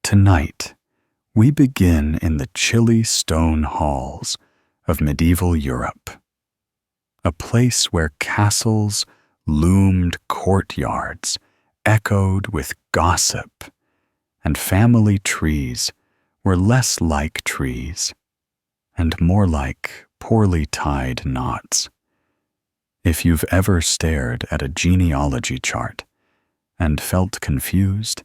Tonight, we begin in the chilly stone halls of medieval Europe, a place where castles loomed courtyards echoed with gossip, and family trees were less like trees and more like poorly tied knots. If you've ever stared at a genealogy chart and felt confused,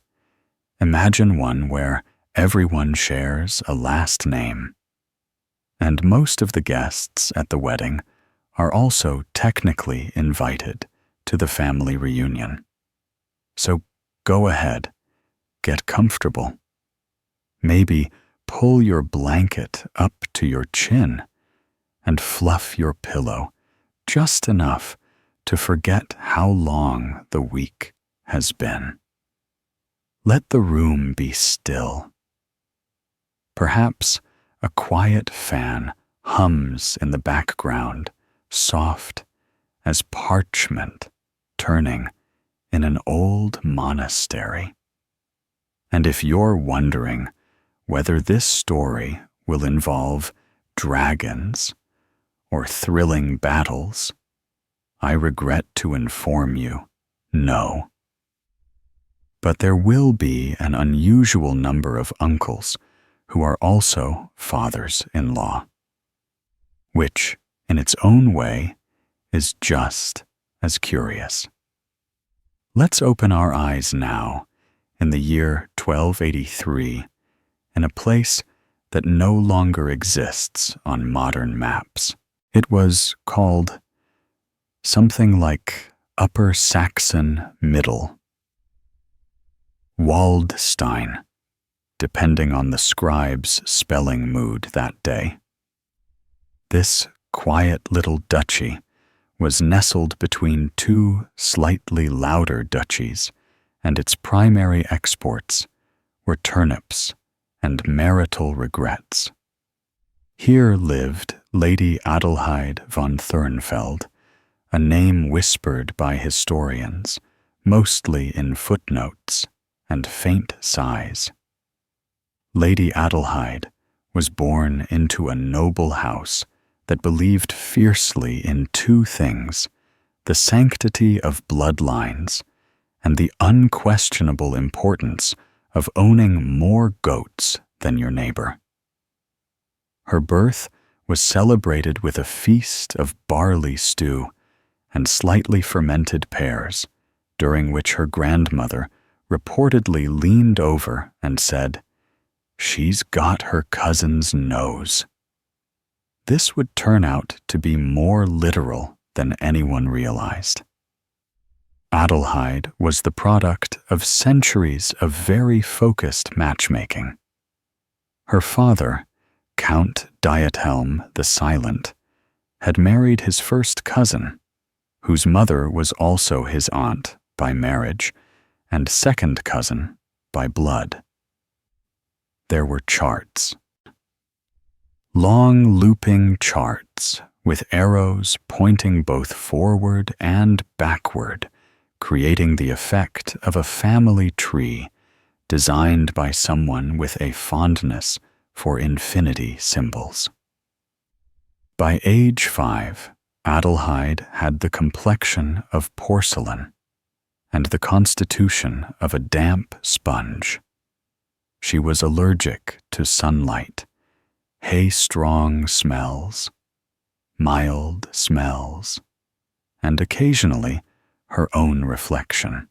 imagine one where everyone shares a last name. And most of the guests at the wedding are also technically invited to the family reunion. So go ahead, get comfortable. Maybe pull your blanket up to your chin and fluff your pillow just enough to forget how long the week has been. Let the room be still. Perhaps a quiet fan hums in the background, soft as parchment turning in an old monastery. And if you're wondering whether this story will involve dragons or thrilling battles, I regret to inform you, no. But there will be an unusual number of uncles who are also fathers-in-law, which, in its own way, is just as curious. Let's open our eyes now, in the year 1283, in a place that no longer exists on modern maps. It was called something like Upper-Saxon-Middle-Waldstein, depending on the scribe's spelling mood that day. This quiet little duchy was nestled between two slightly louder duchies, and its primary exports were turnips and marital regrets. Here lived Lady Adelheid von Thurnfeld, a name whispered by historians, mostly in footnotes and faint sighs. Lady Adelheid was born into a noble house that believed fiercely in two things: the sanctity of bloodlines and the unquestionable importance of owning more goats than your neighbor. Her birth was celebrated with a feast of barley stew and slightly fermented pears, during which her grandmother reportedly leaned over and said, "She's got her cousin's nose." This would turn out to be more literal than anyone realized. Adelheid was the product of centuries of very focused matchmaking. Her father, Count Diethelm the Silent, had married his first cousin, whose mother was also his aunt by marriage and second cousin by blood. There were charts. Long looping charts with arrows pointing both forward and backward, creating the effect of a family tree designed by someone with a fondness for infinity symbols. By age 5, Adelheid had the complexion of porcelain and the constitution of a damp sponge. She was allergic to sunlight, hay-strong smells, mild smells, and occasionally her own reflection.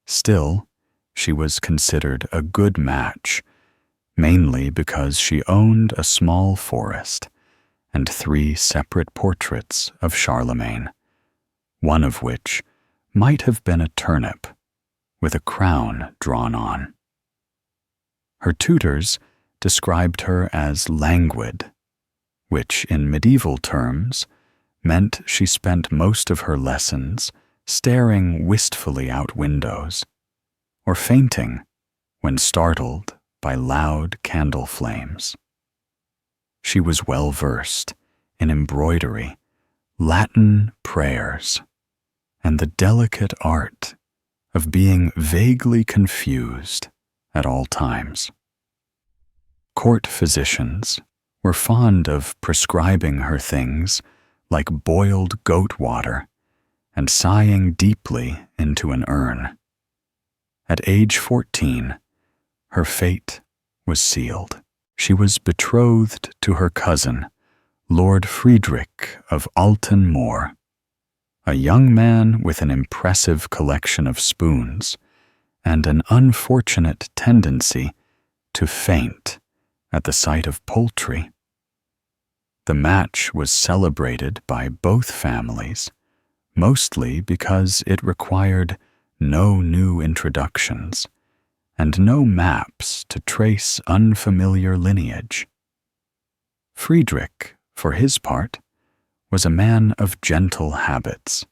Still, she was considered a good match, mainly because she owned a small forest and 3 separate portraits of Charlemagne, one of which might have been a turnip with a crown drawn on. Her tutors described her as languid, which in medieval terms meant she spent most of her lessons staring wistfully out windows, or fainting when startled by loud candle flames. She was well versed in embroidery, Latin prayers, and the delicate art of being vaguely confused at all times. Court physicians were fond of prescribing her things like boiled goat water and sighing deeply into an urn. At age 14, her fate was sealed. She was betrothed to her cousin, Lord Friedrich of Alten Moor, a young man with an impressive collection of spoons and an unfortunate tendency to faint at the sight of poultry. The match was celebrated by both families, mostly because it required no new introductions and no maps to trace unfamiliar lineage. Friedrich, for his part, was a man of gentle habits.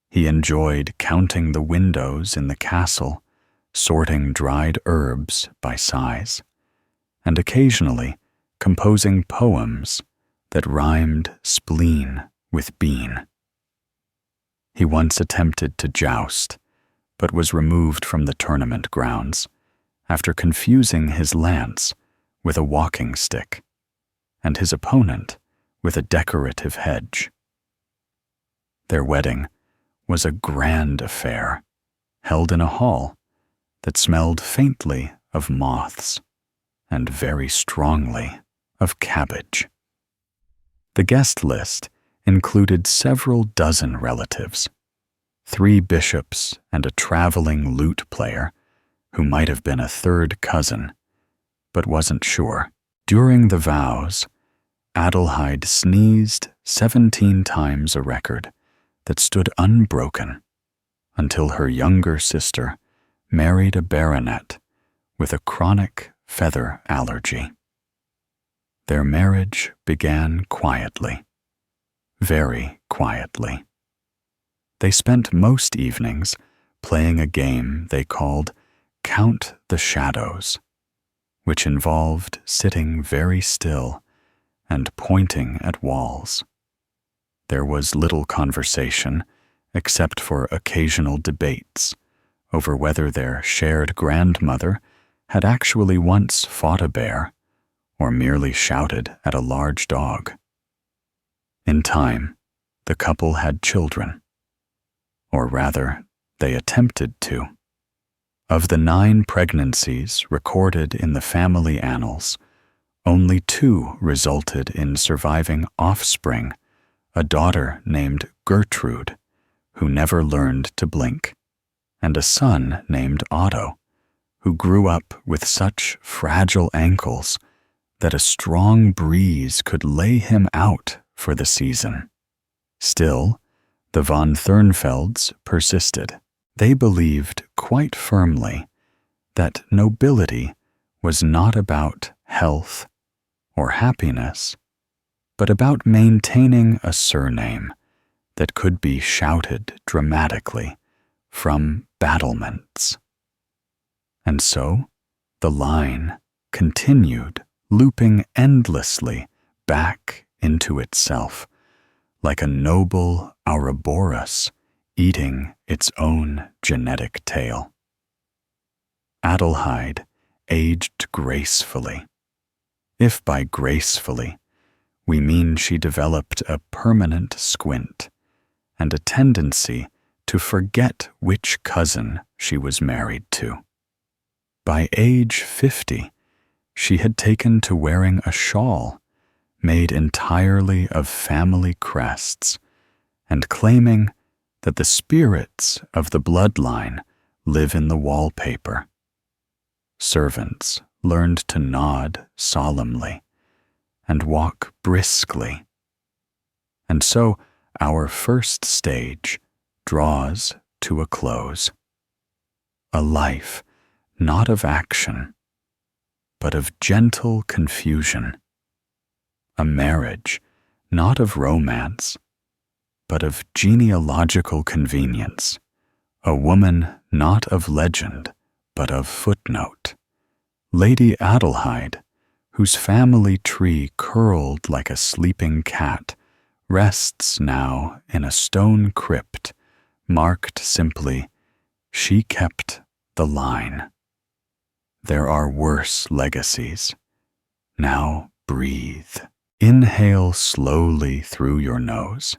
He enjoyed counting the windows in the castle, sorting dried herbs by size, and occasionally composing poems that rhymed spleen with bean. He once attempted to joust, but was removed from the tournament grounds after confusing his lance with a walking stick, and his opponent with a decorative hedge. Their wedding was a grand affair, held in a hall that smelled faintly of moths and very strongly of cabbage. The guest list included several dozen relatives, 3 bishops and a traveling lute player who might have been a third cousin, but wasn't sure. During the vows, Adelheid sneezed 17 times a record that stood unbroken until her younger sister married a baronet with a chronic feather allergy. Their marriage began quietly, very quietly. They spent most evenings playing a game they called Count the Shadows, which involved sitting very still and pointing at walls. There was little conversation except for occasional debates over whether their shared grandmother had actually once fought a bear or merely shouted at a large dog. In time, the couple had children, or rather, they attempted to. Of the 9 pregnancies recorded in the family annals, only 2 resulted in surviving offspring, a daughter named Gertrude, who never learned to blink, and a son named Otto, who grew up with such fragile ankles that a strong breeze could lay him out for the season. Still, the von Thurnfelds persisted. They believed quite firmly that nobility was not about health or happiness, but about maintaining a surname that could be shouted dramatically from battlements. And so, the line continued, looping endlessly back into itself, like a noble Ouroboros eating its own genetic tail. Adelheid aged gracefully. If by gracefully we mean she developed a permanent squint and a tendency to forget which cousin she was married to. By age 50, she had taken to wearing a shawl made entirely of family crests and claiming that the spirits of the bloodline live in the wallpaper. Servants learned to nod solemnly and walk briskly. And so our first stage draws to a close. A life not of action, but of gentle confusion. A marriage not of romance, but of genealogical convenience. A woman not of legend, but of footnote. Lady Adelheid, whose family tree curled like a sleeping cat, rests now in a stone crypt, marked simply, "She kept the line." there are worse legacies. Now breathe. Inhale slowly through your nose,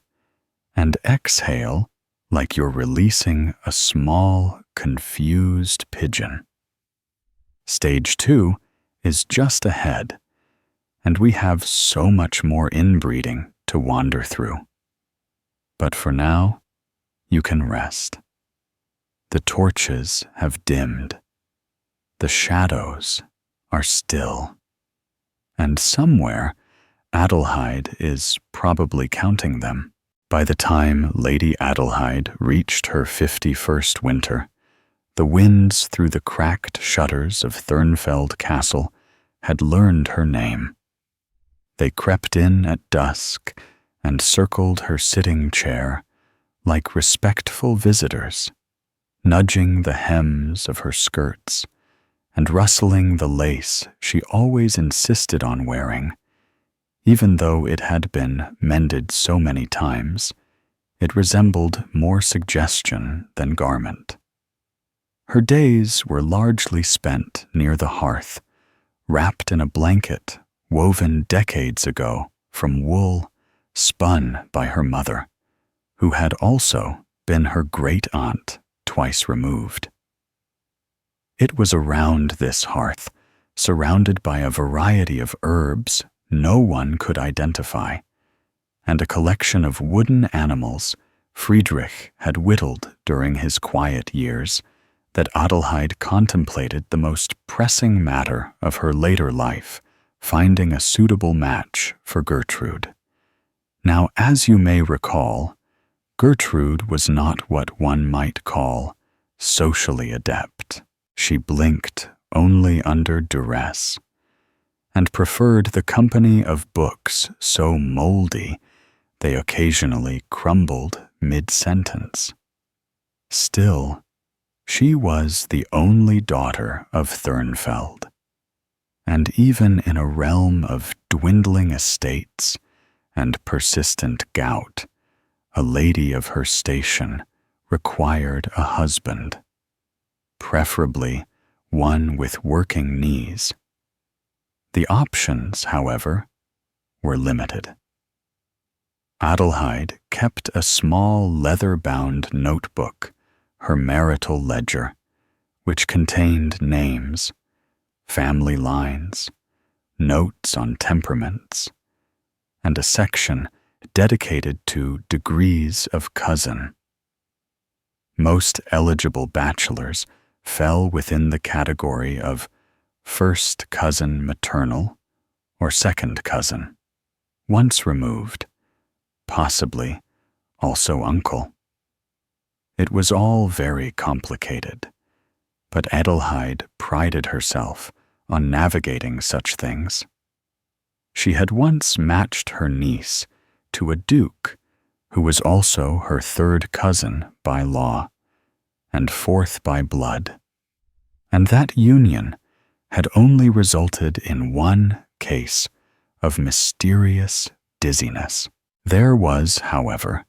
and exhale like you're releasing a small, confused pigeon. Stage 2 is just ahead, and we have so much more inbreeding to wander through. But for now, you can rest. The torches have dimmed. The shadows are still. And somewhere, Adelheid is probably counting them. By the time Lady Adelheid reached her 51st winter, the winds through the cracked shutters of Thurnfeld Castle had learned her name. They crept in at dusk and circled her sitting chair like respectful visitors, nudging the hems of her skirts and rustling the lace she always insisted on wearing. Even though it had been mended so many times, it resembled more suggestion than garment. Her days were largely spent near the hearth, wrapped in a blanket woven decades ago from wool spun by her mother, who had also been her great-aunt twice removed. It was around this hearth, surrounded by a variety of herbs no one could identify, and a collection of wooden animals Friedrich had whittled during his quiet years, that Adelheid contemplated the most pressing matter of her later life, finding a suitable match for Gertrude. Now, as you may recall, Gertrude was not what one might call socially adept. She blinked only under duress, and preferred the company of books so moldy they occasionally crumbled mid-sentence. Still, she was the only daughter of Thurnfeld, and even in a realm of dwindling estates and persistent gout, a lady of her station required a husband, preferably one with working knees. The options, however, were limited. Adelheid kept a small leather-bound notebook, her marital ledger, which contained names, family lines, notes on temperaments, and a section dedicated to degrees of cousin. Most eligible bachelors fell within the category of first cousin maternal or second cousin, once removed, possibly also uncle. It was all very complicated, but Adelheid prided herself on navigating such things. She had once matched her niece to a duke who was also her third cousin by law and fourth by blood, and that union had only resulted in one case of mysterious dizziness. There was, however,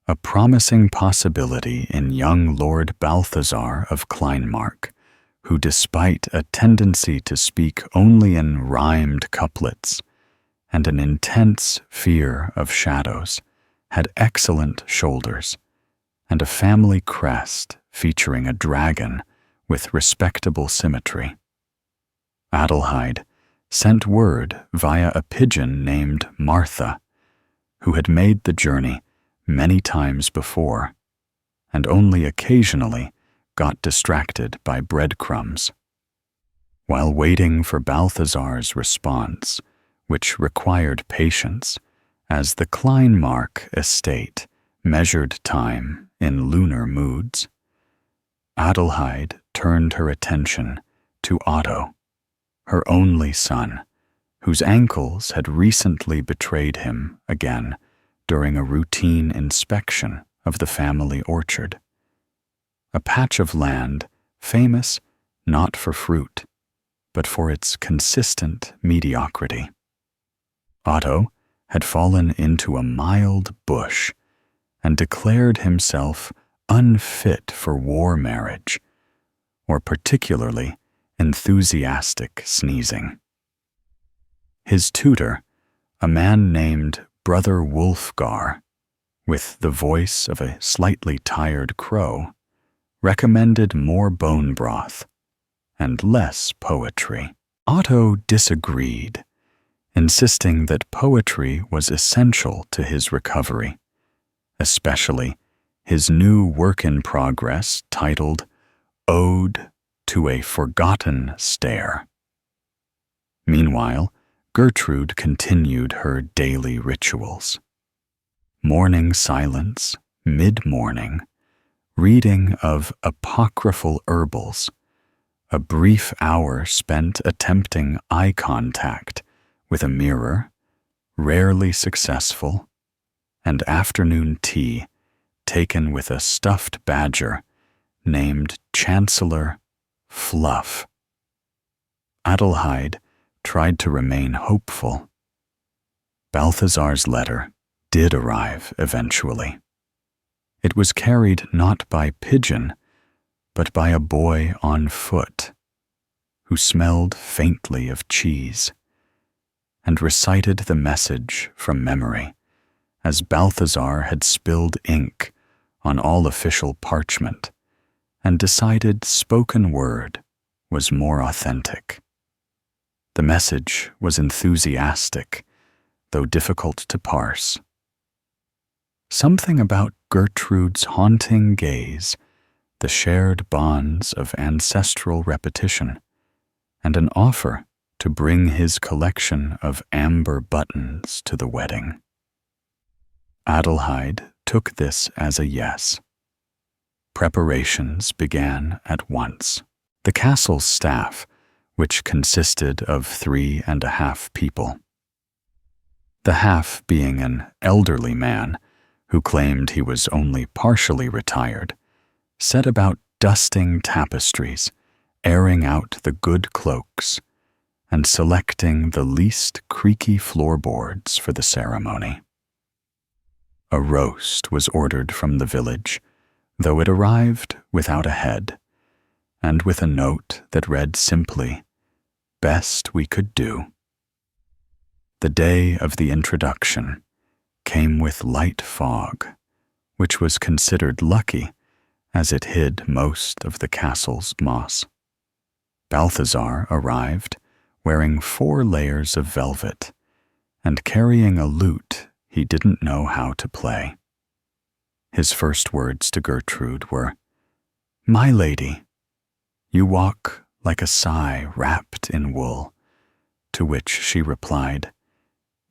a promising possibility in young Lord Balthazar of Kleinmark, who, despite a tendency to speak only in rhymed couplets and an intense fear of shadows, had excellent shoulders and a family crest featuring a dragon with respectable symmetry. Adelheid sent word via a pigeon named Martha, who had made the journey many times before and only occasionally got distracted by breadcrumbs. While waiting for Balthazar's response, which required patience, as the Kleinmark estate measured time in lunar moods, Adelheid turned her attention to Otto, her only son, whose ankles had recently betrayed him again during a routine inspection of the family orchard, a patch of land famous not for fruit, but for its consistent mediocrity. Otto had fallen into a mild bush and declared himself unfit for war marriage, or particularly enthusiastic sneezing. His tutor, a man named Brother Wulfgar, with the voice of a slightly tired crow, recommended more bone broth and less poetry. Otto disagreed, insisting that poetry was essential to his recovery, especially his new work in progress titled Ode to a Forgotten Stare. Meanwhile, Gertrude continued her daily rituals. Morning silence, mid-morning, reading of apocryphal herbals, a brief hour spent attempting eye contact with a mirror, rarely successful, and afternoon tea taken with a stuffed badger named Chancellor Fluff. Adelheid tried to remain hopeful. Balthazar's letter did arrive eventually. It was carried not by pigeon, but by a boy on foot, who smelled faintly of cheese, and recited the message from memory, as Balthazar had spilled ink on all official parchment, and decided spoken word was more authentic. The message was enthusiastic, though difficult to parse. Something about Gertrude's haunting gaze, the shared bonds of ancestral repetition, and an offer to bring his collection of amber buttons to the wedding. Adelheid took this as a yes. Preparations began at once. The castle's staff, which consisted of 3.5 people, the half being an elderly man who claimed he was only partially retired, set about dusting tapestries, airing out the good cloaks, and selecting the least creaky floorboards for the ceremony. A roast was ordered from the village, though it arrived without a head, and with a note that read simply, "Best we could do." The day of the introduction came with light fog, which was considered lucky as it hid most of the castle's moss. Balthazar arrived wearing 4 layers of velvet and carrying a lute he didn't know how to play. His first words to Gertrude were, "My lady, you walk like a sigh wrapped in wool," to which she replied,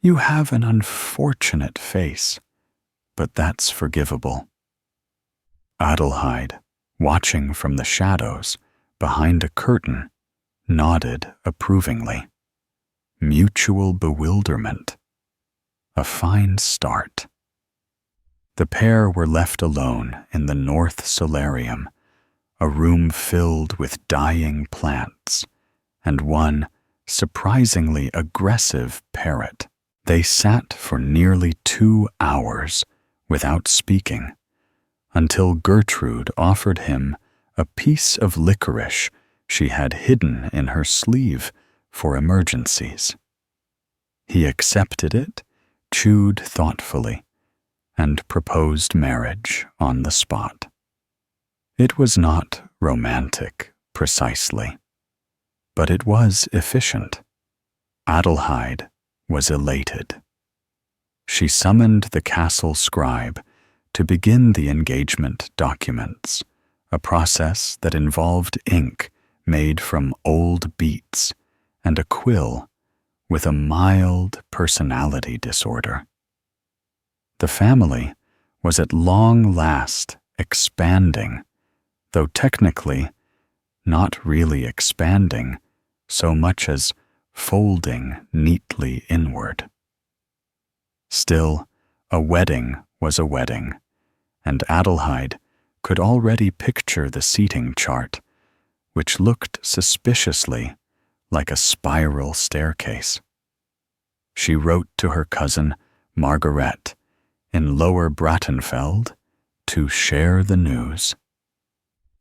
"You have an unfortunate face, but that's forgivable." Adelheid, watching from the shadows behind a curtain, nodded approvingly. Mutual bewilderment. A fine start. The pair were left alone in the north solarium, a room filled with dying plants, and one surprisingly aggressive parrot. They sat for nearly 2 hours without speaking, until Gertrude offered him a piece of licorice she had hidden in her sleeve for emergencies. He accepted it, chewed thoughtfully, and proposed marriage on the spot. It was not romantic, precisely, but it was efficient. Adelheid was elated. She summoned the castle scribe to begin the engagement documents, a process that involved ink made from old beets and a quill with a mild personality disorder. The family was at long last expanding, though technically not really expanding so much as folding neatly inward. Still, a wedding was a wedding, and Adelheid could already picture the seating chart, which looked suspiciously like a spiral staircase. She wrote to her cousin Margaret in Lower Brattenfeld to share the news.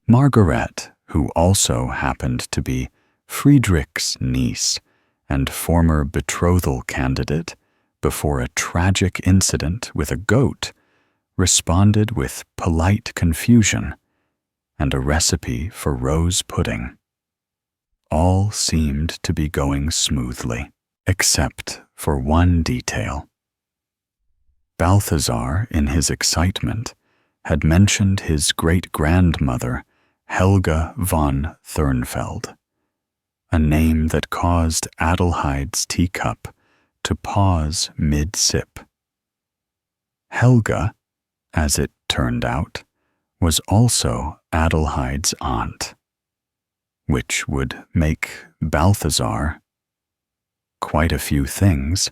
Margaret, who also happened to be Friedrich's niece and former betrothal candidate, before a tragic incident with a goat, responded with polite confusion and a recipe for rose pudding. All seemed to be going smoothly, except for one detail. Balthazar, in his excitement, had mentioned his great-grandmother, Helga von Thurnfeld, a name that caused Adelheid's teacup to pause mid-sip. Helga, as it turned out, was also Adelheid's aunt, which would make Balthazar quite a few things,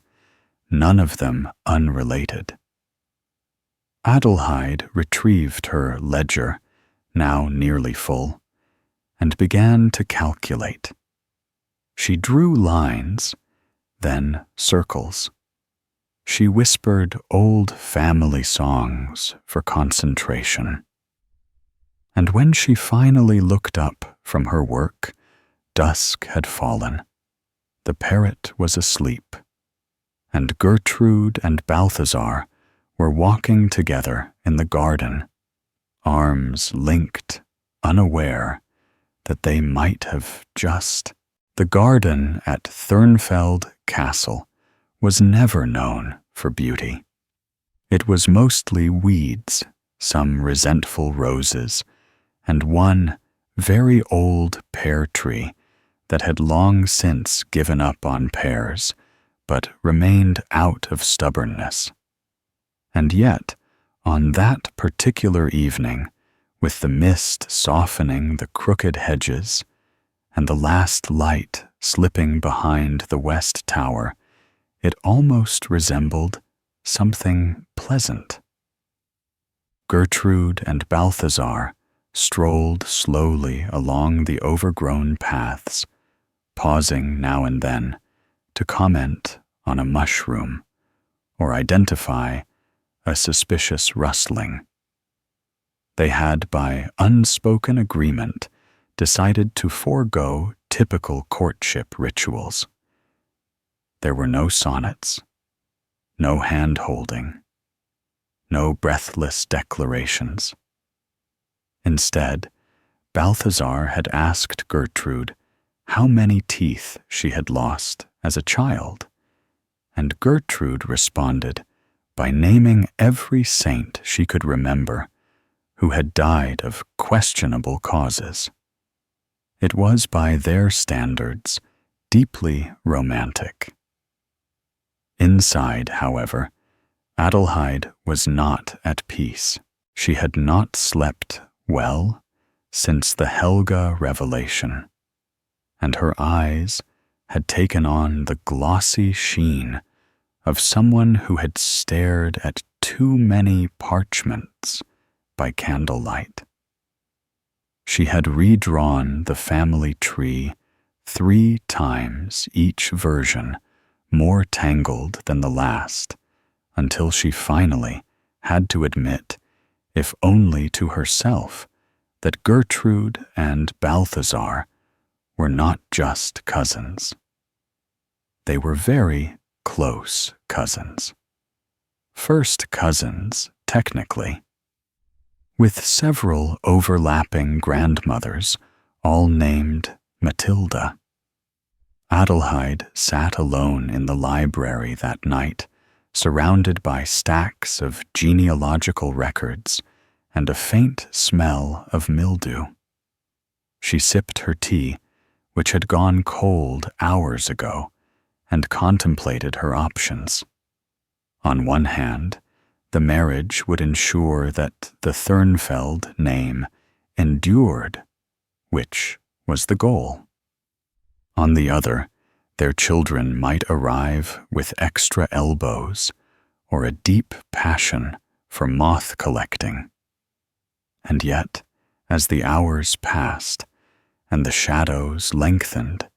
none of them unrelated. Adelheid retrieved her ledger, now nearly full, and began to calculate. She drew lines, then circles. She whispered old family songs for concentration. And when she finally looked up from her work, dusk had fallen. The parrot was asleep, and Gertrude and Balthazar were walking together in the garden, arms linked, unaware that they might have just. The garden at Thurnfeld Castle was never known for beauty. It was mostly weeds, some resentful roses, and one very old pear tree that had long since given up on pears, but remained out of stubbornness. And yet, on that particular evening, with the mist softening the crooked hedges, and the last light slipping behind the west tower, it almost resembled something pleasant. Gertrude and Balthazar strolled slowly along the overgrown paths, pausing now and then to comment on a mushroom or identify a suspicious rustling. They had, by unspoken agreement, decided to forego typical courtship rituals. There were no sonnets, no hand-holding, no breathless declarations. Instead, Balthazar had asked Gertrude how many teeth she had lost as a child, and Gertrude responded by naming every saint she could remember who had died of questionable causes. It was, by their standards, deeply romantic. Inside, however, Adelheid was not at peace. She had not slept well since the Helga revelation, and her eyes had taken on the glossy sheen of someone who had stared at too many parchments by candlelight. She had redrawn the family tree 3 times, each version more tangled than the last, until she finally had to admit, if only to herself, that Gertrude and Balthazar were not just cousins. They were very close cousins. First cousins, technically, with several overlapping grandmothers, all named Matilda. Adelheid sat alone in the library that night, surrounded by stacks of genealogical records and a faint smell of mildew. She sipped her tea, which had gone cold hours ago, and contemplated her options. On one hand, the marriage would ensure that the Thurnfeld name endured, which was the goal. On the other, their children might arrive with extra elbows or a deep passion for moth collecting. And yet, as the hours passed and the shadows lengthened,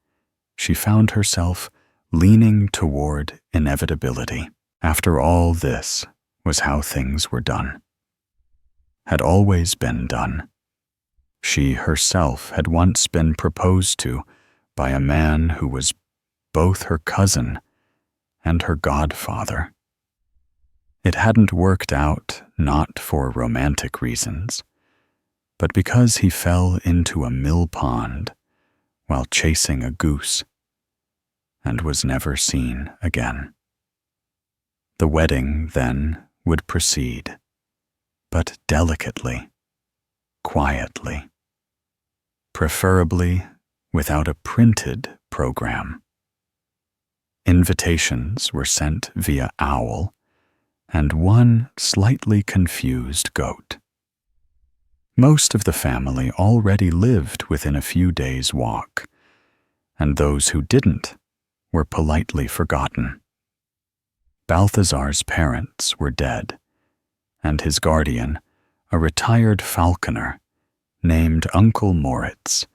she found herself leaning toward inevitability. After all, this was how things were done. Had always been done. She herself had once been proposed to by a man who was both her cousin and her godfather. It hadn't worked out not for romantic reasons, but because he fell into a mill pond while chasing a goose and was never seen again. The wedding, then, would proceed, but delicately, quietly, preferably without a printed program. Invitations were sent via owl and one slightly confused goat. Most of the family already lived within a few days' walk, and those who didn't were politely forgotten. Balthazar's parents were dead, and his guardian, a retired falconer named Uncle Moritz,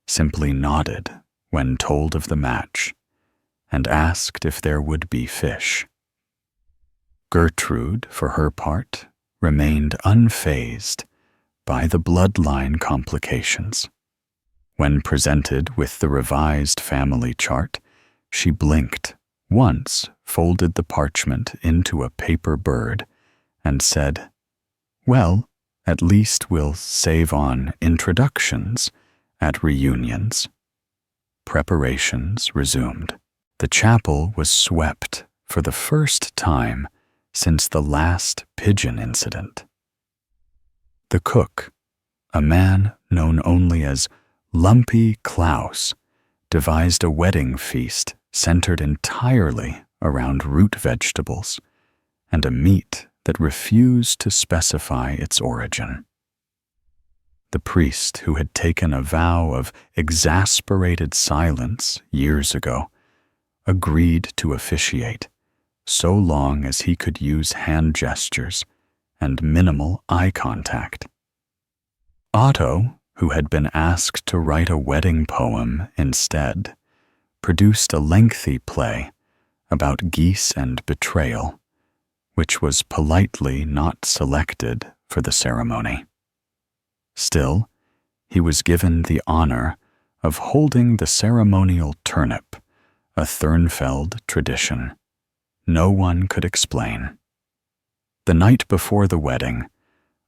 simply nodded when told of the match and asked if there would be fish. Gertrude, for her part, remained unfazed by the bloodline complications. When presented with the revised family chart, she blinked, once folded the parchment into a paper bird, and said, "Well, at least we'll save on introductions at reunions." Preparations resumed. The chapel was swept for the first time since the last pigeon incident. The cook, a man known only as Lumpy Klaus, devised a wedding feast centered entirely around root vegetables and a meat that refused to specify its origin. The priest, who had taken a vow of exasperated silence years ago, agreed to officiate, so long as he could use hand gestures and minimal eye contact. Otto, who had been asked to write a wedding poem instead, produced a lengthy play about geese and betrayal, which was politely not selected for the ceremony. Still, he was given the honor of holding the ceremonial turnip, a Thurnfeld tradition no one could explain. The night before the wedding,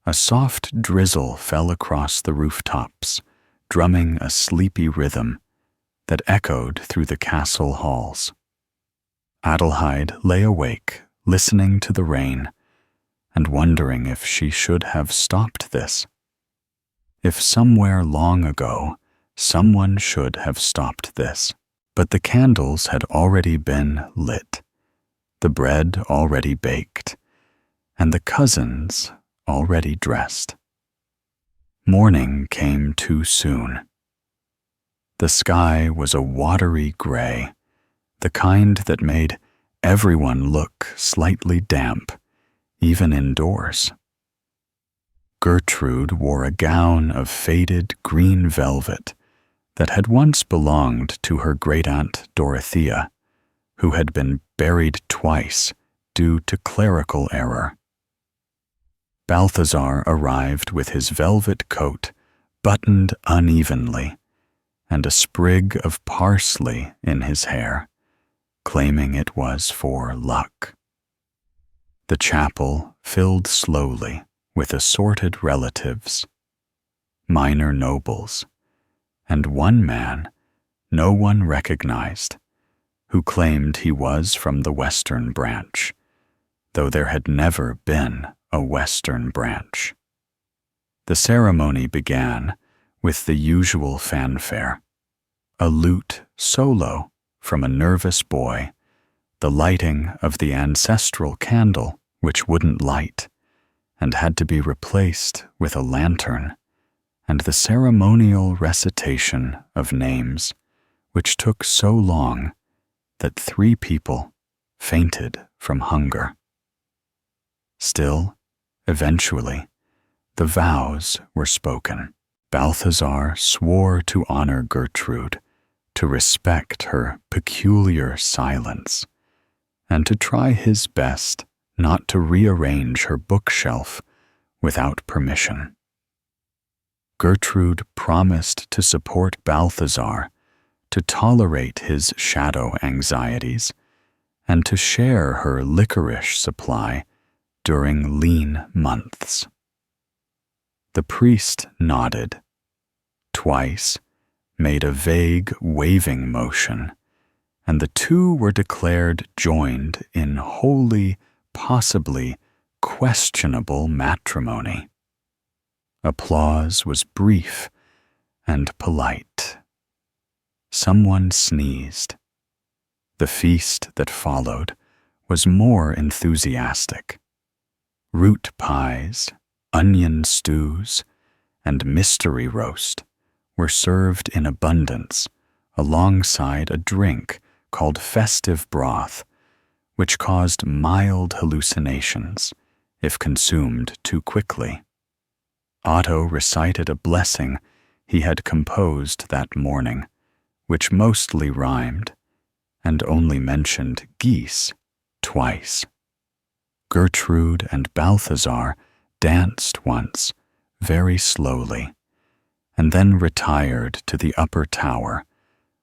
a soft drizzle fell across the rooftops, drumming a sleepy rhythm that echoed through the castle halls. Adelheid lay awake, listening to the rain, and wondering if she should have stopped this. If somewhere long ago, someone should have stopped this. But the candles had already been lit, the bread already baked, and the cousins already dressed. Morning came too soon. The sky was a watery gray, the kind that made everyone look slightly damp, even indoors. Gertrude wore a gown of faded green velvet that had once belonged to her great-aunt Dorothea, who had been buried twice due to clerical error. Balthazar arrived with his velvet coat buttoned unevenly and a sprig of parsley in his hair, claiming it was for luck. The chapel filled slowly with assorted relatives, minor nobles, and one man no one recognized, who claimed he was from the Western Branch, though there had never been a Western Branch. The ceremony began with the usual fanfare, a lute solo from a nervous boy, the lighting of the ancestral candle which wouldn't light and had to be replaced with a lantern, and the ceremonial recitation of names, which took so long that 3 people fainted from hunger. Still, eventually, the vows were spoken. Balthazar swore to honor Gertrude, to respect her peculiar silence, and to try his best not to rearrange her bookshelf without permission. Gertrude promised to support Balthazar to tolerate his shadow anxieties, and to share her licorice supply during lean months. The priest nodded, twice made a vague waving motion, and the two were declared joined in wholly, possibly questionable matrimony. Applause was brief and polite. Someone sneezed. The feast that followed was more enthusiastic. Root pies, onion stews, and mystery roast were served in abundance alongside a drink called festive broth, which caused mild hallucinations if consumed too quickly. Otto recited a blessing he had composed that morning, which mostly rhymed, and only mentioned geese twice. Gertrude and Balthazar danced once, very slowly, and then retired to the upper tower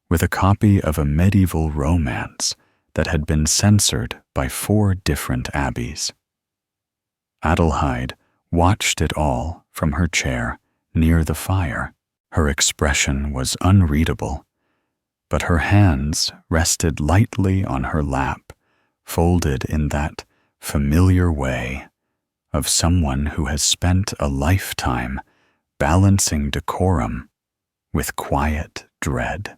with a copy of a medieval romance that had been censored by 4 different abbeys. Adelheid watched it all from her chair near the fire. Her expression was unreadable, but her hands rested lightly on her lap, folded in that familiar way of someone who has spent a lifetime balancing decorum with quiet dread.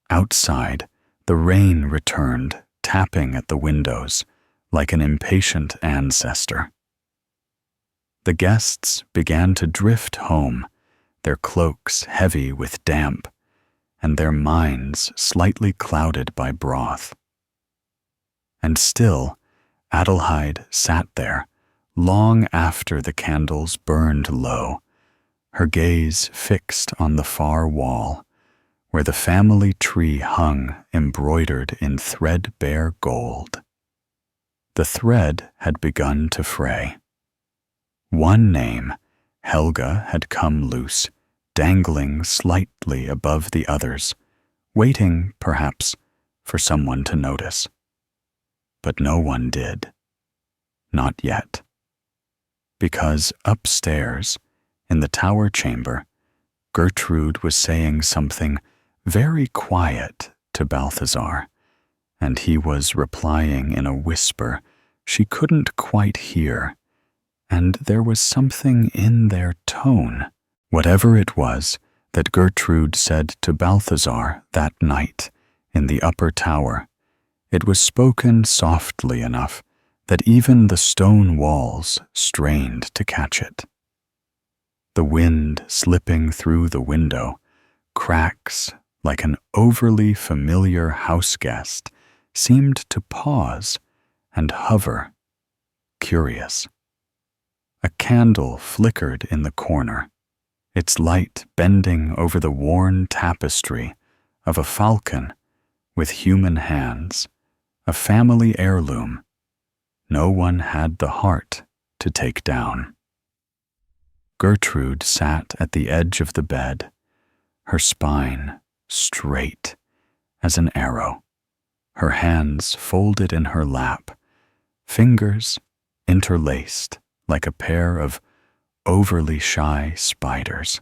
Outside, the rain returned, tapping at the windows like an impatient ancestor. The guests began to drift home, their cloaks heavy with damp, and their minds slightly clouded by broth. And still, Adelheid sat there, long after the candles burned low, her gaze fixed on the far wall, where the family tree hung embroidered in threadbare gold. The thread had begun to fray. One name, Helga, had come loose, dangling slightly above the others, waiting, perhaps, for someone to notice. But no one did. Not yet. Because upstairs, in the tower chamber, Gertrude was saying something very quiet to Balthazar, and he was replying in a whisper she couldn't quite hear, and there was something in their tone, whatever it was, that Gertrude said to Balthazar that night in the upper tower. It was spoken softly enough that even the stone walls strained to catch it. The wind slipping through the window cracks like an overly familiar house guest seemed to pause and hover, curious. A candle flickered in the corner, its light bending over the worn tapestry of a falcon with human hands, a family heirloom no one had the heart to take down. Gertrude sat at the edge of the bed, her spine straight as an arrow, her hands folded in her lap, fingers interlaced like a pair of overly shy spiders.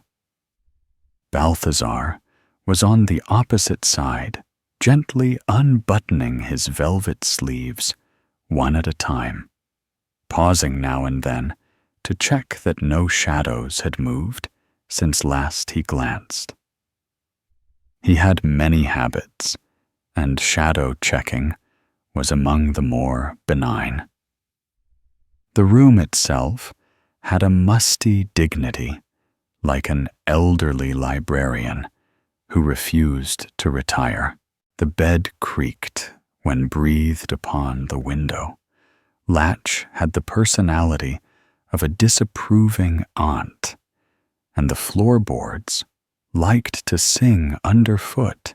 Balthazar was on the opposite side, gently unbuttoning his velvet sleeves, one at a time, pausing now and then to check that no shadows had moved since last he glanced. He had many habits, and shadow checking was among the more benign. The room itself had a musty dignity, like an elderly librarian who refused to retire. The bed creaked when breathed upon the window. Latch had the personality of a disapproving aunt, and the floorboards liked to sing underfoot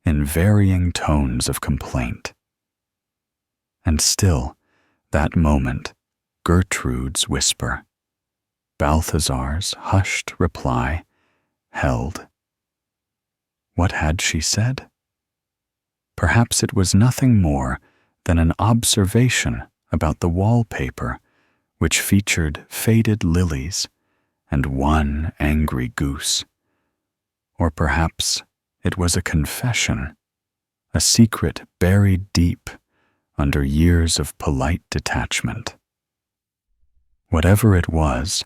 in varying tones of complaint. And still, that moment, Gertrude's whisper, Balthazar's hushed reply, held. What had she said? Perhaps it was nothing more than an observation about the wallpaper, which featured faded lilies and one angry goose. Or perhaps it was a confession, a secret buried deep under years of polite detachment. Whatever it was,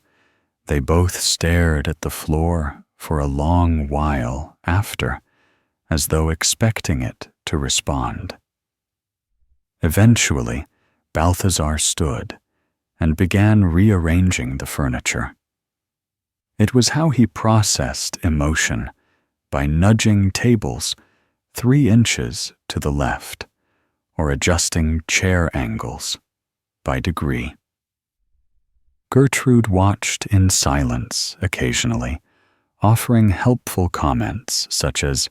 they both stared at the floor for a long while after, as though expecting it to respond. Eventually, Balthazar stood and began rearranging the furniture. It was how he processed emotion, by nudging tables 3 inches to the left, or adjusting chair angles by degree. Gertrude watched in silence occasionally, offering helpful comments such as,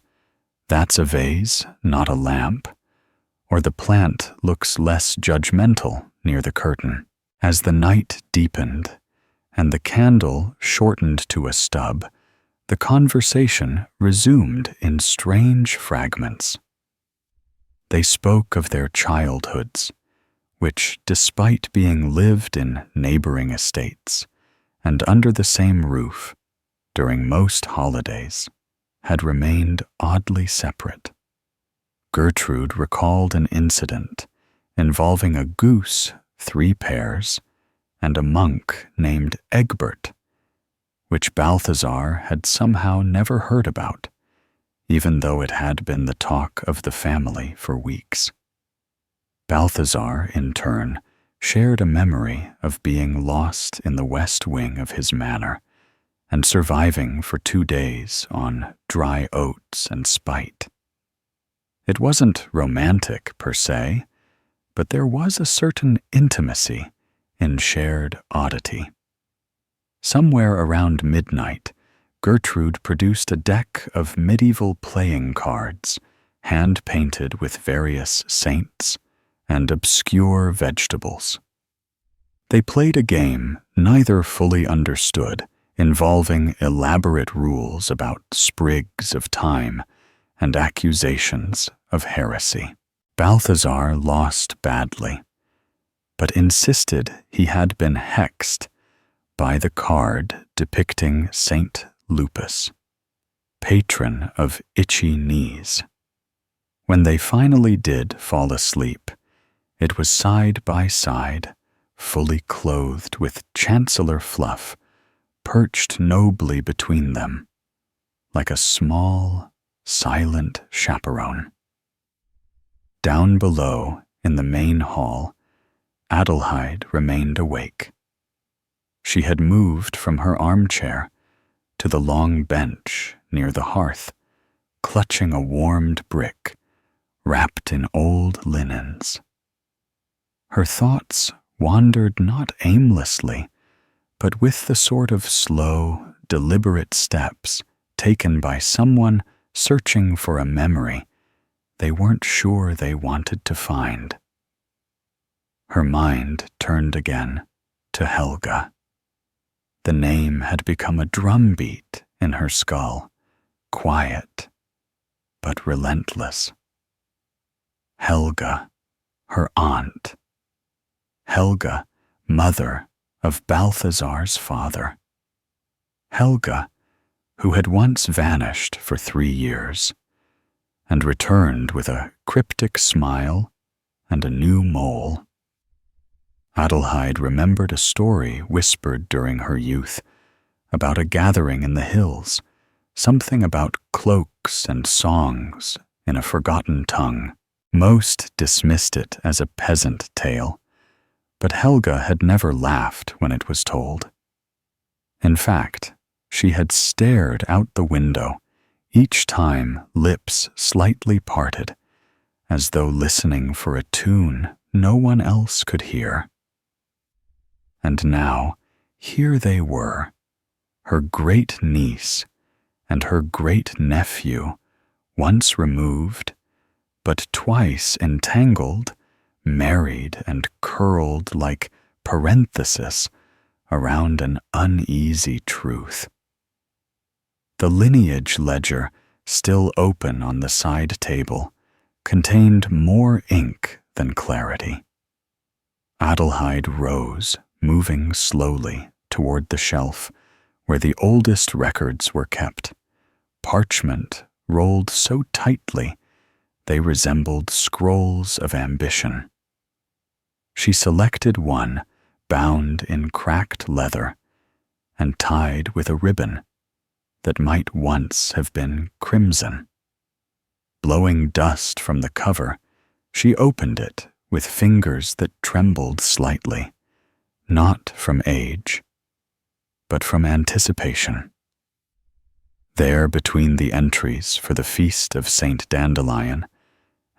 "That's a vase, not a lamp," or "The plant looks less judgmental near the curtain." As the night deepened and the candle shortened to a stub, the conversation resumed in strange fragments. They spoke of their childhoods, which, despite being lived in neighboring estates and under the same roof during most holidays, had remained oddly separate. Gertrude recalled an incident involving a goose, 3 pairs, and a monk named Egbert, which Balthazar had somehow never heard about, even though it had been the talk of the family for weeks. Balthazar, in turn, shared a memory of being lost in the west wing of his manor and surviving for 2 days on dry oats and spite. It wasn't romantic per se, but there was a certain intimacy in shared oddity. Somewhere around midnight, Gertrude produced a deck of medieval playing cards, hand-painted with various saints and obscure vegetables. They played a game neither fully understood, involving elaborate rules about sprigs of thyme and accusations of heresy. Balthazar lost badly, but insisted he had been hexed by the card depicting Saint Lupus, patron of itchy knees. When they finally did fall asleep, it was side by side, fully clothed with Chancellor Fluff, perched nobly between them, like a small, silent chaperone. Down below, in the main hall, Adelheid remained awake. She had moved from her armchair to the long bench near the hearth, clutching a warmed brick wrapped in old linens. Her thoughts wandered not aimlessly, but with the sort of slow, deliberate steps taken by someone searching for a memory they weren't sure they wanted to find. Her mind turned again to Helga. The name had become a drumbeat in her skull, quiet but relentless. Helga, her aunt. Helga, mother of Balthazar's father. Helga, who had once vanished for 3 years and returned with a cryptic smile and a new mole. Adelheid remembered a story whispered during her youth about a gathering in the hills, something about cloaks and songs in a forgotten tongue. Most dismissed it as a peasant tale, but Helga had never laughed when it was told. In fact, she had stared out the window, each time lips slightly parted, as though listening for a tune no one else could hear. And now, here they were, her great-niece and her great-nephew, once removed, but twice entangled, married and curled like parenthesis around an uneasy truth. The lineage ledger still open on the side table, contained more ink than clarity. Adelheid rose, moving slowly toward the shelf where the oldest records were kept, parchment rolled so tightly they resembled scrolls of ambition. She selected one bound in cracked leather and tied with a ribbon that might once have been crimson. Blowing dust from the cover, she opened it with fingers that trembled slightly, not from age, but from anticipation. There, between the entries for the feast of Saint Dandelion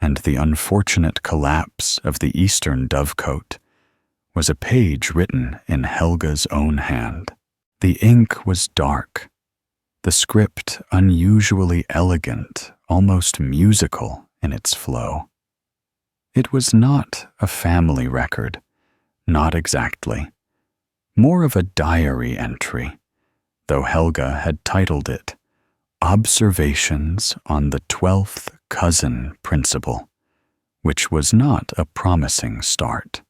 and the unfortunate collapse of the Eastern dovecote, was a page written in Helga's own hand. The ink was dark, the script unusually elegant, almost musical in its flow. It was not a family record, not exactly. More of a diary entry, though Helga had titled it Observations on the 12th Cousin Principle, which was not a promising start.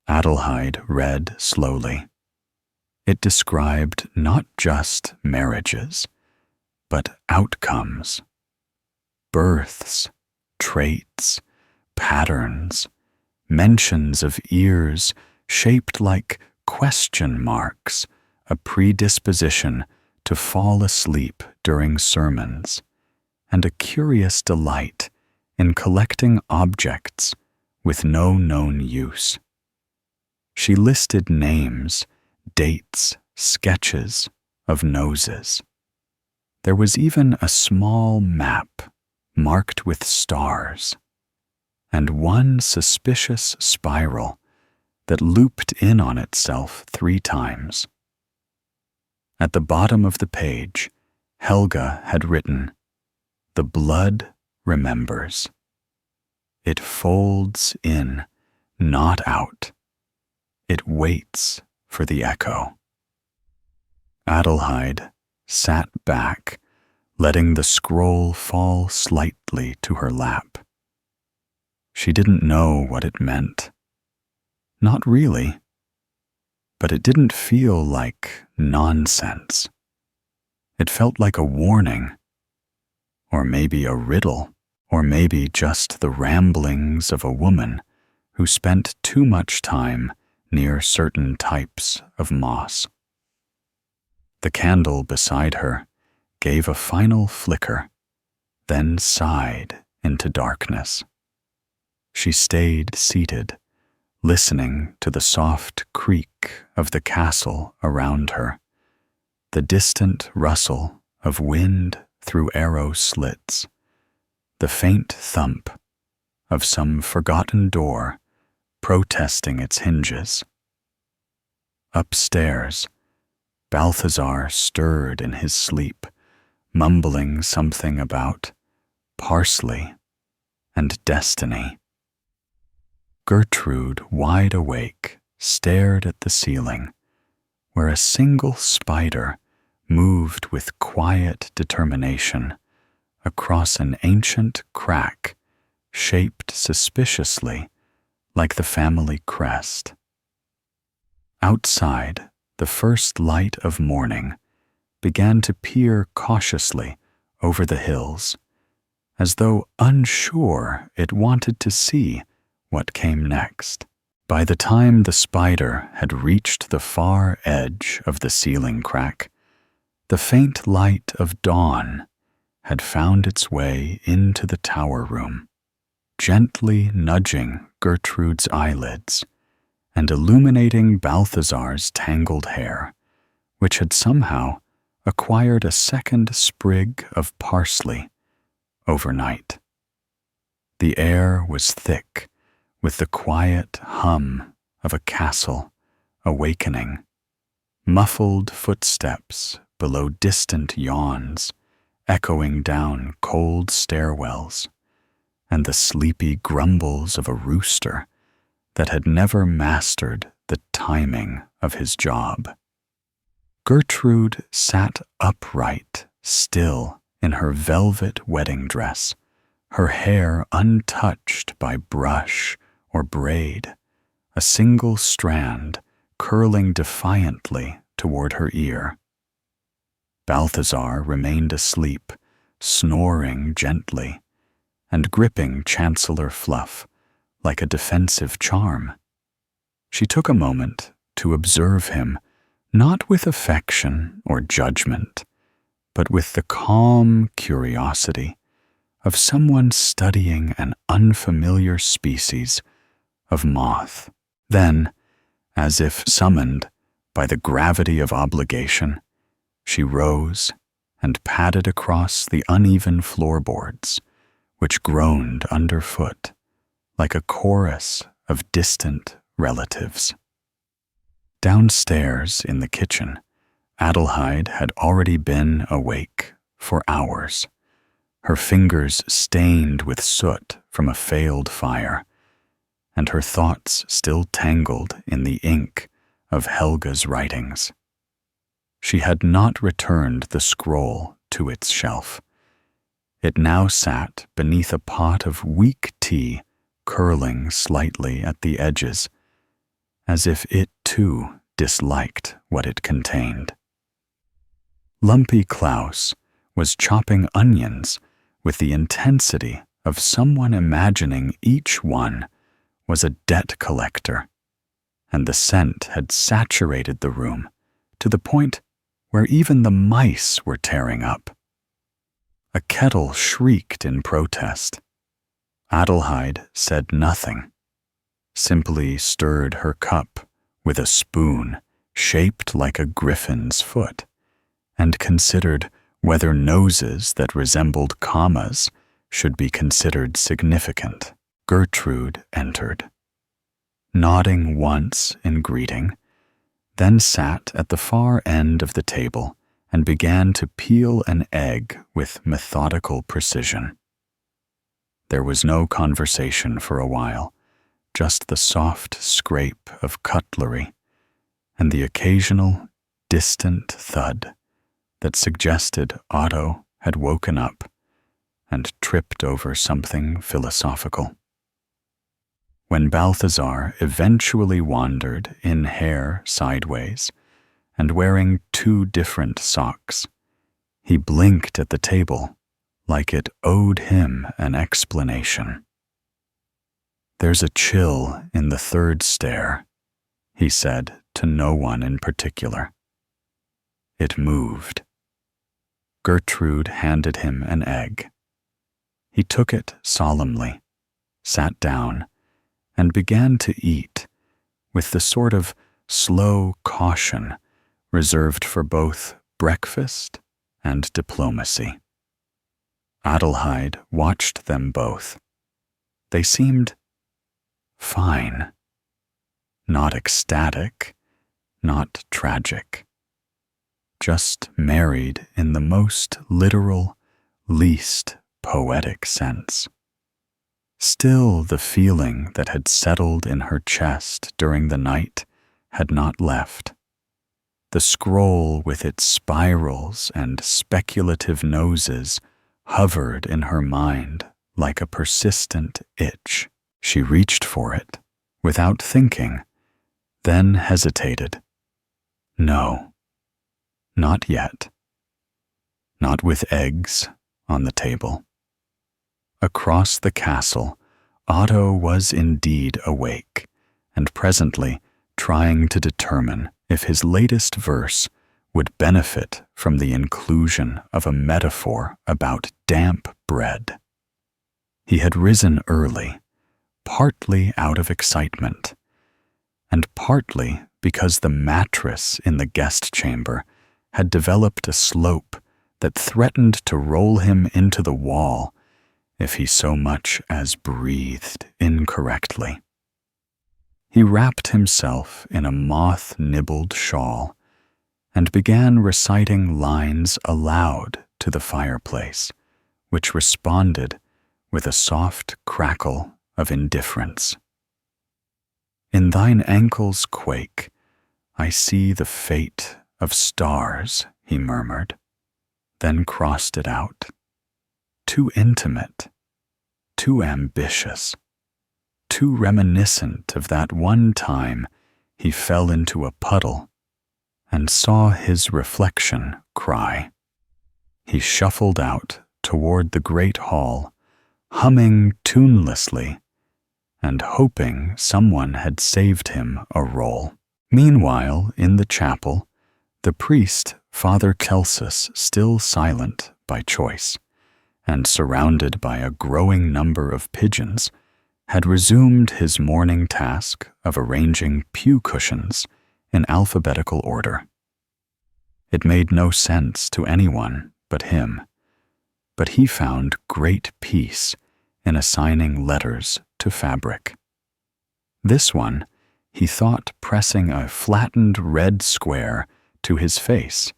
Adelheid read slowly. It described not just marriages, but outcomes, births, traits, patterns, mentions of ears shaped like question marks, a predisposition to fall asleep during sermons, and a curious delight in collecting objects with no known use. She listed names, dates, sketches of noses. There was even a small map marked with stars, and one suspicious spiral that looped in on itself 3 times. At the bottom of the page, Helga had written, "The blood remembers. It folds in, not out. It waits for the echo." Adelheid sat back, letting the scroll fall slightly to her lap. She didn't know what it meant. Not really. But it didn't feel like nonsense. It felt like a warning, or maybe a riddle, or maybe just the ramblings of a woman who spent too much time near certain types of moss. The candle beside her gave a final flicker, then sighed into darkness. She stayed seated, listening to the soft creak of the castle around her, the distant rustle of wind through arrow slits, the faint thump of some forgotten door protesting its hinges. Upstairs, Balthazar stirred in his sleep, mumbling something about parsley and destiny. Gertrude, wide awake, stared at the ceiling, where a single spider moved with quiet determination across an ancient crack shaped suspiciously like the family crest. Outside, the first light of morning began to peer cautiously over the hills, as though unsure it wanted to see what came next. By the time the spider had reached the far edge of the ceiling crack, the faint light of dawn had found its way into the tower room, gently nudging Gertrude's eyelids and illuminating Balthazar's tangled hair, which had somehow acquired a second sprig of parsley overnight. The air was thick with the quiet hum of a castle awakening, muffled footsteps below distant yawns echoing down cold stairwells, and the sleepy grumbles of a rooster that had never mastered the timing of his job. Gertrude sat upright, still in her velvet wedding dress, her hair untouched by brush or braid, a single strand curling defiantly toward her ear. Balthazar remained asleep, snoring gently, and gripping Chancellor Fluff like a defensive charm. She took a moment to observe him, not with affection or judgment, but with the calm curiosity of someone studying an unfamiliar species of moth. Then, as if summoned by the gravity of obligation, she rose and padded across the uneven floorboards, which groaned underfoot like a chorus of distant relatives. Downstairs in the kitchen, Adelheid had already been awake for hours, her fingers stained with soot from a failed fire, and her thoughts still tangled in the ink of Helga's writings. She had not returned the scroll to its shelf. It now sat beneath a pot of weak tea curling slightly at the edges, as if it too disliked what it contained. Lumpy Klaus was chopping onions with the intensity of someone imagining each one was a debt collector, and the scent had saturated the room to the point where even the mice were tearing up. A kettle shrieked in protest. Adelheid said nothing, simply stirred her cup with a spoon shaped like a griffin's foot, and considered whether noses that resembled commas should be considered significant. Gertrude entered, nodding once in greeting, then sat at the far end of the table and began to peel an egg with methodical precision. There was no conversation for a while, just the soft scrape of cutlery and the occasional distant thud that suggested Otto had woken up and tripped over something philosophical. When Balthazar eventually wandered in hair sideways and wearing 2 different socks, he blinked at the table like it owed him an explanation. "There's a chill in the 3rd stair," he said to no one in particular. It moved. Gertrude handed him an egg. He took it solemnly, sat down, and began to eat with the sort of slow caution reserved for both breakfast and diplomacy. Adelheid watched them both. They seemed fine, not ecstatic, not tragic, just married in the most literal, least poetic sense. Still, the feeling that had settled in her chest during the night had not left. The scroll with its spirals and speculative noses hovered in her mind like a persistent itch. She reached for it, without thinking, then hesitated. No, not yet. Not with eggs on the table. Across the castle, Otto was indeed awake, and presently trying to determine if his latest verse would benefit from the inclusion of a metaphor about damp bread. He had risen early, partly out of excitement, and partly because the mattress in the guest chamber had developed a slope that threatened to roll him into the wall if he so much as breathed incorrectly. He wrapped himself in a moth-nibbled shawl and began reciting lines aloud to the fireplace, which responded with a soft crackle of indifference. "In thine ankles quake, I see the fate of stars," he murmured. then crossed it out. Too intimate, too ambitious, too reminiscent of that one time he fell into a puddle and saw his reflection cry. He shuffled out toward the great hall, humming tunelessly and hoping someone had saved him a roll. Meanwhile, in the chapel, the priest, Father Celsus, still silent by choice, and surrounded by a growing number of pigeons, had resumed his morning task of arranging pew cushions in alphabetical order. It made no sense to anyone but him, but he found great peace in assigning letters to fabric. This one, he thought pressing a flattened red square to his face,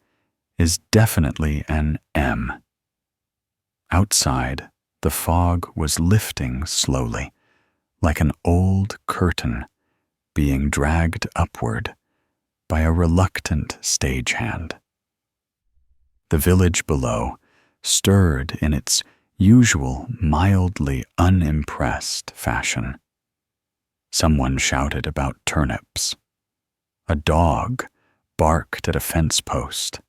is definitely an M. Outside, the fog was lifting slowly, like an old curtain being dragged upward by a reluctant stagehand. The village below stirred in its usual mildly unimpressed fashion. Someone shouted about turnips. A dog barked at a fence post.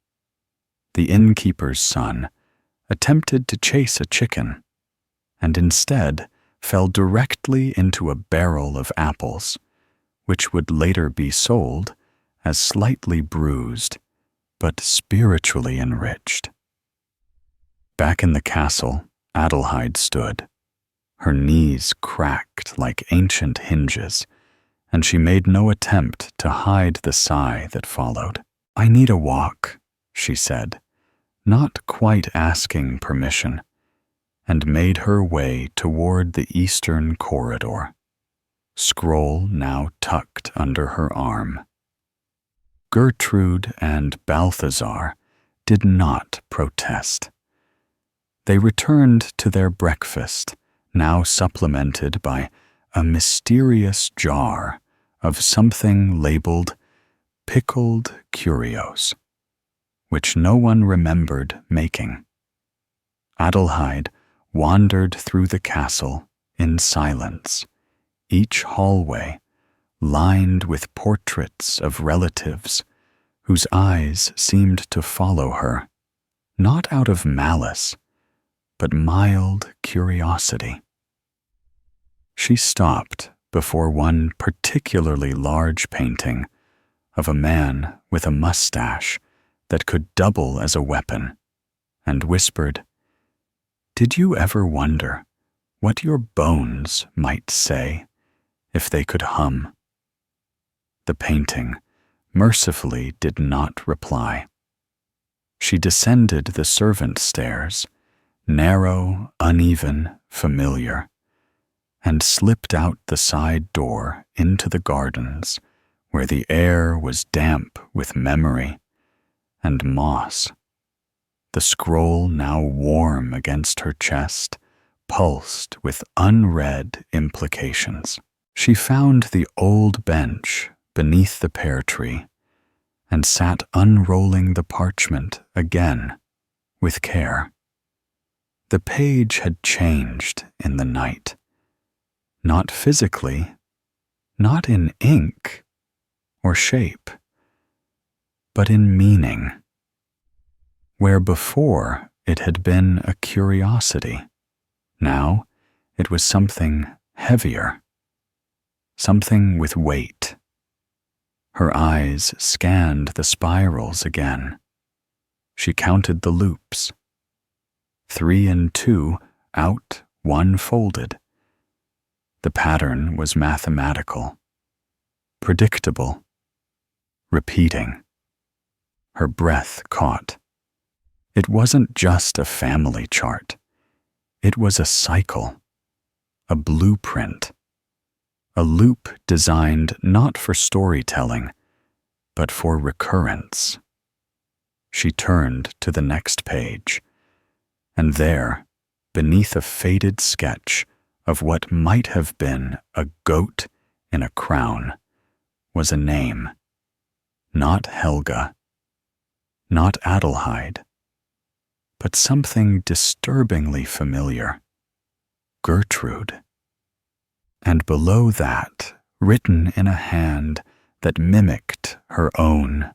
The innkeeper's son attempted to chase a chicken, and instead fell directly into a barrel of apples, which would later be sold as slightly bruised, but spiritually enriched. Back in the castle, Adelheid stood. Her knees cracked like ancient hinges, and she made no attempt to hide the sigh that followed. "I need a walk," she said, not quite asking permission, and made her way toward the eastern corridor, scroll now tucked under her arm. Gertrude and Balthazar did not protest. They returned to their breakfast, now supplemented by a mysterious jar of something labeled pickled curios, which no one remembered making. Adelheid wandered through the castle in silence, each hallway lined with portraits of relatives whose eyes seemed to follow her, not out of malice, but mild curiosity. She stopped before one particularly large painting of a man with a mustache that could double as a weapon, and whispered, "Did you ever wonder what your bones might say if they could hum?" The painting mercifully did not reply. She descended the servant stairs, narrow, uneven, familiar, and slipped out the side door into the gardens where the air was damp with memory and moss. The scroll, now warm against her chest, pulsed with unread implications. She found the old bench beneath the pear tree and sat unrolling the parchment again with care. The page had changed in the night, not physically, not in ink or shape, but in meaning. Where before it had been a curiosity, now it was something heavier, something with weight. Her eyes scanned the spirals again. She counted the loops. 3 and 2 out, 1 folded. The pattern was mathematical, predictable, repeating. Her breath caught. It wasn't just a family chart. It was a cycle, a blueprint, a loop designed not for storytelling, but for recurrence. She turned to the next page, and there, beneath a faded sketch of what might have been a goat in a crown, was a name. Not Helga, not Adelheid, but something disturbingly familiar. Gertrude. And below that, written in a hand that mimicked her own,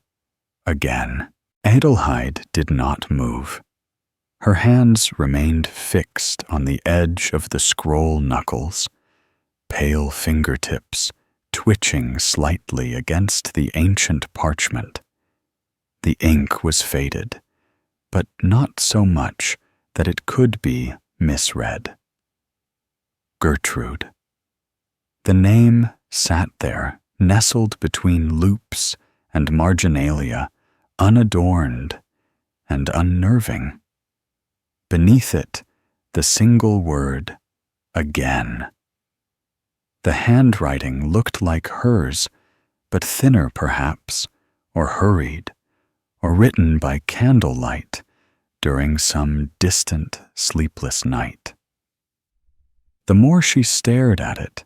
again. Adelheid did not move. Her hands remained fixed on the edge of the scroll knuckles, pale fingertips twitching slightly against the ancient parchment. The ink was faded, but not so much that it could be misread. Gertrude. The name sat there, nestled between loops and marginalia, unadorned and unnerving. Beneath it, the single word, again. The handwriting looked like hers, but thinner perhaps, or hurried, or written by candlelight during some distant, sleepless night. The more she stared at it,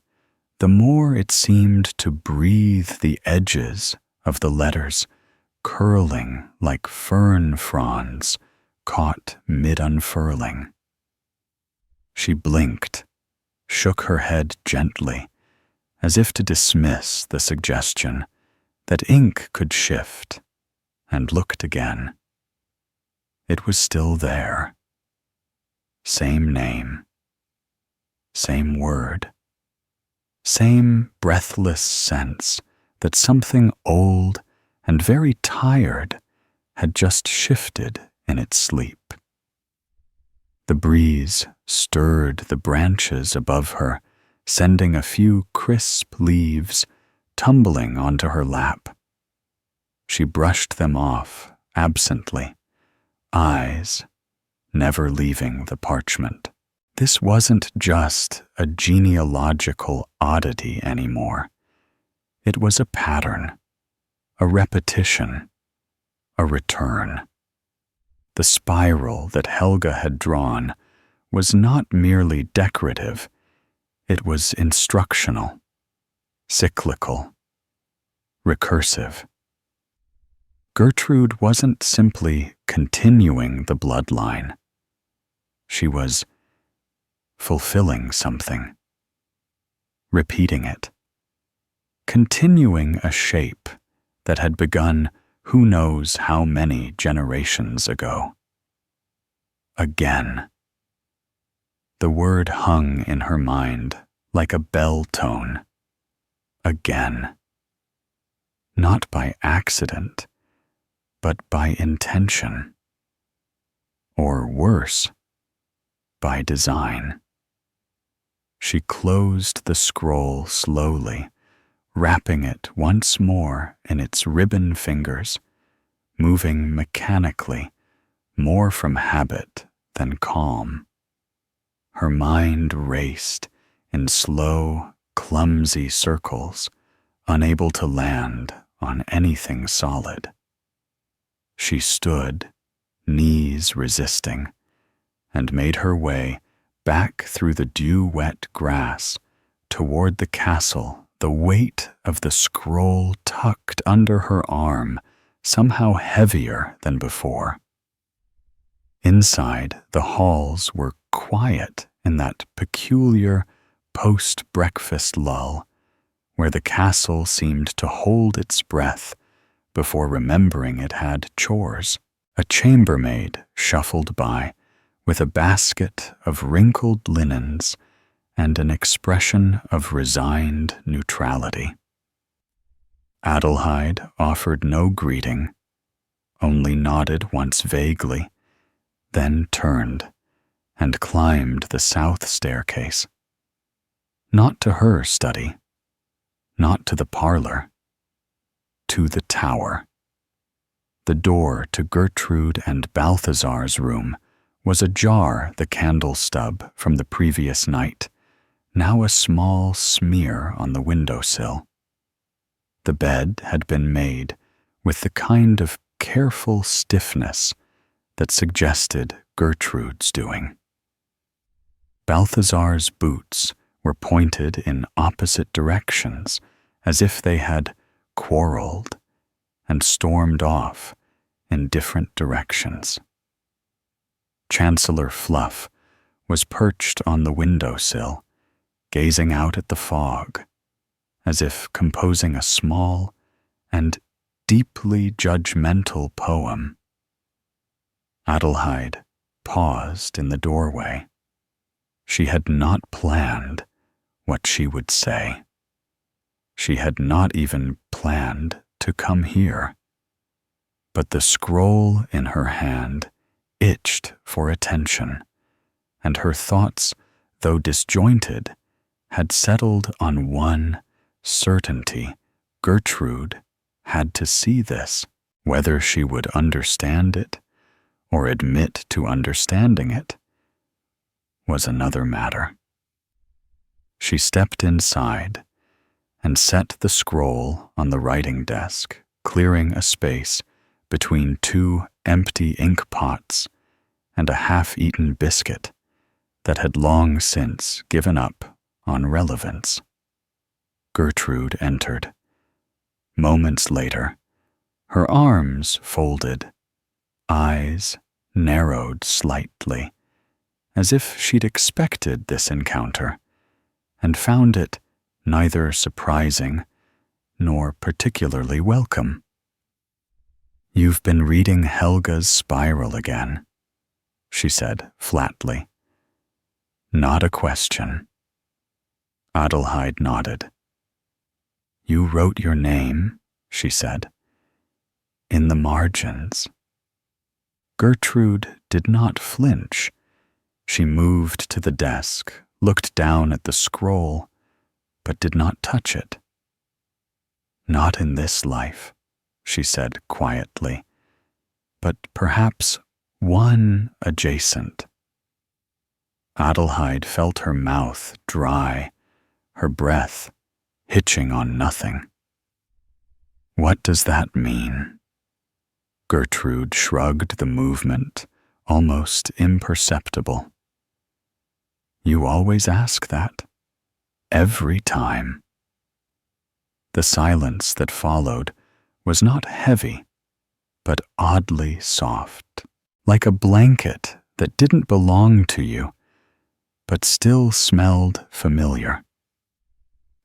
the more it seemed to breathe the edges of the letters, curling like fern fronds caught mid-unfurling. She blinked, shook her head gently, as if to dismiss the suggestion that ink could shift, and looked again. It was still there. Same name. Same word. Same breathless sense that something old and very tired had just shifted in its sleep. The breeze stirred the branches above her, sending a few crisp leaves tumbling onto her lap. She brushed them off absently, eyes never leaving the parchment. This wasn't just a genealogical oddity anymore. It was a pattern, a repetition, a return. The spiral that Helga had drawn was not merely decorative, it was instructional, cyclical, recursive. Gertrude wasn't simply continuing the bloodline. She was fulfilling something, repeating it, continuing a shape that had begun who knows how many generations ago. Again. The word hung in her mind like a bell tone. Again. Not by accident, but by intention. Or worse, by design. She closed the scroll slowly, wrapping it once more in its ribbon fingers, moving mechanically, more from habit than calm. Her mind raced in slow, clumsy circles, unable to land on anything solid. She stood, knees resisting, and made her way back through the dew-wet grass toward the castle, the weight of the scroll tucked under her arm, somehow heavier than before. Inside, the halls were quiet in that peculiar post-breakfast lull, where the castle seemed to hold its breath before remembering it had chores. A chambermaid shuffled by, with a basket of wrinkled linens and an expression of resigned neutrality. Adelheid offered no greeting, only nodded once vaguely, then turned and climbed the south staircase. Not to her study, not to the parlor, to the tower. The door to Gertrude and Balthazar's room was ajar, the candle stub from the previous night, now a small smear on the windowsill. The bed had been made with the kind of careful stiffness that suggested Gertrude's doing. Balthazar's boots were pointed in opposite directions, as if they had quarreled and stormed off in different directions. Chancellor Fluff was perched on the windowsill, gazing out at the fog, as if composing a small and deeply judgmental poem. Adelheid paused in the doorway. She had not planned what she would say. She had not even planned to come here. But the scroll in her hand itched for attention, and her thoughts, though disjointed, had settled on one certainty. Gertrude had to see this. Whether she would understand it or admit to understanding it was another matter. She stepped inside and set the scroll on the writing desk, clearing a space between two empty ink pots and a half-eaten biscuit that had long since given up on relevance. Gertrude entered. Moments later, her arms folded, eyes narrowed slightly, as if she'd expected this encounter, and found it neither surprising nor particularly welcome. "You've been reading Helga's spiral again," she said flatly. Not a question. Adelheid nodded. "You wrote your name," she said, "in the margins." Gertrude did not flinch. She moved to the desk, looked down at the scroll, but did not touch it. "Not in this life," she said quietly, "but perhaps one adjacent." Adelheid felt her mouth dry, her breath hitching on nothing. "What does that mean?" Gertrude shrugged the movement, almost imperceptible. "You always ask that. Every time." The silence that followed was not heavy, but oddly soft, like a blanket that didn't belong to you, but still smelled familiar.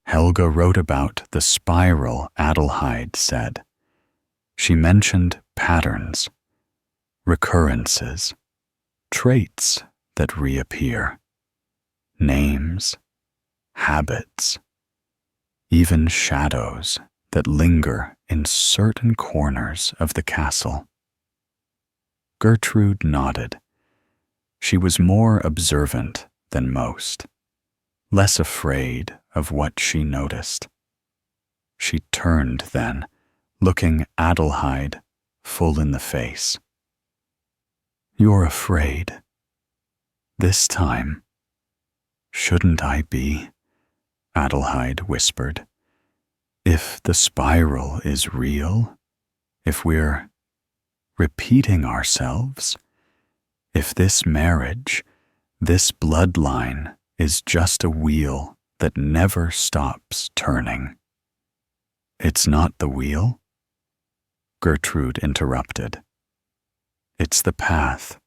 Helga wrote about the spiral, Adelheid said. She mentioned patterns, recurrences, traits that reappear, names, habits, even shadows that linger in certain corners of the castle. Gertrude nodded. She was more observant than most, less afraid of what she noticed. She turned then, looking Adelheid full in the face. "You're afraid. This time. Shouldn't I be?" Adelheid whispered. "If the spiral is real, if we're repeating ourselves, if this marriage, this bloodline is just a wheel that never stops turning." "It's not the wheel," Gertrude interrupted. "It's the path.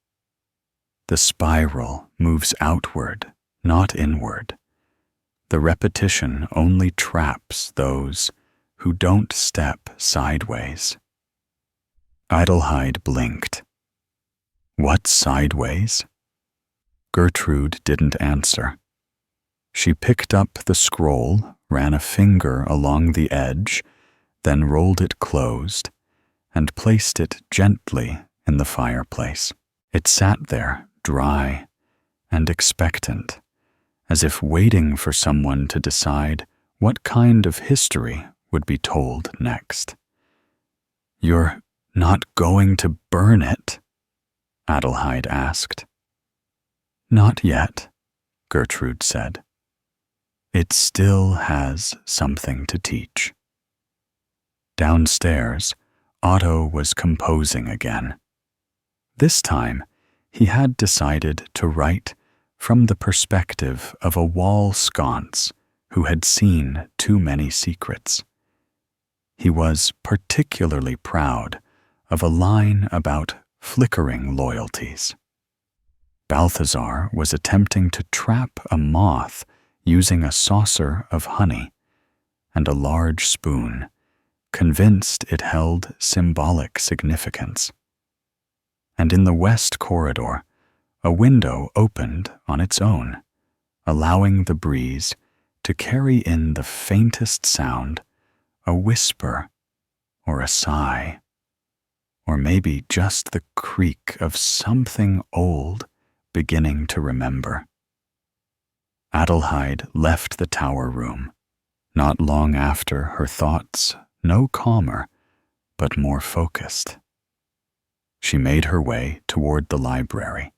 The spiral moves outward, not inward. The repetition only traps those who don't step sideways." Adelheid blinked. "What sideways?" Gertrude didn't answer. She picked up the scroll, ran a finger along the edge, then rolled it closed, and placed it gently in the fireplace. It sat there, dry and expectant, as if waiting for someone to decide what kind of history would be told next. "You're not going to burn it?" Adelheid asked. "Not yet," Gertrude said. "It still has something to teach." Downstairs, Otto was composing again. This time, he had decided to write from the perspective of a wall sconce who had seen too many secrets. He was particularly proud of a line about flickering loyalties. Balthazar was attempting to trap a moth using a saucer of honey and a large spoon, convinced it held symbolic significance. And in the west corridor, a window opened on its own, allowing the breeze to carry in the faintest sound, a whisper or a sigh, or maybe just the creak of something old beginning to remember. Adelheid left the tower room, not long after, her thoughts no calmer, but more focused. She made her way toward the library,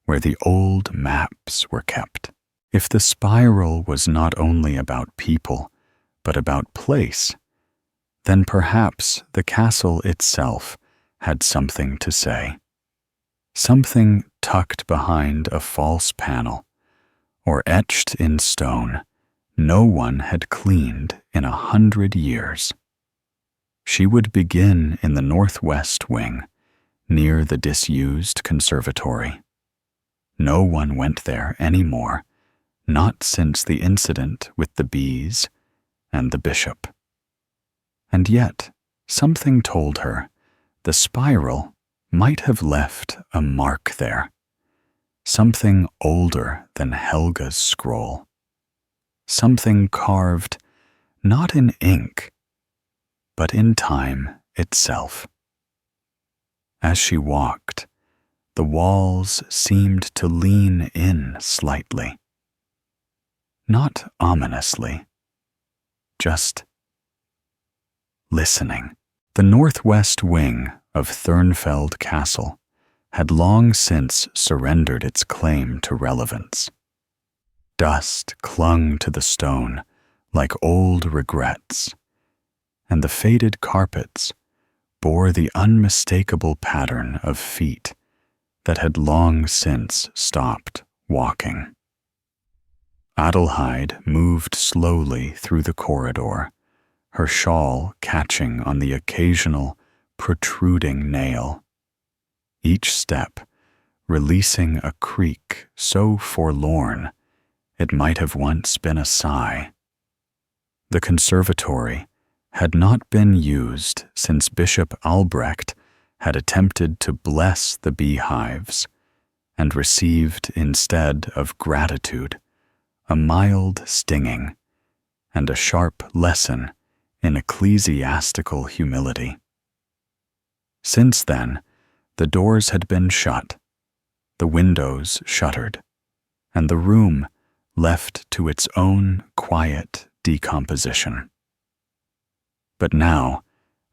where the old maps were kept. If the spiral was not only about people, but about place, then perhaps the castle itself had something to say. Something tucked behind a false panel, or etched in stone, no one had cleaned in 100 years. She would begin in the northwest wing, near the disused conservatory. No one went there anymore, not since the incident with the bees and the bishop. And yet, something told her the spiral might have left a mark there, something older than Helga's scroll, something carved not in ink, but in time itself. As she walked, the walls seemed to lean in slightly, not ominously, just listening. The northwest wing of Thurnfeld Castle had long since surrendered its claim to relevance. Dust clung to the stone like old regrets, and the faded carpets bore the unmistakable pattern of feet that had long since stopped walking. Adelheid moved slowly through the corridor, her shawl catching on the occasional protruding nail. Each step releasing a creak so forlorn it might have once been a sigh. The conservatory had not been used since Bishop Albrecht had attempted to bless the beehives and received instead of gratitude a mild stinging and a sharp lesson in ecclesiastical humility. Since then, the doors had been shut, the windows shuttered, and the room left to its own quiet decomposition. But now,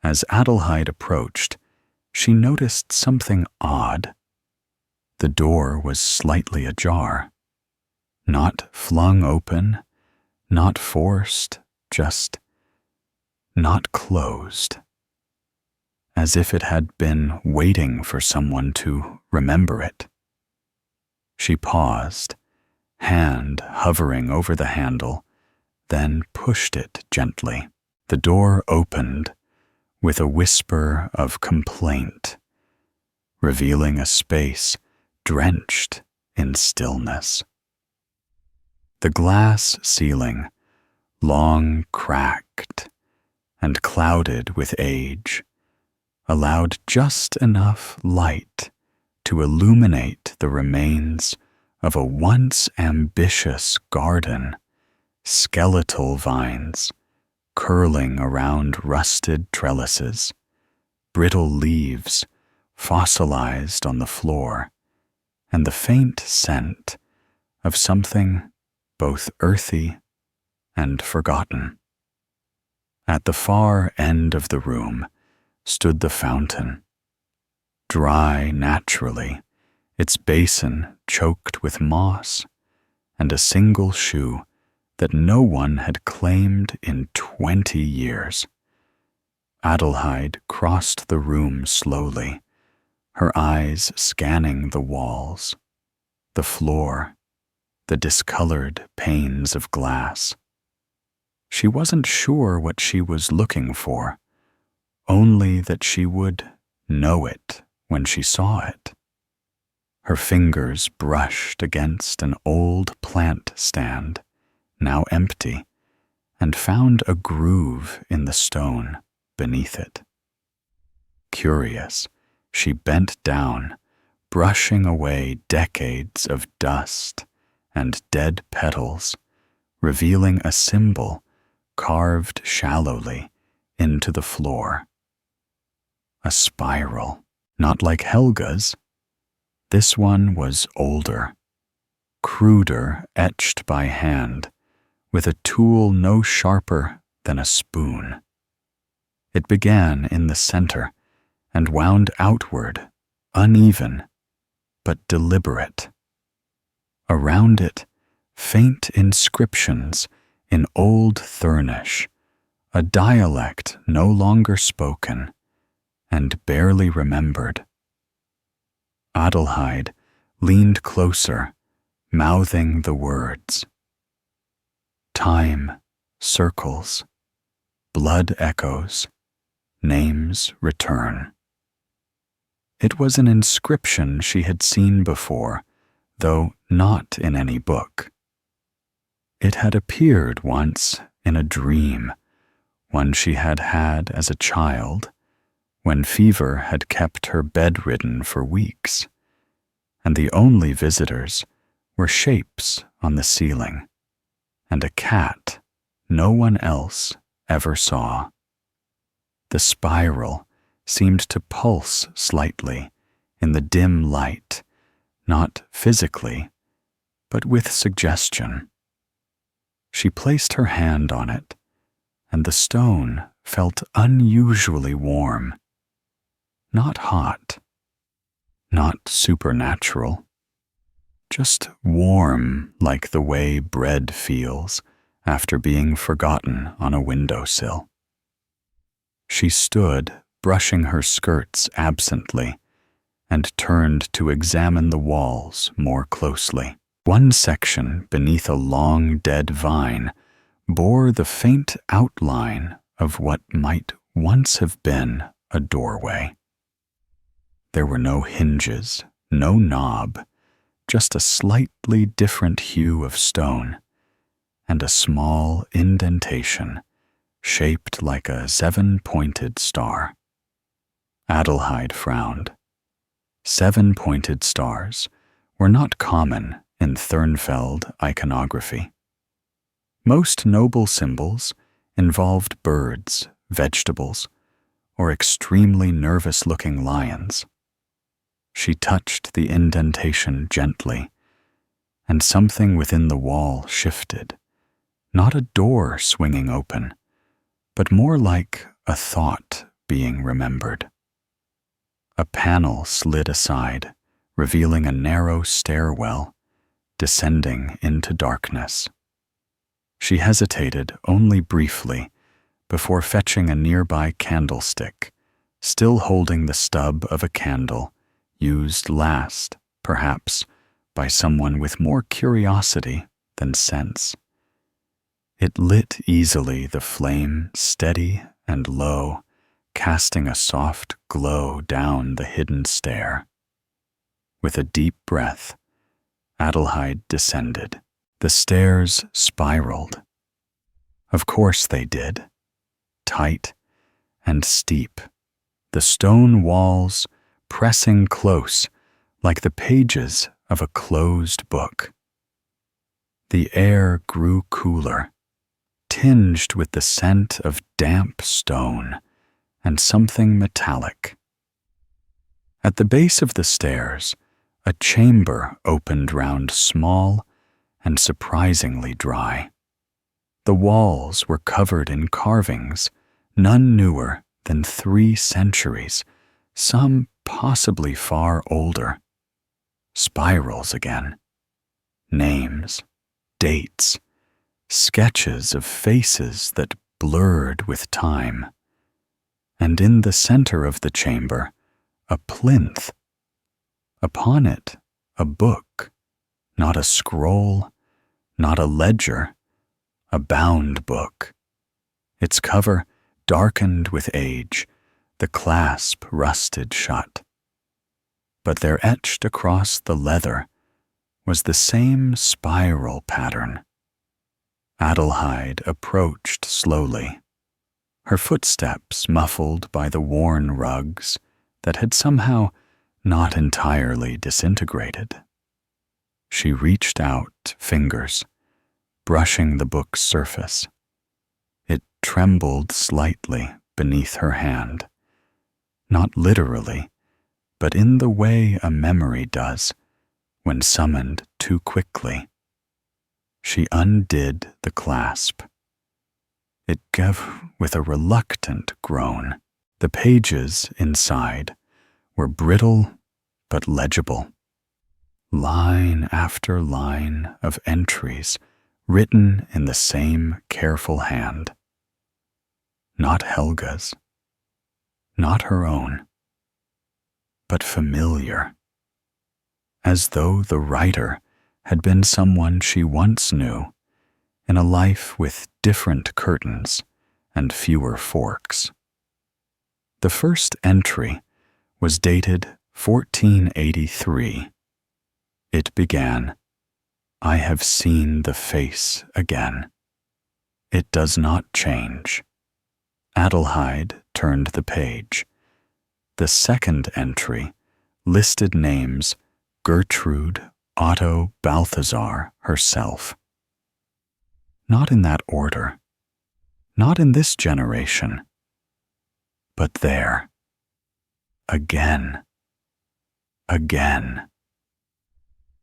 as Adelheid approached, she noticed something odd. The door was slightly ajar, not flung open, not forced, just not closed, as if it had been waiting for someone to remember it. She paused, hand hovering over the handle, then pushed it gently. The door opened with a whisper of complaint, revealing a space drenched in stillness. The glass ceiling, long cracked and clouded with age, allowed just enough light to illuminate the remains of a once ambitious garden, skeletal vines curling around rusted trellises, brittle leaves fossilized on the floor, and the faint scent of something both earthy and forgotten. At the far end of the room stood the fountain, dry naturally, its basin choked with moss, and a single shoe that no one had claimed in 20 years. Adelheid crossed the room slowly, her eyes scanning the walls, the floor, the discolored panes of glass. She wasn't sure what she was looking for, only that she would know it when she saw it. Her fingers brushed against an old plant stand, now empty, and found a groove in the stone beneath it. Curious, she bent down, brushing away decades of dust and dead petals, revealing a symbol carved shallowly into the floor. A spiral, not like Helga's. This one was older, cruder, etched by hand, with a tool no sharper than a spoon. It began in the center and wound outward, uneven, but deliberate. Around it, faint inscriptions in Old Thurnish, a dialect no longer spoken and barely remembered. Adelheid leaned closer, mouthing the words. Time circles, blood echoes, names return. It was an inscription she had seen before, though not in any book. It had appeared once in a dream, one she had had as a child, when fever had kept her bedridden for weeks, and the only visitors were shapes on the ceiling, and a cat no one else ever saw. The spiral seemed to pulse slightly in the dim light, not physically, but with suggestion. She placed her hand on it, and the stone felt unusually warm. Not hot, not supernatural, just warm like the way bread feels after being forgotten on a windowsill. She stood, brushing her skirts absently, and turned to examine the walls more closely. One section beneath a long dead vine bore the faint outline of what might once have been a doorway. There were no hinges, no knob, just a slightly different hue of stone, and a small indentation shaped like a 7-pointed star. Adelheid frowned. 7-pointed stars were not common in Thurnfeld iconography. Most noble symbols involved birds, vegetables, or extremely nervous-looking lions. She touched the indentation gently, and something within the wall shifted, not a door swinging open, but more like a thought being remembered. A panel slid aside, revealing a narrow stairwell descending into darkness. She hesitated only briefly before fetching a nearby candlestick, still holding the stub of a candle used last, perhaps, by someone with more curiosity than sense. It lit easily, the flame steady and low, casting a soft glow down the hidden stair. With a deep breath, Adelheid descended. The stairs spiraled. Of course they did. Tight and steep, the stone walls pressing close like the pages of a closed book. The air grew cooler, tinged with the scent of damp stone and something metallic. At the base of the stairs, a chamber opened round small and surprisingly dry. The walls were covered in carvings, none newer than 3 centuries, some possibly far older. Spirals again. Names, dates, sketches of faces that blurred with time. And in the center of the chamber, a plinth. Upon it, a book, not a scroll, not a ledger, a bound book. Its cover darkened with age, the clasp rusted shut. but there etched across the leather was the same spiral pattern. Adelheid approached slowly, her footsteps muffled by the worn rugs that had somehow not entirely disintegrated. She reached out fingers, brushing the book's surface. It trembled slightly beneath her hand, not literally, but in the way a memory does when summoned too quickly. She undid the clasp. It gave with a reluctant groan. The pages inside were brittle but legible. Line after line of entries written in the same careful hand. Not Helga's, not her own, but familiar, as though the writer had been someone she once knew in a life with different curtains and fewer forks. The first entry was dated 1483. It began, "I have seen the face again. It does not change." Adelheid turned the page. The second entry listed names Gertrude Otto Balthazar herself. Not in that order, not in this generation, but there. Again, again,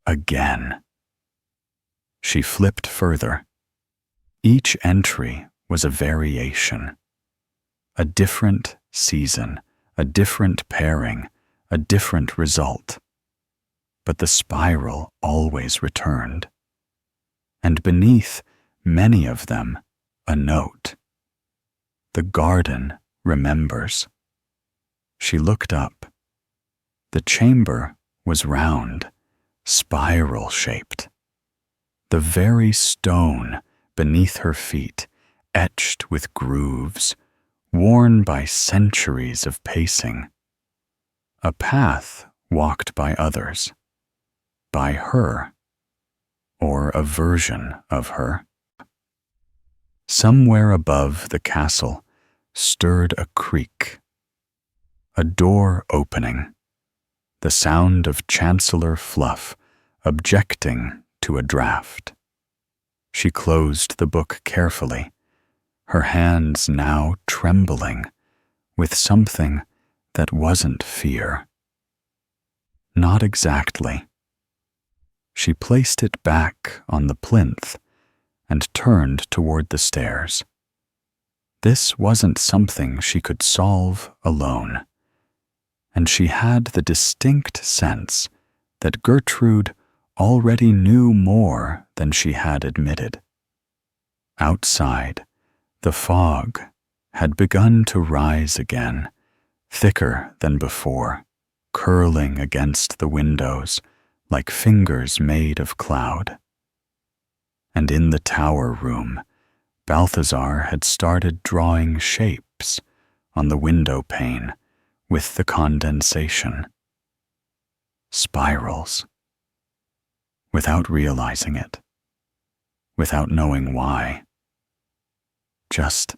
again. She flipped further. Each entry was a variation, a different season, a different pairing, a different result. But the spiral always returned. And beneath many of them, a note. The garden remembers. She looked up. The chamber was round, spiral-shaped. The very stone beneath her feet, etched with grooves, worn by centuries of pacing. A path walked by others, by her, or a version of her. Somewhere above the castle stirred a creak, a door opening, the sound of Chancellor Fluff objecting to a draft. She closed the book carefully, her hands now trembling with something that wasn't fear. Not exactly. She placed it back on the plinth and turned toward the stairs. This wasn't something she could solve alone, and she had the distinct sense that Gertrude already knew more than she had admitted. Outside, the fog had begun to rise again, thicker than before, curling against the windows like fingers made of cloud. And in the tower room, Balthazar had started drawing shapes on the window pane with the condensation. Spirals. Without realizing it, without knowing why. Just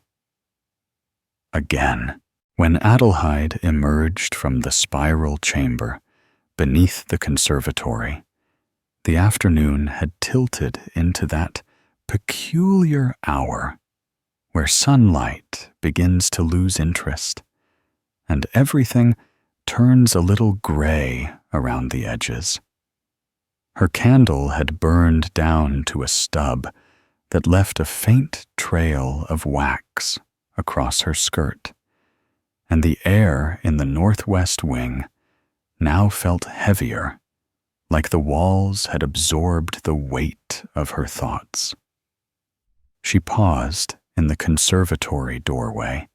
again. When Adelheid emerged from the spiral chamber beneath the conservatory, the afternoon had tilted into that peculiar hour where sunlight begins to lose interest, and everything turns a little gray around the edges. Her candle had burned down to a stub that left a faint trail of wax across her skirt, and the air in the northwest wing now felt heavier, like the walls had absorbed the weight of her thoughts. She paused in the conservatory doorway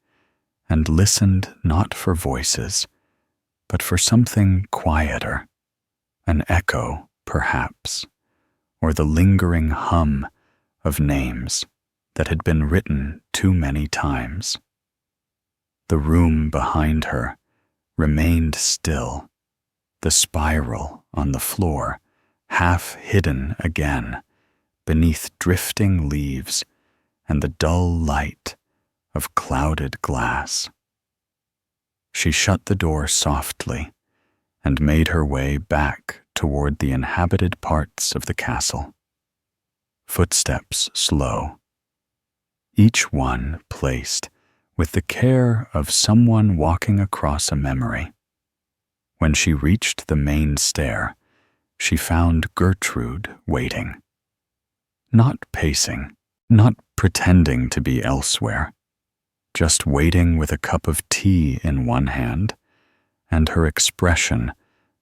and listened not for voices, but for something quieter, an echo, perhaps, or the lingering hum of names that had been written too many times. The room behind her remained still, the spiral on the floor, half hidden again, beneath drifting leaves and the dull light of clouded glass. She shut the door softly and made her way back toward the inhabited parts of the castle. Footsteps slow, each one placed with the care of someone walking across a memory. When she reached the main stair, she found Gertrude waiting. Not pacing, not pretending to be elsewhere, just waiting with a cup of tea in one hand and her expression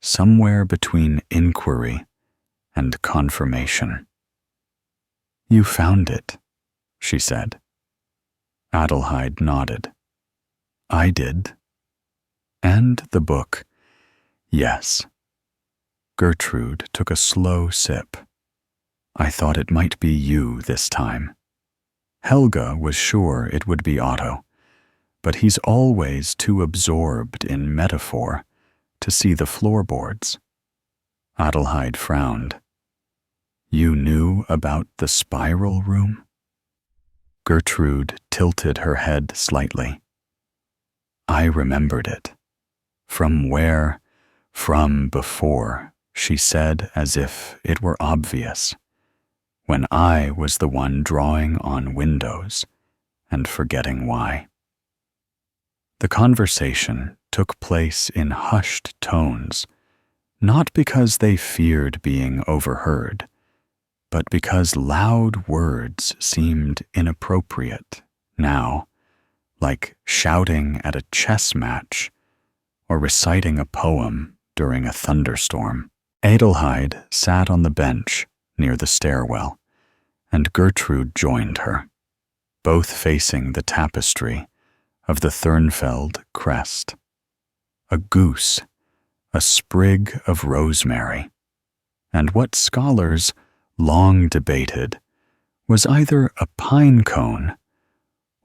somewhere between inquiry and confirmation. "You found it," she said. Adelheid nodded. "I did." "And the book." "Yes." Gertrude took a slow sip. "I thought it might be you this time." Helga was sure it would be Otto, but he's always too absorbed in metaphor to see the floorboards. Adelheid frowned. "You knew about the spiral room?" Gertrude tilted her head slightly. "I remembered it. From where? From before," she said as if it were obvious, when I was the one drawing on windows and forgetting why. The conversation took place in hushed tones, not because they feared being overheard, but because loud words seemed inappropriate now, like shouting at a chess match or reciting a poem during a thunderstorm. Adelheid sat on the bench near the stairwell, and Gertrude joined her, both facing the tapestry of the Thurnfeld crest. A goose, a sprig of rosemary, and what scholars long debated was either a pine cone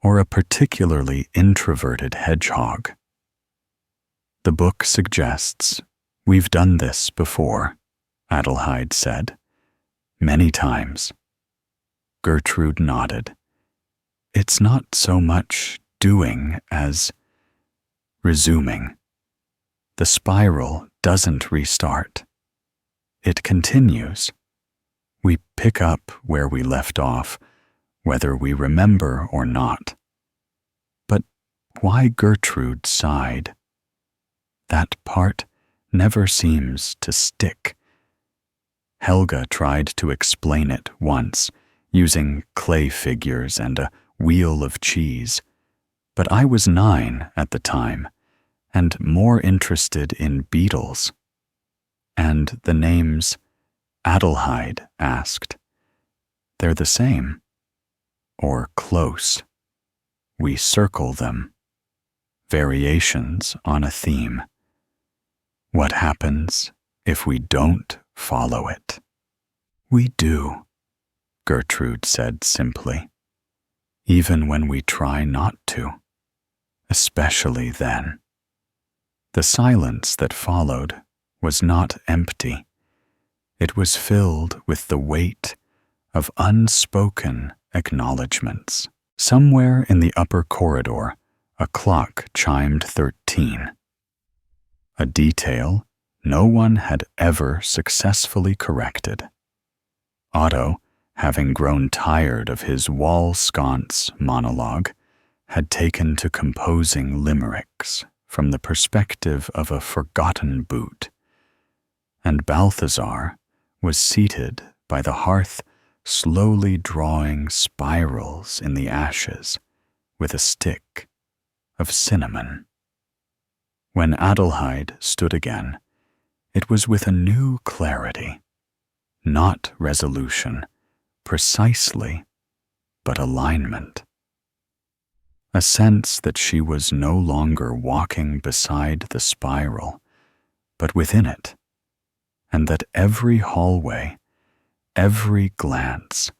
or a particularly introverted hedgehog. "The book suggests we've done this before," Adelheid said. "Many times." Gertrude nodded. "It's not so much doing as resuming. The spiral doesn't restart. It continues. We pick up where we left off, whether we remember or not." But why Gertrude sighed? That part never seems to stick. Helga tried to explain it once, using clay figures and a wheel of cheese, but I was 9 at the time, and more interested in beetles. "And the names?" Adelheid asked. "They're the same, or close. We circle them. Variations on a theme. What happens if we don't follow it?" "We do," Gertrude said simply. "Even when we try not to. Especially then." The silence that followed was not empty. It was filled with the weight of unspoken acknowledgments. Somewhere in the upper corridor, a clock chimed 13. A detail no one had ever successfully corrected. Otto, having grown tired of his wall sconce monologue, had taken to composing limericks from the perspective of a forgotten boot, and Balthazar was seated by the hearth, slowly drawing spirals in the ashes with a stick of cinnamon. When Adelheid stood again, it was with a new clarity, not resolution, precisely, but alignment. A sense that she was no longer walking beside the spiral, but within it, and that every hallway, every glance,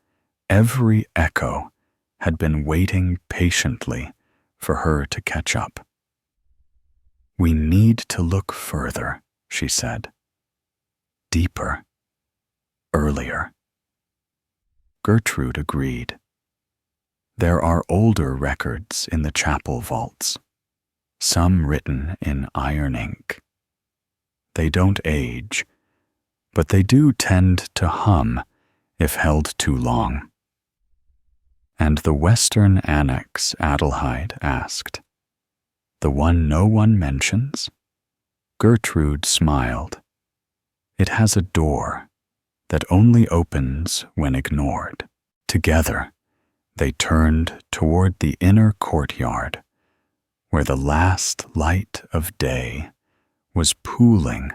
every echo had been waiting patiently for her to catch up. "We need to look further," she said. Deeper. Earlier. Gertrude agreed. There are older records in the chapel vaults, some written in iron ink. They don't age, but they do tend to hum if held too long. And the western annex, Adelheid asked. The one no one mentions? Gertrude smiled. It has a door that only opens when ignored. Together, they turned toward the inner courtyard, where the last light of day was pooling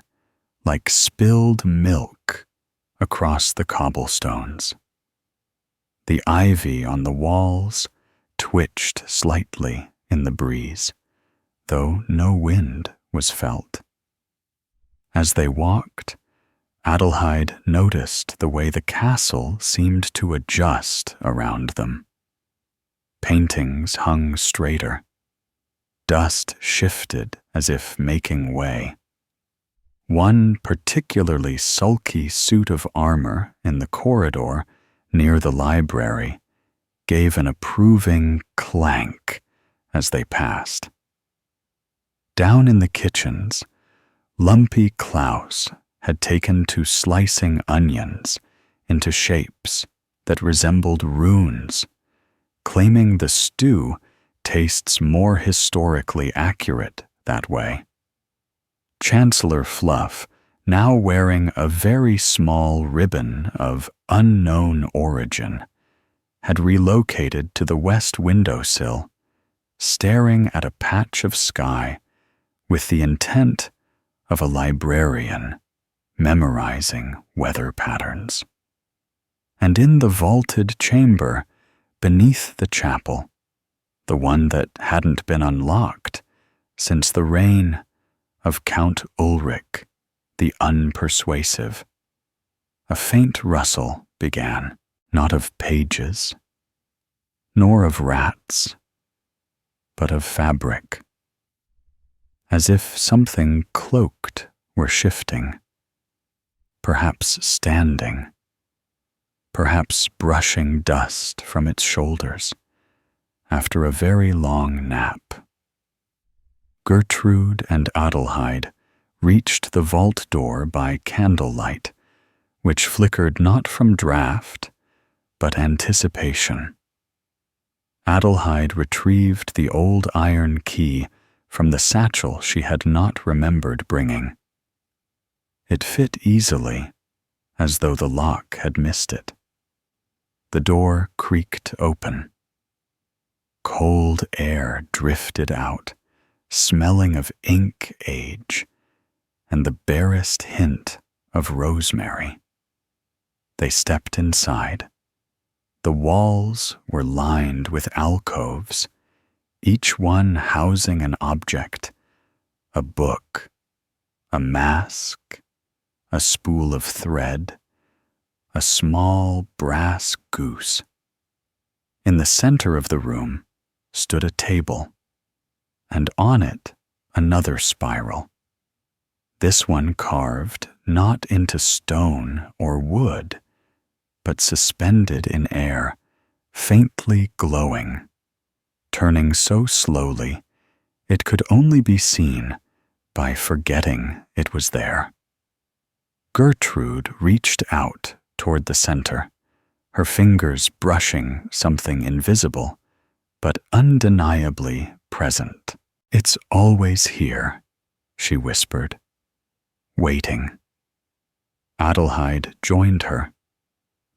like spilled milk across the cobblestones. The ivy on the walls twitched slightly in the breeze, though no wind was felt. As they walked, Adelheid noticed the way the castle seemed to adjust around them. Paintings hung straighter. Dust shifted as if making way. One particularly sulky suit of armor in the corridor near the library gave an approving clank as they passed. Down in the kitchens, Lumpy Klaus had taken to slicing onions into shapes that resembled runes, claiming the stew tastes more historically accurate that way. Chancellor Fluff, now wearing a very small ribbon of unknown origin, had relocated to the west windowsill, staring at a patch of sky with the intent of a librarian memorizing weather patterns. And in the vaulted chamber beneath the chapel, the one that hadn't been unlocked since the reign of Count Ulrich the Unpersuasive, a faint rustle began, not of pages, nor of rats, but of fabric, as if something cloaked were shifting, perhaps standing, perhaps brushing dust from its shoulders after a very long nap. Gertrude and Adelheid reached the vault door by candlelight, which flickered not from draught, but anticipation. Adelheid retrieved the old iron key from the satchel she had not remembered bringing. It fit easily, as though the lock had missed it. The door creaked open. Cold air drifted out, smelling of ink age and the barest hint of rosemary. They stepped inside. The walls were lined with alcoves, each one housing an object, a book, a mask, a spool of thread, a small brass goose. In the center of the room stood a table, and on it another spiral, this one carved not into stone or wood, but suspended in air, faintly glowing, turning so slowly it could only be seen by forgetting it was there. Gertrude reached out toward the center, her fingers brushing something invisible, but undeniably present. "It's always here," she whispered, waiting. Adelheid joined her.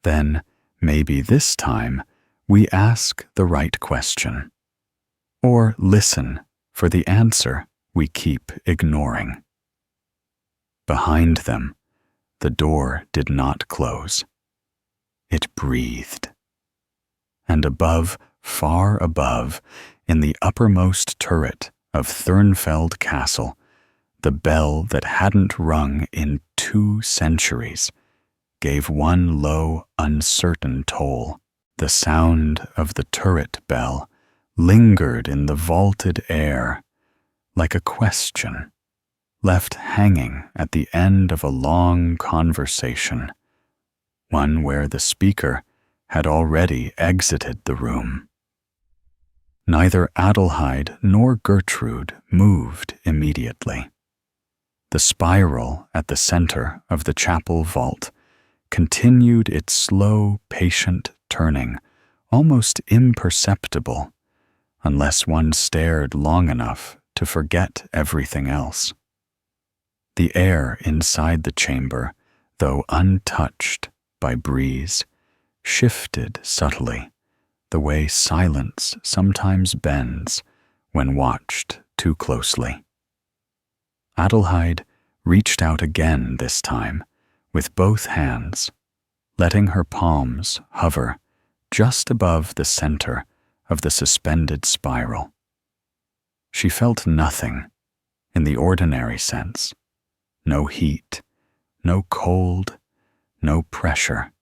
Then, maybe this time, we ask the right question, or listen for the answer we keep ignoring. Behind them, the door did not close. It breathed. And above, far above, in the uppermost turret of Thurnfeld Castle, the bell that hadn't rung in 2 centuries gave one low, uncertain toll. The sound of the turret bell lingered in the vaulted air like a question, left hanging at the end of a long conversation, one where the speaker had already exited the room. Neither Adelheid nor Gertrude moved immediately. The spiral at the center of the chapel vault continued its slow, patient turning, almost imperceptible, unless one stared long enough to forget everything else. The air inside the chamber, though untouched by breeze, shifted subtly, the way silence sometimes bends when watched too closely. Adelheid reached out again this time, with both hands, letting her palms hover just above the center of the suspended spiral. She felt nothing in the ordinary sense, no heat, no cold, no pressure.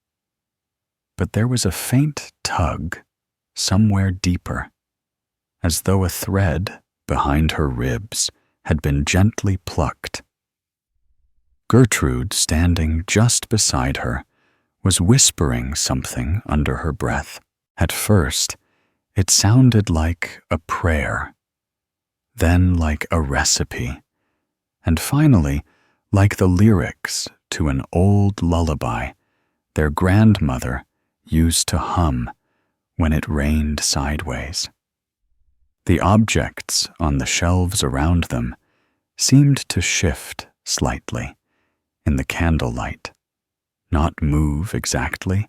But there was a faint tug somewhere deeper, as though a thread behind her ribs had been gently plucked. Gertrude, standing just beside her, was whispering something under her breath. At first, it sounded like a prayer, then like a recipe, and finally like the lyrics to an old lullaby their grandmother used to hum when it rained sideways. The objects on the shelves around them seemed to shift slightly in the candlelight, not move exactly,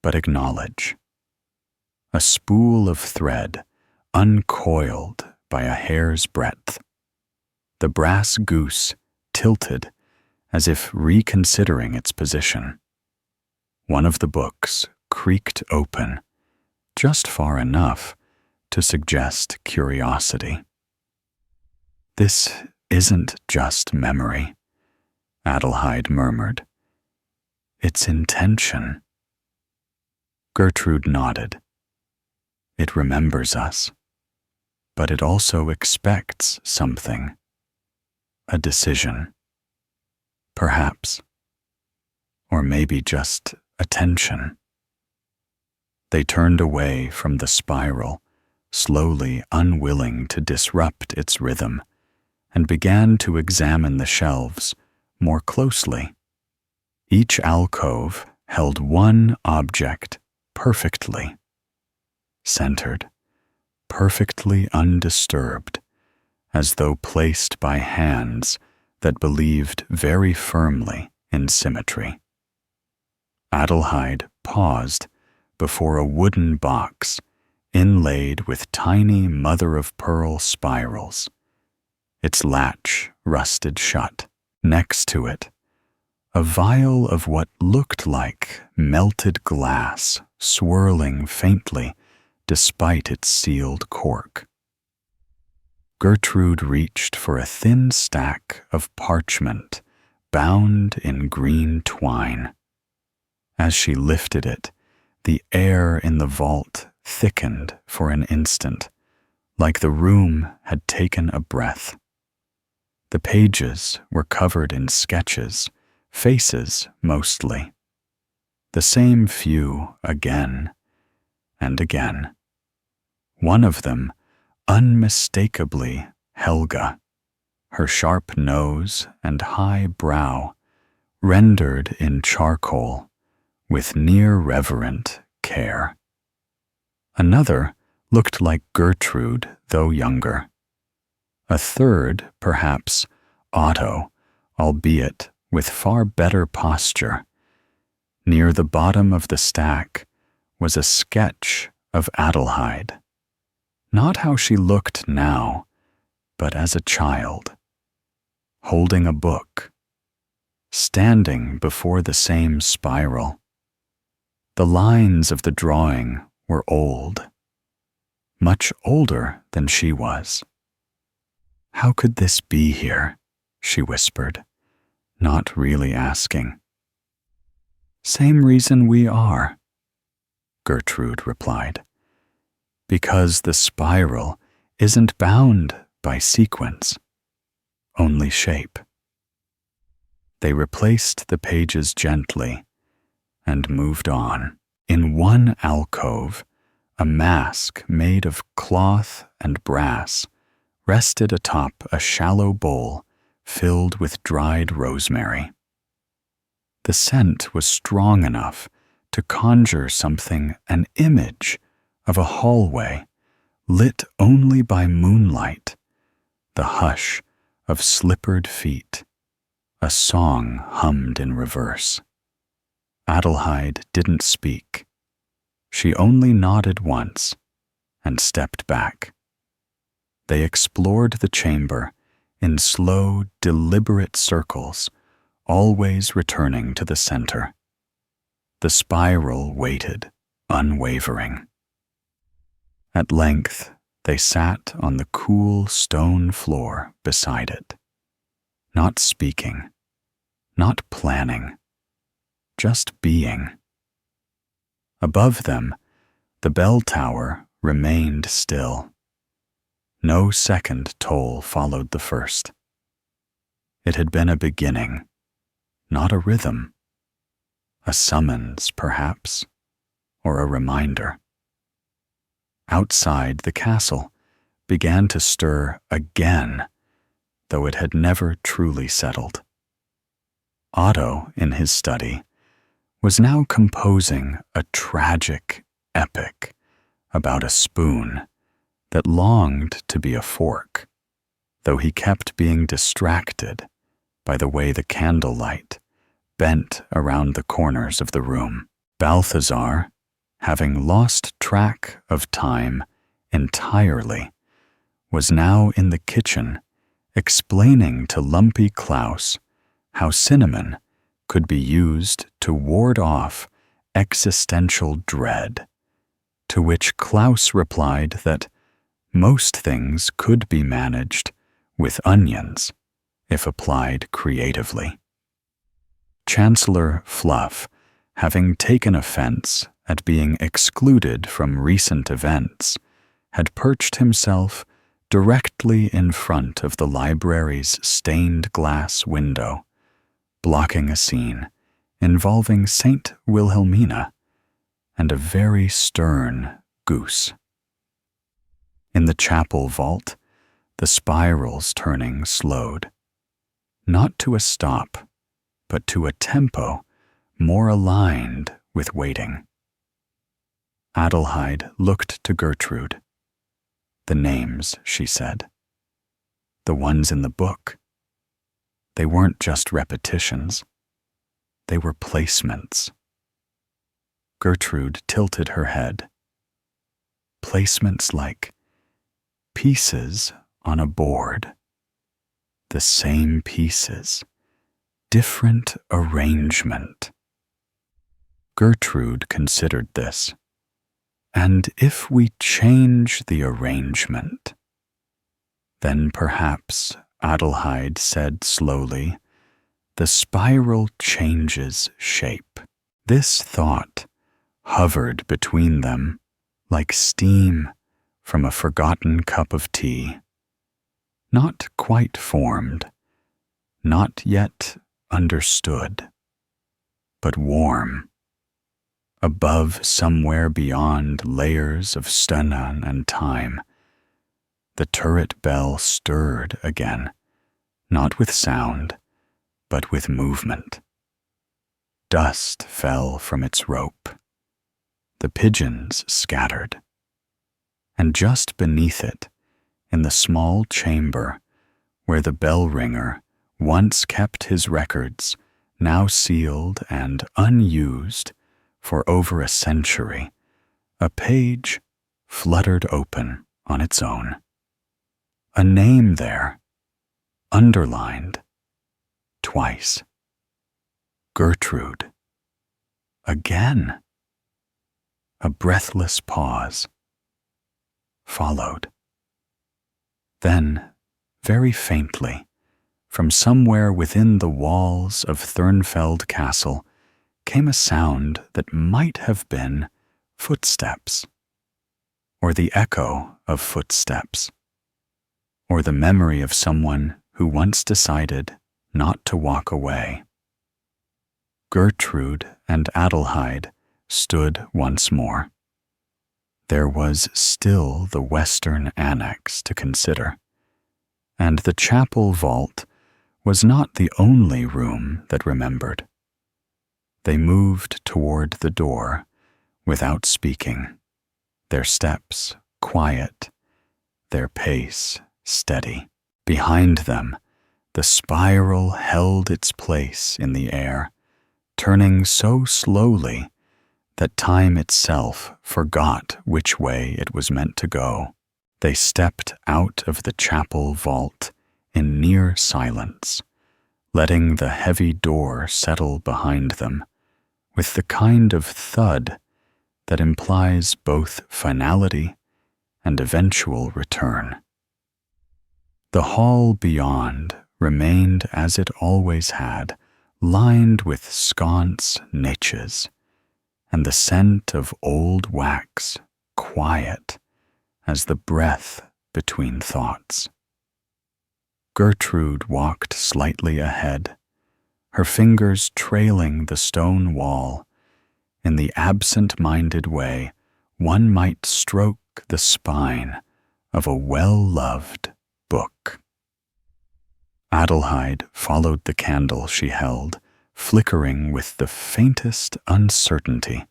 but acknowledge. A spool of thread uncoiled by a hair's breadth. The brass goose tilted as if reconsidering its position. One of the books creaked open, just far enough to suggest curiosity. "This isn't just memory," Adelheid murmured. "It's intention." Gertrude nodded. "It remembers us, but it also expects something. A decision. Perhaps. Or maybe just attention." They turned away from the spiral, slowly unwilling to disrupt its rhythm, and began to examine the shelves more closely. Each alcove held one object perfectly, centered, perfectly undisturbed, as though placed by hands that believed very firmly in symmetry. Adelheid paused before a wooden box inlaid with tiny mother-of-pearl spirals. Its latch rusted shut. Next to it, a vial of what looked like melted glass swirling faintly despite its sealed cork. Gertrude reached for a thin stack of parchment bound in green twine. As she lifted it, the air in the vault thickened for an instant, like the room had taken a breath. The pages were covered in sketches, faces mostly. The same few again and again. One of them unmistakably Helga, her sharp nose and high brow rendered in charcoal with near-reverent care. Another looked like Gertrude, though younger. A third, perhaps, Otto, albeit with far better posture. Near the bottom of the stack was a sketch of Adelheid. Not how she looked now, but as a child, holding a book, standing before the same spiral. The lines of the drawing were old, much older than she was. "How could this be here?" she whispered, not really asking. "Same reason we are," Gertrude replied. "Because the spiral isn't bound by sequence. only shape. They replaced the pages gently and moved on. In one alcove, a mask made of cloth and brass rested atop a shallow bowl filled with dried rosemary. The scent was strong enough to conjure an image of a hallway lit only by moonlight, the hush of slippered feet, a song hummed in reverse. Adelheid didn't speak. She only nodded once and stepped back. They explored the chamber in slow, deliberate circles, always returning to the center. The spiral waited, unwavering. At length, they sat on the cool stone floor beside it, not speaking, not planning, just being. Above them, the bell tower remained still. No second toll followed the first. It had been a beginning, not a rhythm. A summons, perhaps, or a reminder. Outside, the castle began to stir again, though it had never truly settled. Otto, in his study, was now composing a tragic epic about a spoon that longed to be a fork, though he kept being distracted by the way the candlelight bent around the corners of the room. Balthazar, having lost track of time entirely, was now in the kitchen explaining to Lumpy Klaus how cinnamon could be used to ward off existential dread, to which Klaus replied that most things could be managed with onions if applied creatively. Chancellor Fluff, having taken offense at being excluded from recent events, had perched himself directly in front of the library's stained glass window, blocking a scene involving Saint Wilhelmina and a very stern goose. In the chapel vault, the spiral's turning slowed, not to a stop, but to a tempo more aligned with waiting. Adelheid looked to Gertrude. The names, she said. The ones in the book. They weren't just repetitions. They were placements. Gertrude tilted her head. Placements like pieces on a board. The same pieces, different arrangement. Gertrude considered this. And if we change the arrangement, then perhaps, Adelheid said slowly, the spiral changes shape. This thought hovered between them like steam from a forgotten cup of tea, not quite formed, not yet understood, but warm. Above, somewhere beyond layers of stuna and time, the turret bell stirred again, not with sound, but with movement. Dust fell from its rope. The pigeons scattered. And just beneath it, in the small chamber where the bell ringer once kept his records, now sealed and unused for over a century, a page fluttered open on its own. A name there, underlined, twice. Gertrude. Again. A breathless pause followed. Then, very faintly, from somewhere within the walls of Thurnfeld Castle, came a sound that might have been footsteps, or the echo of footsteps, or the memory of someone who once decided not to walk away. Gertrude and Adelheid stood once more. There was still the western annex to consider, and the chapel vault was not the only room that remembered. They moved toward the door without speaking, their steps quiet, their pace steady. Behind them, the spiral held its place in the air, turning so slowly that time itself forgot which way it was meant to go. They stepped out of the chapel vault in near silence, letting the heavy door settle behind them with the kind of thud that implies both finality and eventual return. The hall beyond remained as it always had, lined with sconce niches, and the scent of old wax quiet as the breath between thoughts. Gertrude walked slightly ahead, her fingers trailing the stone wall in the absent-minded way one might stroke the spine of a well-loved book. Adelheid followed the candle she held, flickering with the faintest uncertainty,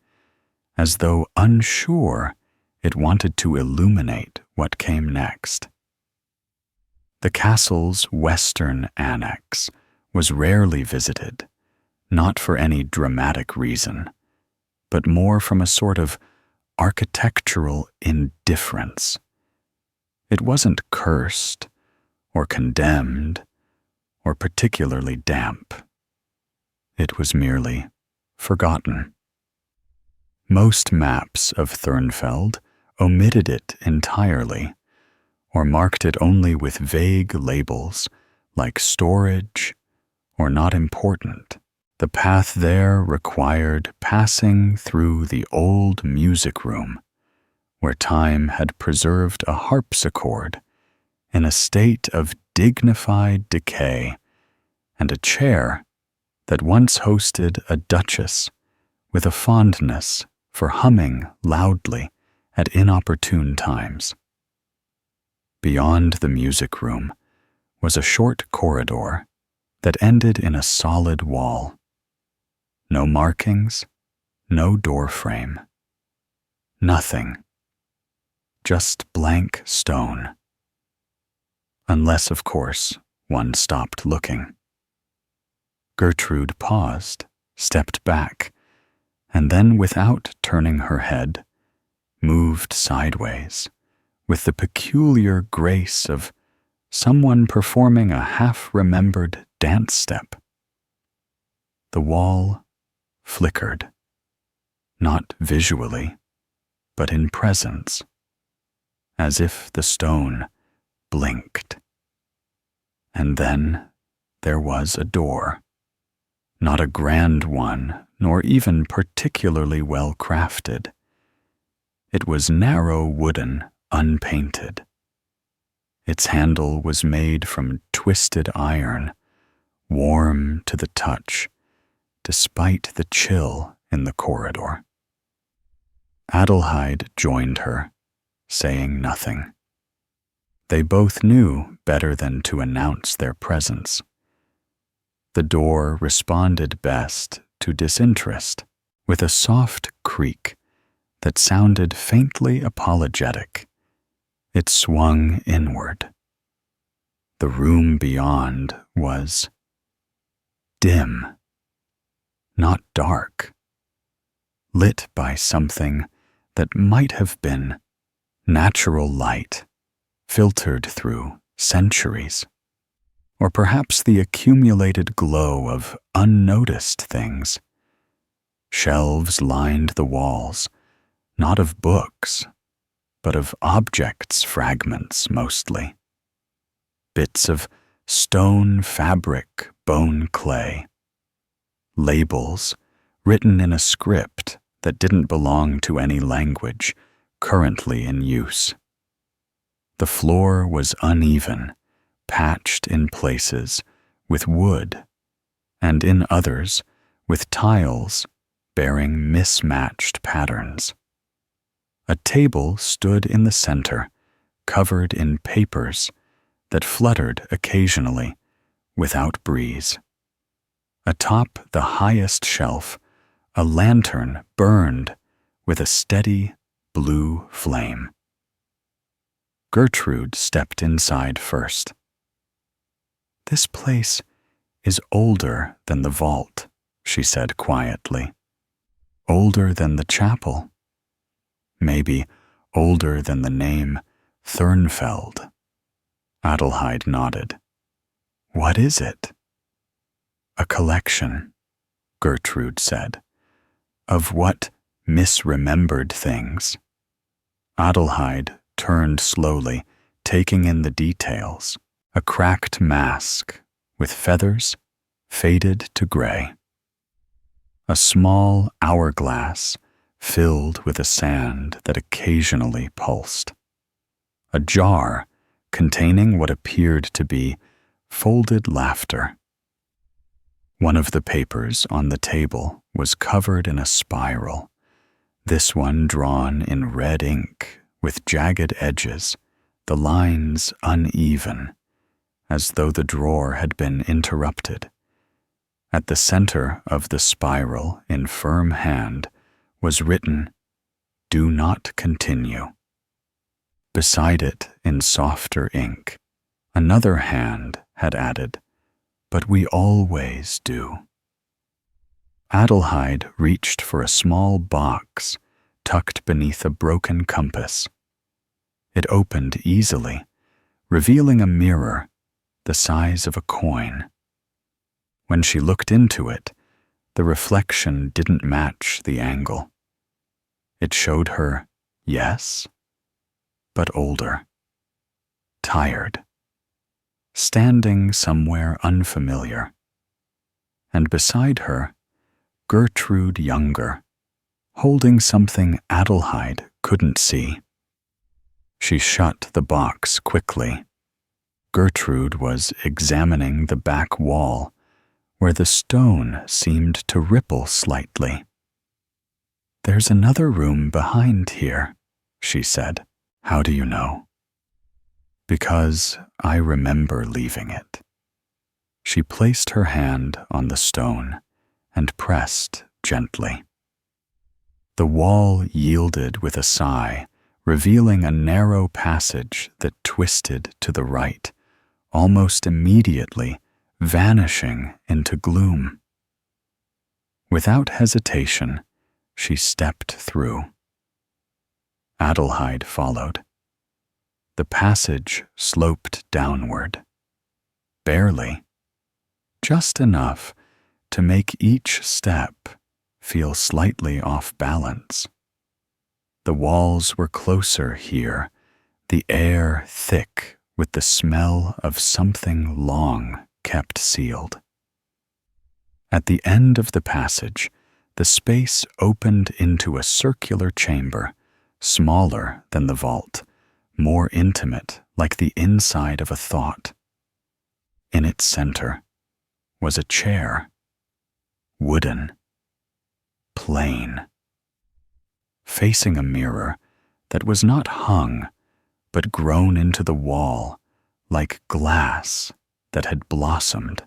as though unsure it wanted to illuminate what came next. The castle's western annex was rarely visited, not for any dramatic reason, but more from a sort of architectural indifference. It wasn't cursed or condemned or particularly damp. It was merely forgotten. Most maps of Thurnfeld omitted it entirely, or marked it only with vague labels like storage or not important. The path there required passing through the old music room, where time had preserved a harpsichord in a state of dignified decay, and a chair that once hosted a duchess with a fondness for humming loudly at inopportune times. Beyond the music room was a short corridor that ended in a solid wall. No markings, no door frame. Nothing. Just blank stone. Unless, of course, one stopped looking. Gertrude paused, stepped back, and then, without turning her head, moved sideways with the peculiar grace of someone performing a half-remembered dance step. The wall flickered, not visually, but in presence, as if the stone blinked. And then there was a door, not a grand one, nor even particularly well crafted. It was narrow wooden, unpainted. Its handle was made from twisted iron, warm to the touch, despite the chill in the corridor. Adelheid joined her, saying nothing. They both knew better than to announce their presence. The door responded best to disinterest, with a soft creak that sounded faintly apologetic. It swung inward. The room beyond was dim, not dark, lit by something that might have been natural light filtered through centuries, or perhaps the accumulated glow of unnoticed things. Shelves lined the walls, not of books, but of objects, fragments mostly. Bits of stone, fabric, bone, clay. Labels written in a script that didn't belong to any language currently in use. The floor was uneven, patched in places with wood, and in others with tiles bearing mismatched patterns. A table stood in the center, covered in papers that fluttered occasionally without breeze. Atop the highest shelf, a lantern burned with a steady blue flame. Gertrude stepped inside first. "This place is older than the vault," she said quietly. "Older than the chapel. Maybe older than the name Thurnfeld." Adelheid nodded. "What is it?" "A collection," Gertrude said. "Of what misremembered things." Adelheid turned slowly, taking in the details. A cracked mask with feathers faded to gray. A small hourglass filled with a sand that occasionally pulsed. A jar containing what appeared to be folded laughter. One of the papers on the table was covered in a spiral, this one drawn in red ink with jagged edges, the lines uneven, as though the drawer had been interrupted. At the center of the spiral, in firm hand, was written, "Do not continue." Beside it, in softer ink, another hand had added, "But we always do." Adelheid reached for a small box tucked beneath a broken compass. It opened easily, revealing a mirror the size of a coin. When she looked into it, the reflection didn't match the angle. It showed her, yes, but older, tired, standing somewhere unfamiliar. And beside her, Gertrude younger, holding something Adelheid couldn't see. She shut the box quickly. Gertrude was examining the back wall, where the stone seemed to ripple slightly. "There's another room behind here," she said. "How do you know?" "Because I remember leaving it." She placed her hand on the stone and pressed gently. The wall yielded with a sigh, revealing a narrow passage that twisted to the right, almost immediately vanishing into gloom. Without hesitation, she stepped through. Adelheid followed. The passage sloped downward. Barely. Just enough to make each step feel slightly off balance. The walls were closer here, the air thick with the smell of something long kept sealed. At the end of the passage, the space opened into a circular chamber, smaller than the vault, more intimate, like the inside of a thought. In its center was a chair, wooden, plain, facing a mirror that was not hung, but grown into the wall like glass that had blossomed.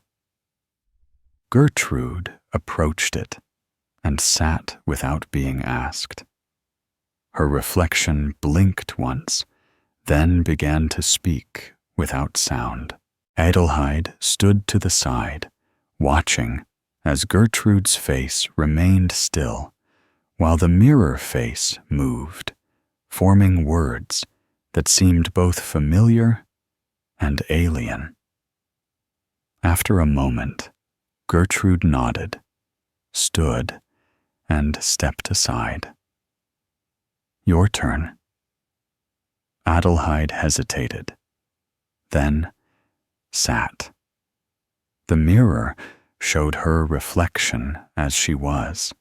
Gertrude approached it and sat without being asked. Her reflection blinked once, then began to speak without sound. Adelheid stood to the side, watching as Gertrude's face remained still, while the mirror face moved, forming words that seemed both familiar and alien. After a moment, Gertrude nodded, stood, and stepped aside. "Your turn." Adelheid hesitated, then sat. The mirror showed her reflection as she was,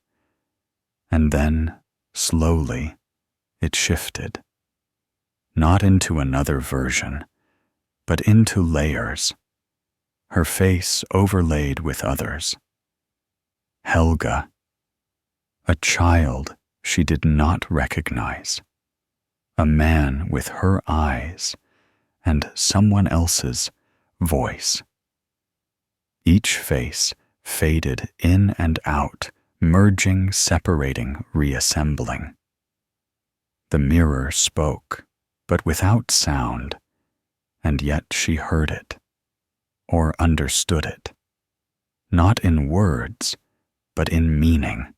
and then, slowly, it shifted, not into another version, but into layers, her face overlaid with others. Helga, a child she did not recognize, a man with her eyes and someone else's voice. Each face faded in and out, merging, separating, reassembling. The mirror spoke, but without sound, and yet she heard it, or understood it, not in words, but in meaning.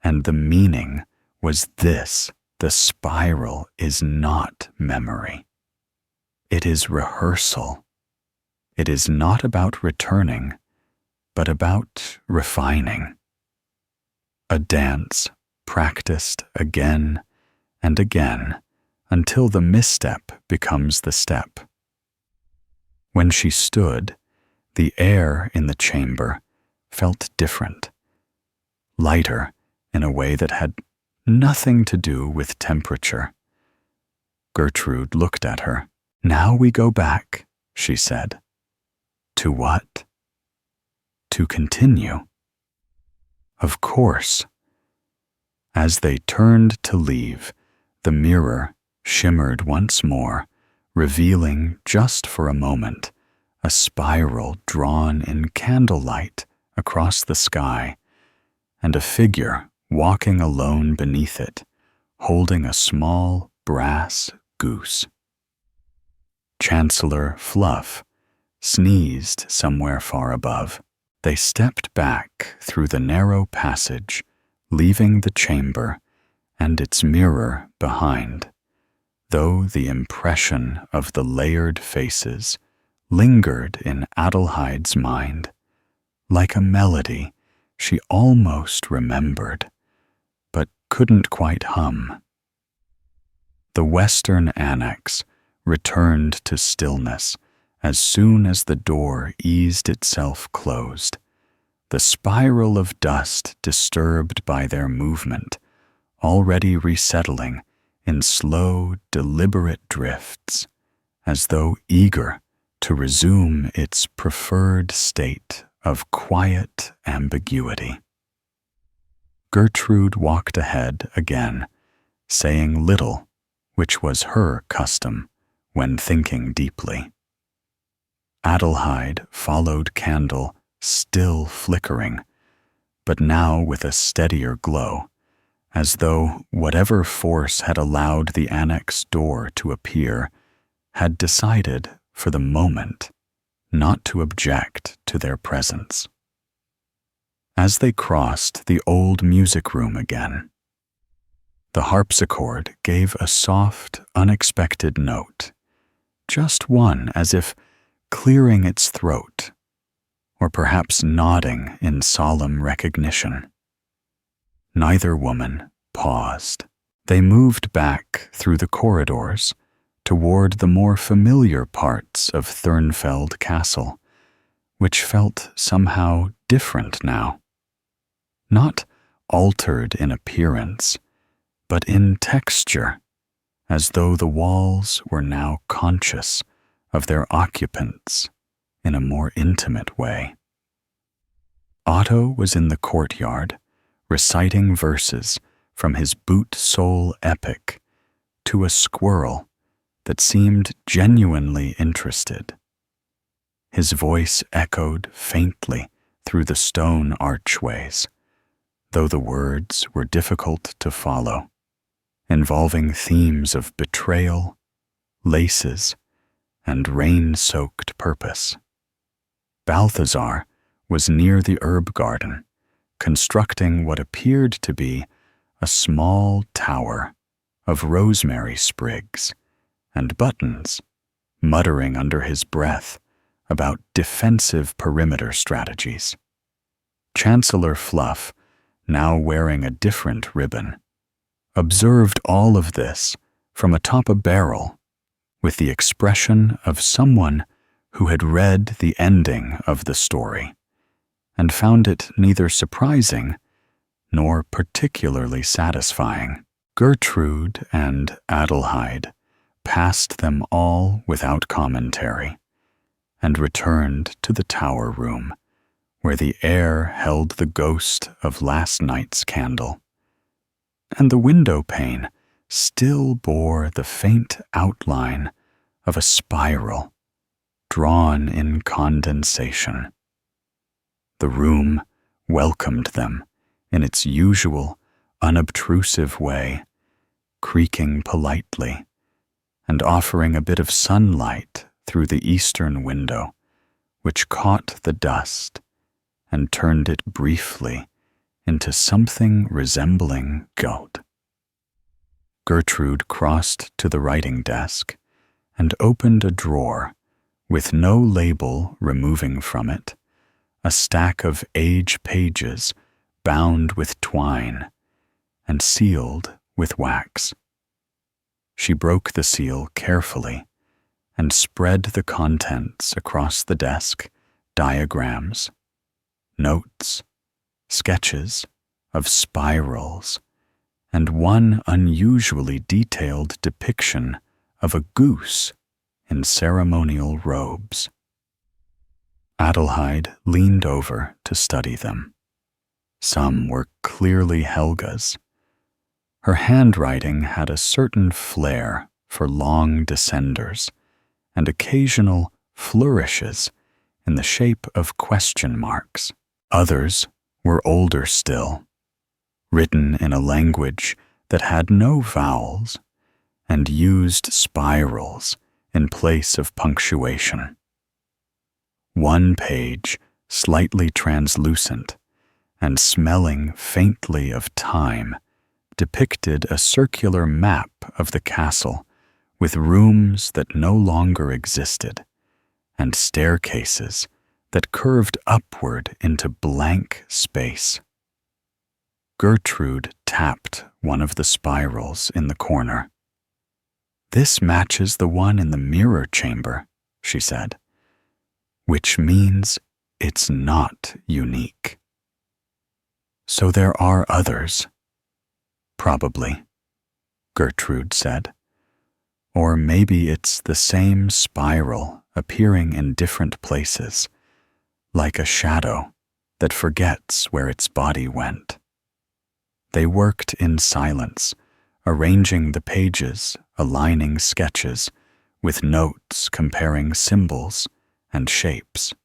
And the meaning was this: the spiral is not memory. It is rehearsal. It is not about returning, but about refining. A dance practiced again and again until the misstep becomes the step. When she stood, the air in the chamber felt different, lighter in a way that had nothing to do with temperature. Gertrude looked at her. "Now we go back," she said. "To what?" "To continue." "Of course." As they turned to leave, the mirror shimmered once more, revealing, just for a moment, a spiral drawn in candlelight across the sky, and a figure walking alone beneath it, holding a small brass goose. Chancellor Fluff sneezed somewhere far above. They stepped back through the narrow passage, leaving the chamber and its mirror behind, though the impression of the layered faces lingered in Adelheid's mind, like a melody she almost remembered, but couldn't quite hum. The western annex returned to stillness as soon as the door eased itself closed, the spiral of dust disturbed by their movement, already resettling in slow, deliberate drifts, as though eager to resume its preferred state of quiet ambiguity. Gertrude walked ahead again, saying little, which was her custom when thinking deeply. Adelheid followed candle, still flickering, but now with a steadier glow, as though whatever force had allowed the annex door to appear had decided, for the moment, not to object to their presence. As they crossed the old music room again, the harpsichord gave a soft, unexpected note, just one, as if clearing its throat, or perhaps nodding in solemn recognition. Neither woman paused. They moved back through the corridors toward the more familiar parts of Thurnfeld Castle, which felt somehow different now. Not altered in appearance, but in texture, as though the walls were now conscious of their occupants in a more intimate way. Otto was in the courtyard, reciting verses from his boot-sole epic to a squirrel that seemed genuinely interested. His voice echoed faintly through the stone archways, though the words were difficult to follow, involving themes of betrayal, laces, and rain-soaked purpose. Balthazar was near the herb garden, constructing what appeared to be a small tower of rosemary sprigs and buttons, muttering under his breath about defensive perimeter strategies. Chancellor Fluff, now wearing a different ribbon, observed all of this from atop a barrel with the expression of someone who had read the ending of the story and found it neither surprising nor particularly satisfying. Gertrude and Adelheid passed them all without commentary, and returned to the tower room, where the air held the ghost of last night's candle, and the window pane still bore the faint outline of a spiral drawn in condensation. The room welcomed them in its usual, unobtrusive way, creaking politely and offering a bit of sunlight through the eastern window, which caught the dust and turned it briefly into something resembling gold. Gertrude crossed to the writing desk and opened a drawer with no label removing from it a stack of age pages bound with twine and sealed with wax. She broke the seal carefully and spread the contents across the desk: diagrams, notes, sketches of spirals, and one unusually detailed depiction of a goose in ceremonial robes. Adelheid leaned over to study them. Some were clearly Helga's. Her handwriting had a certain flair for long descenders and occasional flourishes in the shape of question marks. Others were older still, written in a language that had no vowels and used spirals in place of punctuation. One page, slightly translucent and smelling faintly of time, depicted a circular map of the castle with rooms that no longer existed and staircases that curved upward into blank space. Gertrude tapped one of the spirals in the corner. "This matches the one in the mirror chamber," she said, "which means it's not unique." "So there are others?" "Probably," Gertrude said. "Or maybe it's the same spiral appearing in different places, like a shadow that forgets where its body went." They worked in silence, arranging the pages, aligning sketches, with notes comparing symbols and shapes.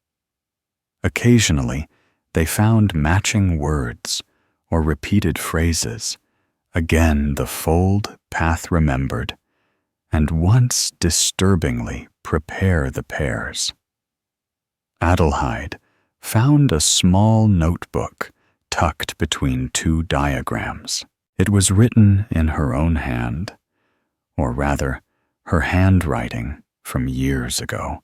Occasionally, they found matching words or repeated phrases, again the fold path remembered, and once disturbingly prepare the pairs. Adelheid found a small notebook tucked between two diagrams. It was written in her own hand, or rather, her handwriting from years ago,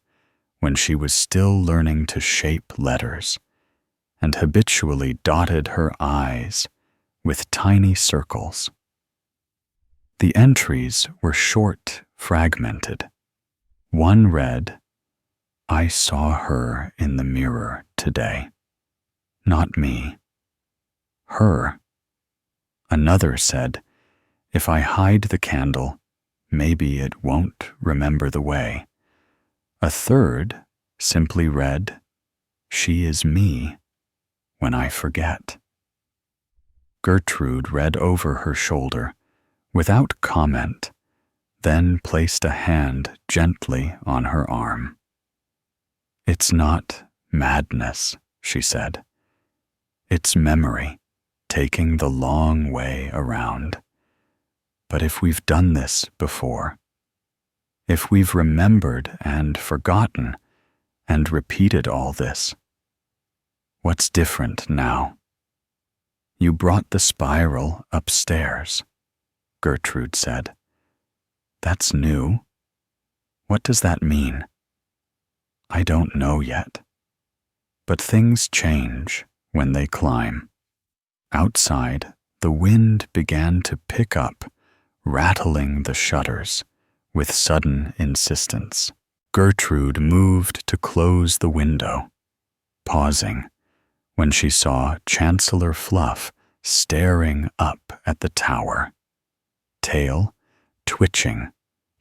when she was still learning to shape letters, and habitually dotted her I's with tiny circles. The entries were short, fragmented. One read, "I saw her in the mirror today. Not me. Her." Another said, "If I hide the candle, maybe it won't remember the way." A third simply read, "She is me when I forget." Gertrude read over her shoulder without comment, then placed a hand gently on her arm. "It's not madness," she said. "It's memory, taking the long way around. But if we've done this before, if we've remembered and forgotten and repeated all this, what's different now?" "You brought the spiral upstairs," Gertrude said. "That's new. What does that mean?" "I don't know yet. But things change when they climb." Outside, the wind began to pick up, rattling the shutters with sudden insistence. Gertrude moved to close the window, pausing when she saw Chancellor Fluff staring up at the tower, tail twitching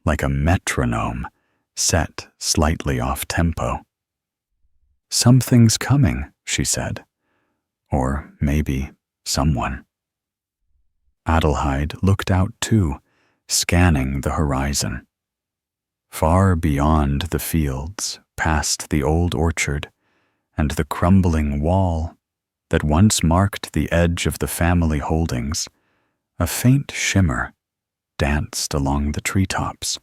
like a metronome set slightly off tempo. "Something's coming," she said. Or maybe someone. Adelheid looked out too, scanning the horizon. Far beyond the fields, past the old orchard, and the crumbling wall that once marked the edge of the family holdings, a faint shimmer danced along the treetops.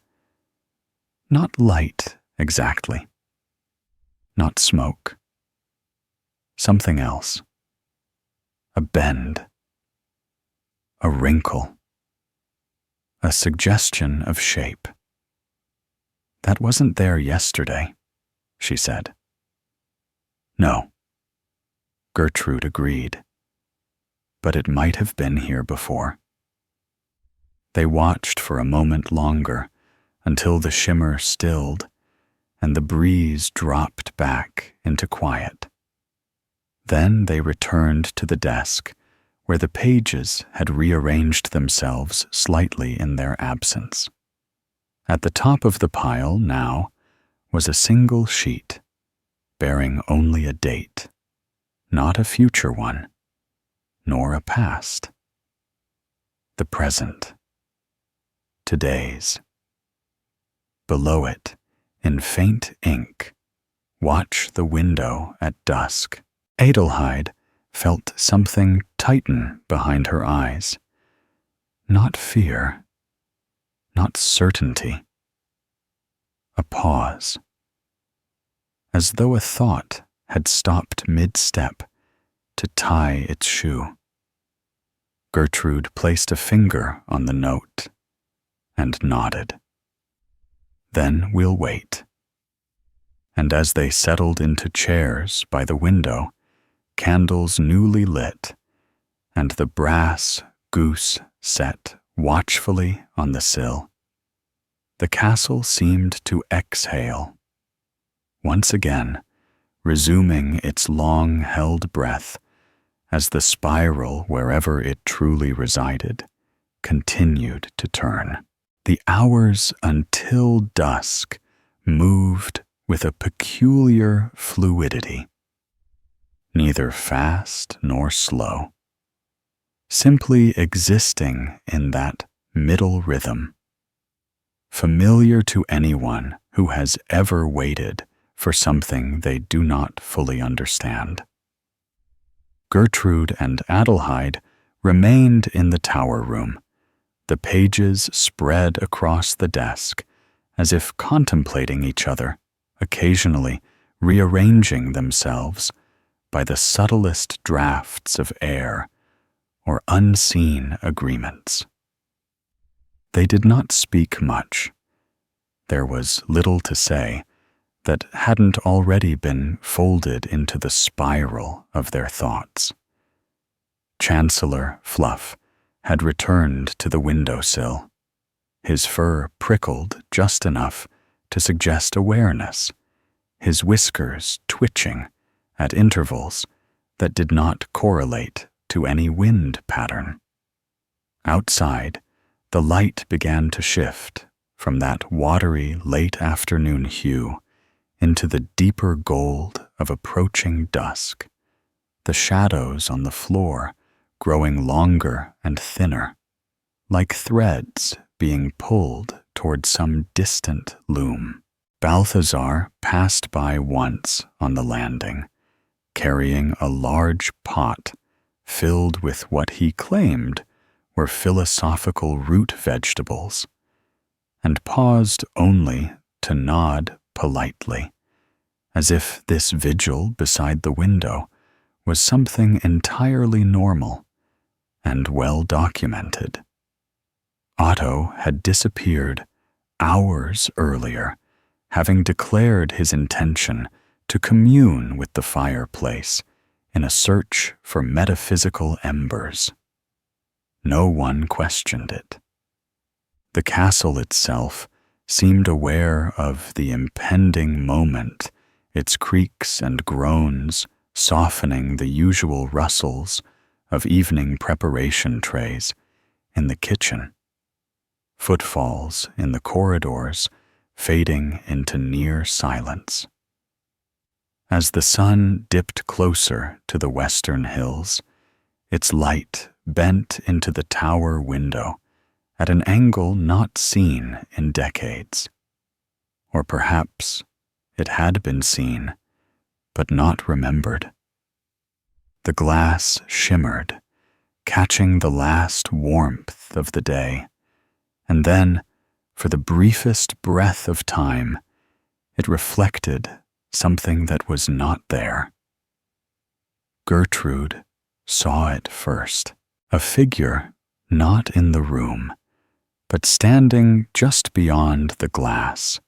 Not light, exactly. Not smoke. Something else. A bend. A wrinkle. A suggestion of shape. "That wasn't there yesterday," she said. "No," Gertrude agreed. "But it might have been here before." They watched for a moment longer until the shimmer stilled and the breeze dropped back into quiet. Then they returned to the desk where the pages had rearranged themselves slightly in their absence. At the top of the pile now was a single sheet, bearing only a date, not a future one, nor a past. The present. Today's. Below it, in faint ink, "Watch the window at dusk." Adelheid felt something tighten behind her eyes. Not fear, not certainty. A pause. As though a thought had stopped mid-step to tie its shoe. Gertrude placed a finger on the note and nodded. "Then we'll wait." And as they settled into chairs by the window, candles newly lit, and the brass goose set watchfully on the sill, the castle seemed to exhale, once again resuming its long-held breath as the spiral, wherever it truly resided, continued to turn. The hours until dusk moved with a peculiar fluidity, neither fast nor slow, simply existing in that middle rhythm, familiar to anyone who has ever waited for something they do not fully understand. Gertrude and Adelheid remained in the tower room, the pages spread across the desk, as if contemplating each other, occasionally rearranging themselves by the subtlest drafts of air or unseen agreements. They did not speak much. There was little to say that hadn't already been folded into the spiral of their thoughts. Chancellor Fluff had returned to the windowsill, his fur prickled just enough to suggest awareness, his whiskers twitching at intervals that did not correlate to any wind pattern. Outside, the light began to shift from that watery late afternoon hue into the deeper gold of approaching dusk, the shadows on the floor growing longer and thinner, like threads being pulled toward some distant loom. Balthazar passed by once on the landing, carrying a large pot filled with what he claimed were philosophical root vegetables, and paused only to nod politely, as if this vigil beside the window was something entirely normal and well documented. Otto had disappeared hours earlier, having declared his intention to commune with the fireplace in a search for metaphysical embers. No one questioned it. The castle itself seemed aware of the impending moment, its creaks and groans softening the usual rustles of evening preparation trays in the kitchen. footfalls in the corridors fading into near silence. As the sun dipped closer to the western hills, its light bent into the tower window at an angle not seen in decades. Or perhaps it had been seen, but not remembered. The glass shimmered, catching the last warmth of the day, and then, for the briefest breath of time, it reflected something that was not there. Gertrude saw it first, a figure not in the room, but standing just beyond the glass,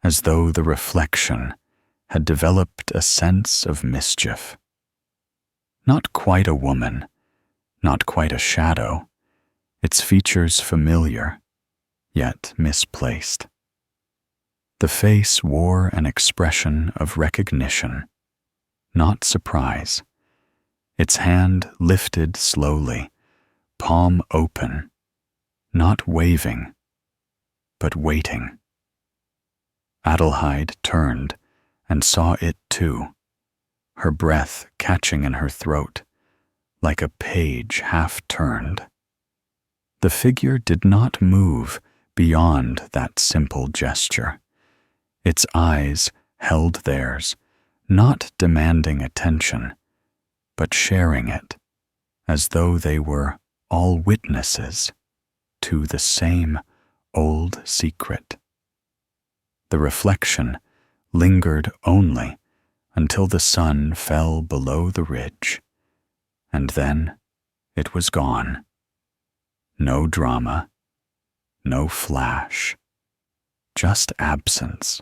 as though the reflection had developed a sense of mischief. Not quite a woman, not quite a shadow, its features familiar, yet misplaced. The face wore an expression of recognition, not surprise, its hand lifted slowly, palm open, not waving, but waiting. Adelheid turned and saw it too, her breath catching in her throat, like a page half-turned. The figure did not move beyond that simple gesture. Its eyes held theirs, not demanding attention, but sharing it, as though they were all witnesses to the same old secret. The reflection lingered only until the sun fell below the ridge, and then it was gone. No drama, no flash, just absence.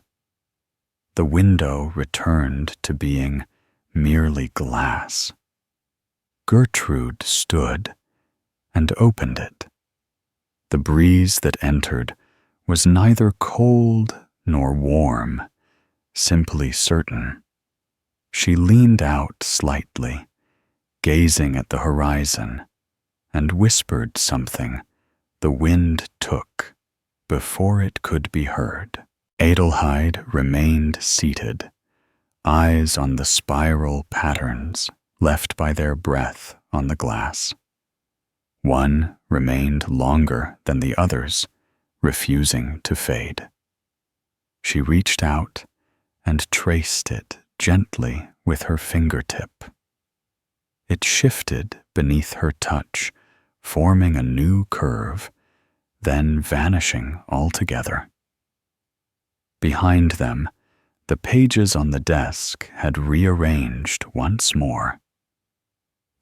The window returned to being merely glass. Gertrude stood and opened it. The breeze that entered was neither cold nor warm, simply certain. She leaned out slightly, gazing at the horizon, and whispered something the wind took before it could be heard. Adelheid remained seated, eyes on the spiral patterns left by their breath on the glass. One remained longer than the others, refusing to fade. She reached out and traced it gently with her fingertip. It shifted beneath her touch, forming a new curve, then vanishing altogether. Behind them, the pages on the desk had rearranged once more.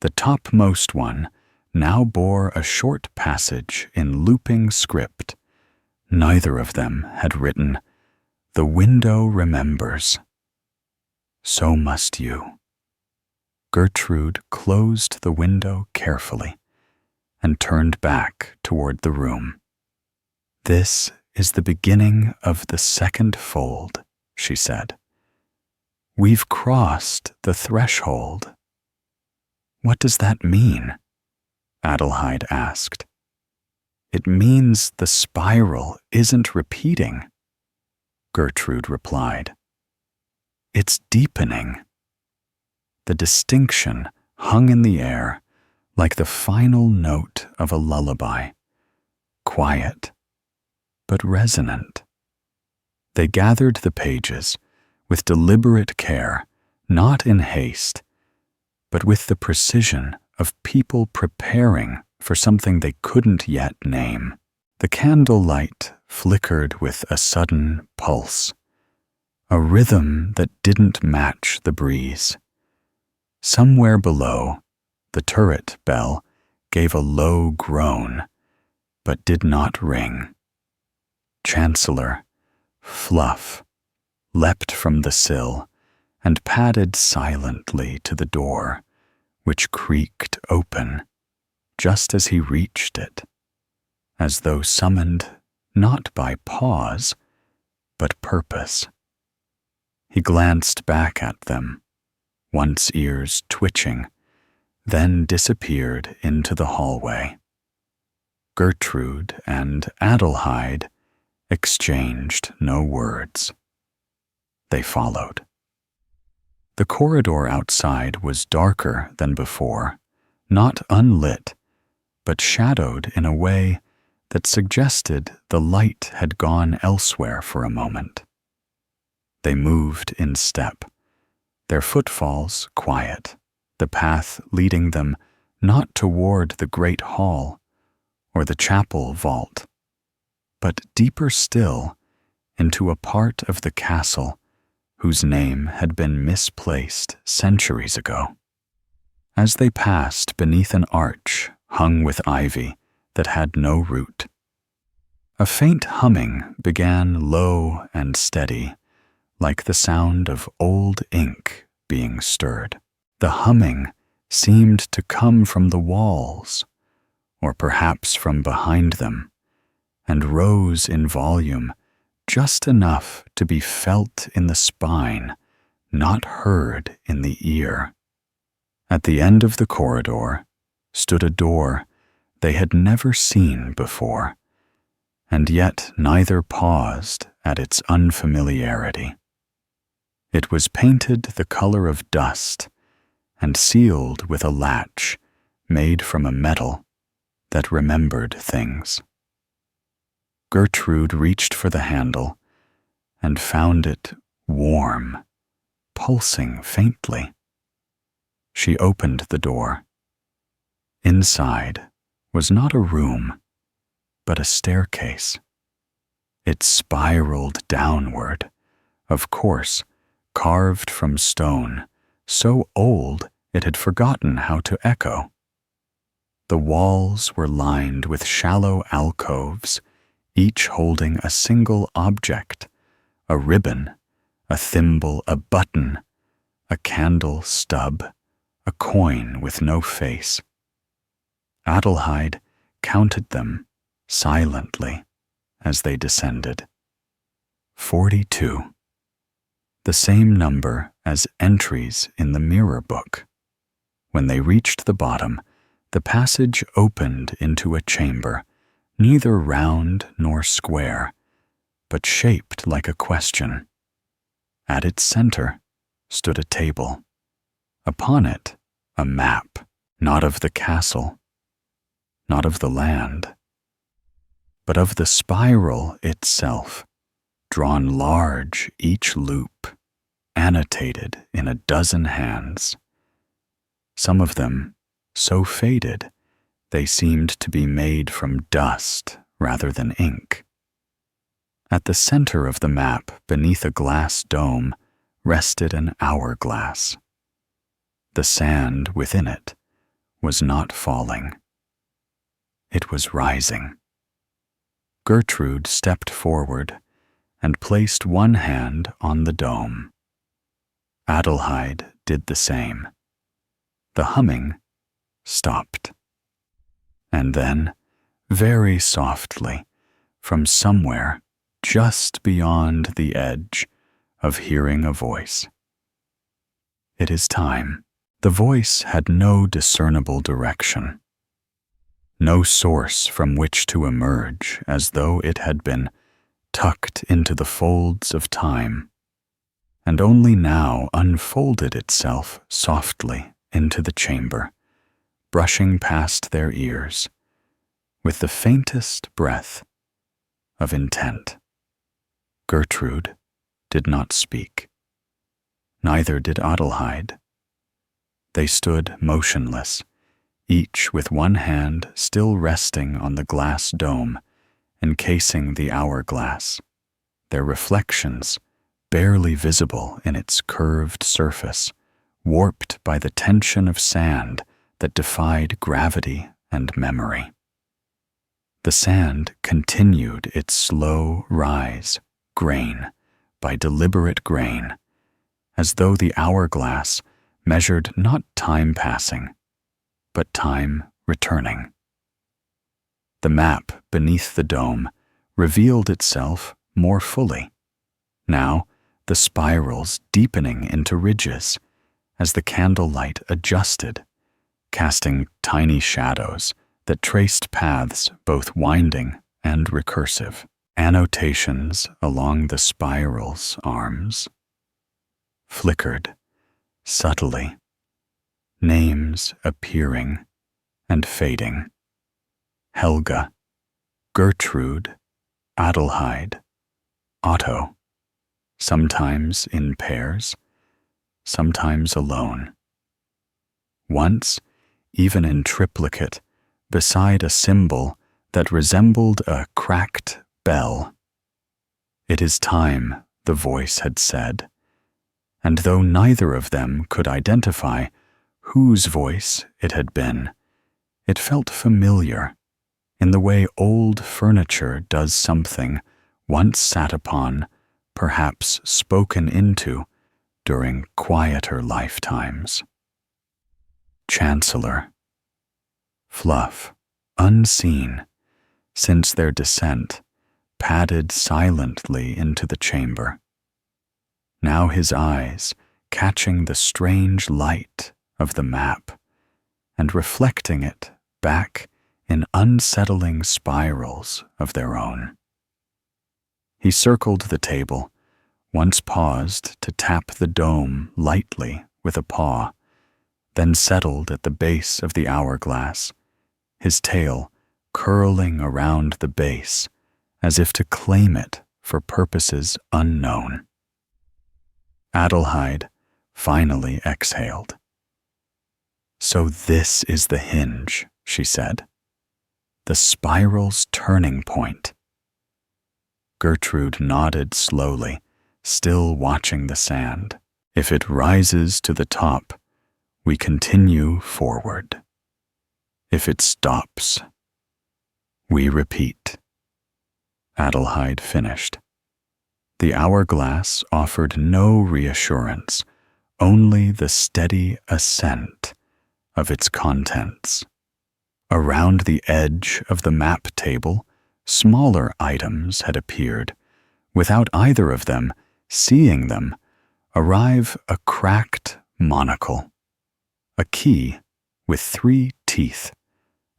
The topmost one now bore a short passage in looping script. Neither of them had written, "The window remembers." So must you. Gertrude closed the window carefully and turned back toward the room. "This is the beginning of the second fold," she said. "We've crossed the threshold." "What does that mean?" Adelheid asked. "It means the spiral isn't repeating," Gertrude replied. "It's deepening." The distinction hung in the air like the final note of a lullaby, quiet but resonant. They gathered the pages with deliberate care, not in haste, but with the precision of people preparing for something they couldn't yet name. The candlelight flickered with a sudden pulse, a rhythm that didn't match the breeze. Somewhere below, the turret bell gave a low groan, but did not ring. Chancellor, Fluff, leapt from the sill and padded silently to the door, which creaked open just as he reached it, as though summoned not by pause, but purpose. He glanced back at them, once ears twitching, then disappeared into the hallway. Gertrude and Adelheid exchanged no words. They followed. The corridor outside was darker than before, not unlit, but shadowed in a way that suggested the light had gone elsewhere for a moment. They moved in step, their footfalls quiet, the path leading them not toward the great hall or the chapel vault, but deeper still into a part of the castle whose name had been misplaced centuries ago. As they passed beneath an arch hung with ivy that had no root, a faint humming began low and steady, like the sound of old ink being stirred. The humming seemed to come from the walls, or perhaps from behind them, and rose in volume just enough to be felt in the spine, not heard in the ear. At the end of the corridor stood a door they had never seen before, and yet neither paused at its unfamiliarity. It was painted the color of dust and sealed with a latch made from a metal that remembered things. Gertrude reached for the handle and found it warm, pulsing faintly. She opened the door. Inside was not a room, but a staircase. It spiraled downward, of course, carved from stone, so old it had forgotten how to echo. The walls were lined with shallow alcoves, each holding a single object, a ribbon, a thimble, a button, a candle stub, a coin with no face. Adelheid counted them silently as they descended. 42. The same number as entries in the mirror book. When they reached the bottom, the passage opened into a chamber, neither round nor square, but shaped like a question. At its center stood a table. Upon it, a map, not of the castle, not of the land, but of the spiral itself, drawn large each loop, annotated in a dozen hands. Some of them so faded they seemed to be made from dust rather than ink. At the center of the map, beneath a glass dome, rested an hourglass. The sand within it was not falling. It was rising. Gertrude stepped forward and placed one hand on the dome. Adelheid did the same. The humming stopped. And then, very softly, from somewhere just beyond the edge of hearing a voice. It is time. The voice had no discernible direction, no source from which to emerge, as though it had been tucked into the folds of time, and only now unfolded itself softly into the chamber, brushing past their ears with the faintest breath of intent. Gertrude did not speak. Neither did Adelheid. They stood motionless, each with one hand still resting on the glass dome encasing the hourglass, their reflections barely visible in its curved surface, warped by the tension of sand that defied gravity and memory. The sand continued its slow rise, grain by deliberate grain, as though the hourglass measured not time passing, but time returning. The map beneath the dome revealed itself more fully, now the spirals deepening into ridges as the candlelight adjusted, casting tiny shadows that traced paths both winding and recursive, annotations along the spiral's arms. Flickered, subtly, names appearing and fading. Helga, Gertrude, Adelheid, Otto, sometimes in pairs, sometimes alone. Once, even in triplicate, beside a symbol that resembled a cracked bell. "It is time," the voice had said, and though neither of them could identify whose voice it had been, it felt familiar, in the way old furniture does something once sat upon, perhaps spoken into, during quieter lifetimes. Chancellor. Fluff, unseen, since their descent, padded silently into the chamber. Now his eyes catching the strange light of the map and reflecting it back in unsettling spirals of their own. He circled the table, once paused to tap the dome lightly with a paw, then settled at the base of the hourglass, his tail curling around the base as if to claim it for purposes unknown. Adelheid finally exhaled. "So this is the hinge," she said. "The spiral's turning point." Gertrude nodded slowly, still watching the sand. "If it rises to the top, we continue forward. If it stops, we repeat." Adelheid finished. The hourglass offered no reassurance, only the steady ascent of its contents. Around the edge of the map table, smaller items had appeared, without either of them seeing them arrive a cracked monocle, a key with 3 teeth,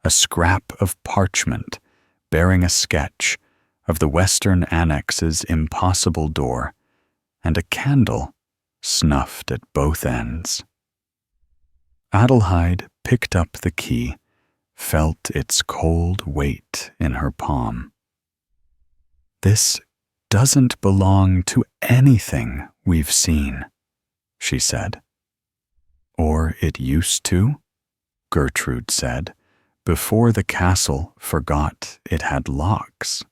a scrap of parchment bearing a sketch of the Western Annex's impossible door, and a candle snuffed at both ends. Adelheid picked up the key, felt its cold weight in her palm. "This doesn't belong to anything we've seen," she said. "Or it used to," Gertrude said, "before the castle forgot it had locks."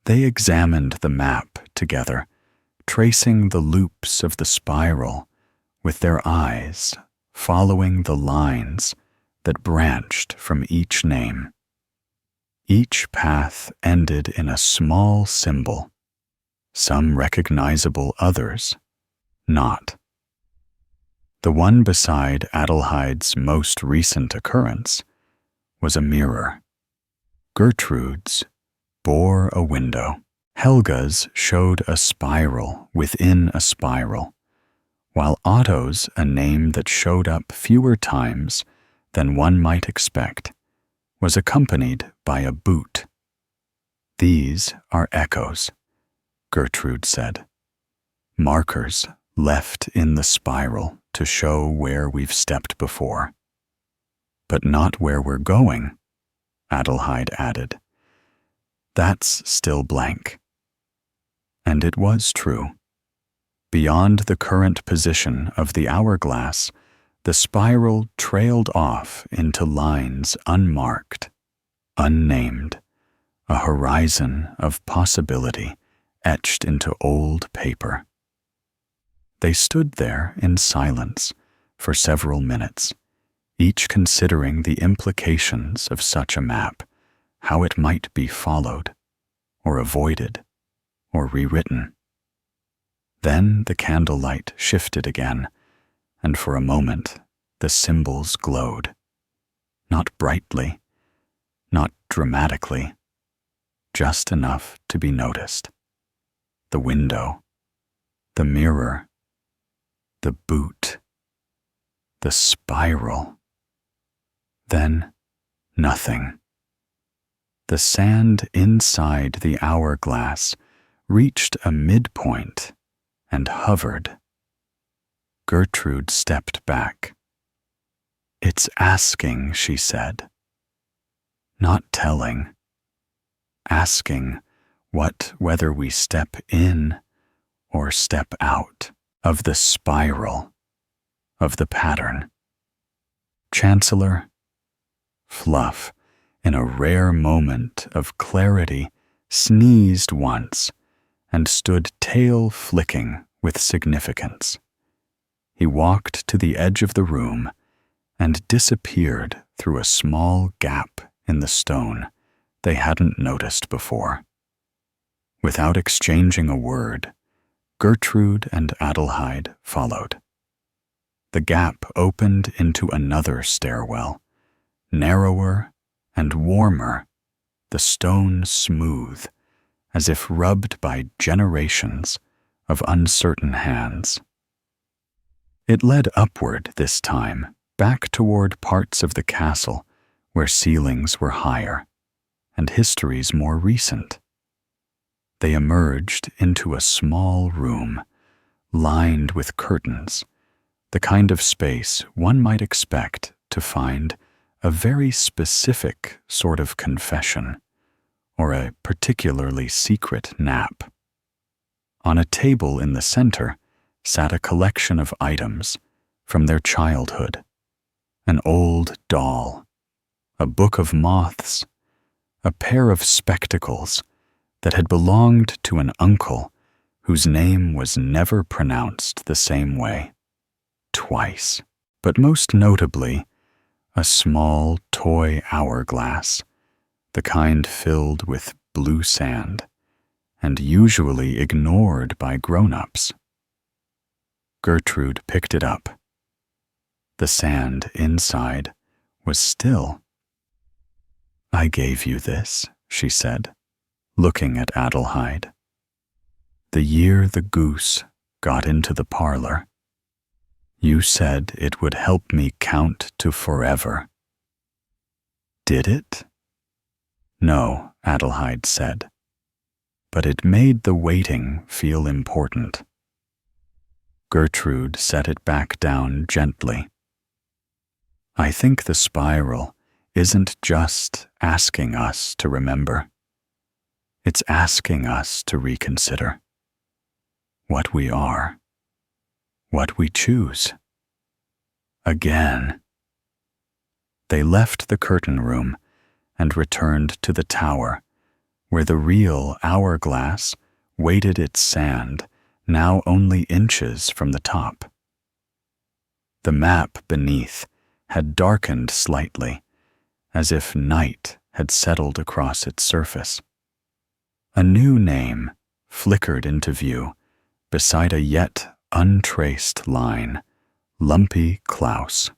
They examined the map together, tracing the loops of the spiral with their eyes, following the lines that branched from each name. Each path ended in a small symbol, some recognizable, others not. The one beside Adelheid's most recent occurrence was a mirror. Gertrude's bore a window. Helga's showed a spiral within a spiral, while Otto's a name that showed up fewer times than one might expect, was accompanied by a boot. "These are echoes," Gertrude said. "Markers left in the spiral to show where we've stepped before." "But not where we're going," Adelheid added. "That's still blank." And it was true. Beyond the current position of the hourglass, the spiral trailed off into lines unmarked, unnamed, a horizon of possibility etched into old paper. They stood there in silence for several minutes, each considering the implications of such a map, how it might be followed, or avoided, or rewritten. Then the candlelight shifted again, and for a moment the symbols glowed. Not brightly, not dramatically, just enough to be noticed. The window, the mirror, the boot, the spiral. Then Nothing. The sand inside the hourglass reached a midpoint and hovered. Gertrude stepped back. "It's asking," she said. Not telling. Asking whether we step in or step out of the spiral of the pattern. Chancellor, Fluff, in a rare moment of clarity, sneezed once and stood tail flicking with significance. He walked to the edge of the room and disappeared through a small gap in the stone they hadn't noticed before. Without exchanging a word, Gertrude and Adelheid followed. The gap opened into another stairwell, narrower and warmer, the stone smooth, as if rubbed by generations of uncertain hands. It led upward this time, back toward parts of the castle where ceilings were higher and histories more recent. They emerged into a small room, lined with curtains, the kind of space one might expect to find a very specific sort of confession or a particularly secret nap. On a table in the center sat a collection of items from their childhood: an old doll, a book of moths, a pair of spectacles that had belonged to an uncle whose name was never pronounced the same way, twice, but most notably, a small toy hourglass, the kind filled with blue sand and usually ignored by grown-ups. Gertrude picked it up. The sand inside was still. "I gave you this," she said, looking at Adelheid. "The year the goose got into the parlor. You said it would help me count to forever." "Did it?" "No," Adelheid said, "but it made the waiting feel important." Gertrude set it back down gently. "I think the spiral isn't just asking us to remember. It's asking us to reconsider what we are, what we choose. Again." They left the curtain room and returned to the tower, where the real hourglass weighted its sand, now only inches from the top. The map beneath had darkened slightly, as if night had settled across its surface. A new name flickered into view beside a yet untraced line: Lumpy Klaus.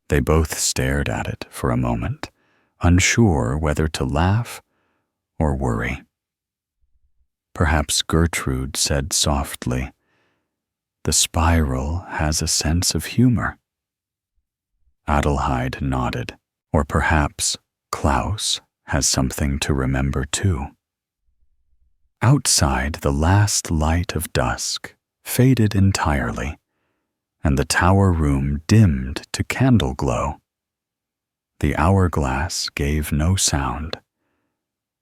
They both stared at it for a moment, unsure whether to laugh or worry. Perhaps Gertrude said softly, "The spiral has a sense of humor." Adelheid nodded. "Or perhaps Klaus has something to remember too." Outside, the last light of dusk faded entirely, and the tower room dimmed to candle glow. The hourglass gave no sound,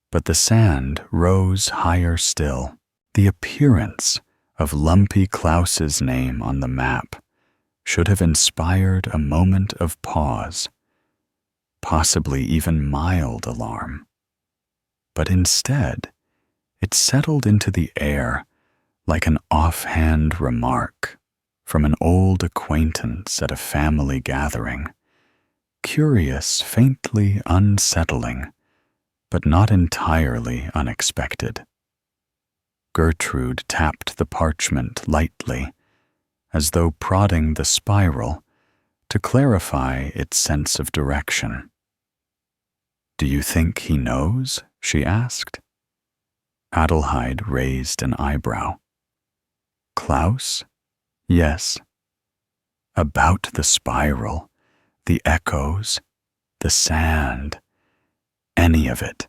but the sand rose higher still. The appearance of Lumpy Klaus's name on the map should have inspired a moment of pause, possibly even mild alarm. But instead, it settled into the air like an offhand remark from an old acquaintance at a family gathering, curious, faintly unsettling, but not entirely unexpected. Gertrude tapped the parchment lightly, as though prodding the spiral to clarify its sense of direction. "Do you think he knows?" she asked. Adelheid raised an eyebrow. "Klaus? Yes. About the spiral, the echoes, the sand, any of it.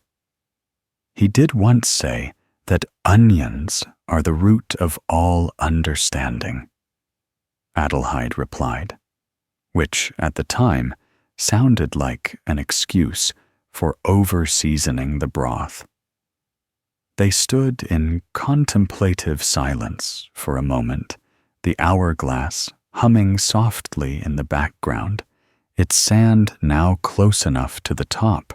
He did once say that onions are the root of all understanding, Adelheid replied, which at the time sounded like an excuse for over-seasoning the broth. They stood in contemplative silence for a moment, the hourglass humming softly in the background, its sand now close enough to the top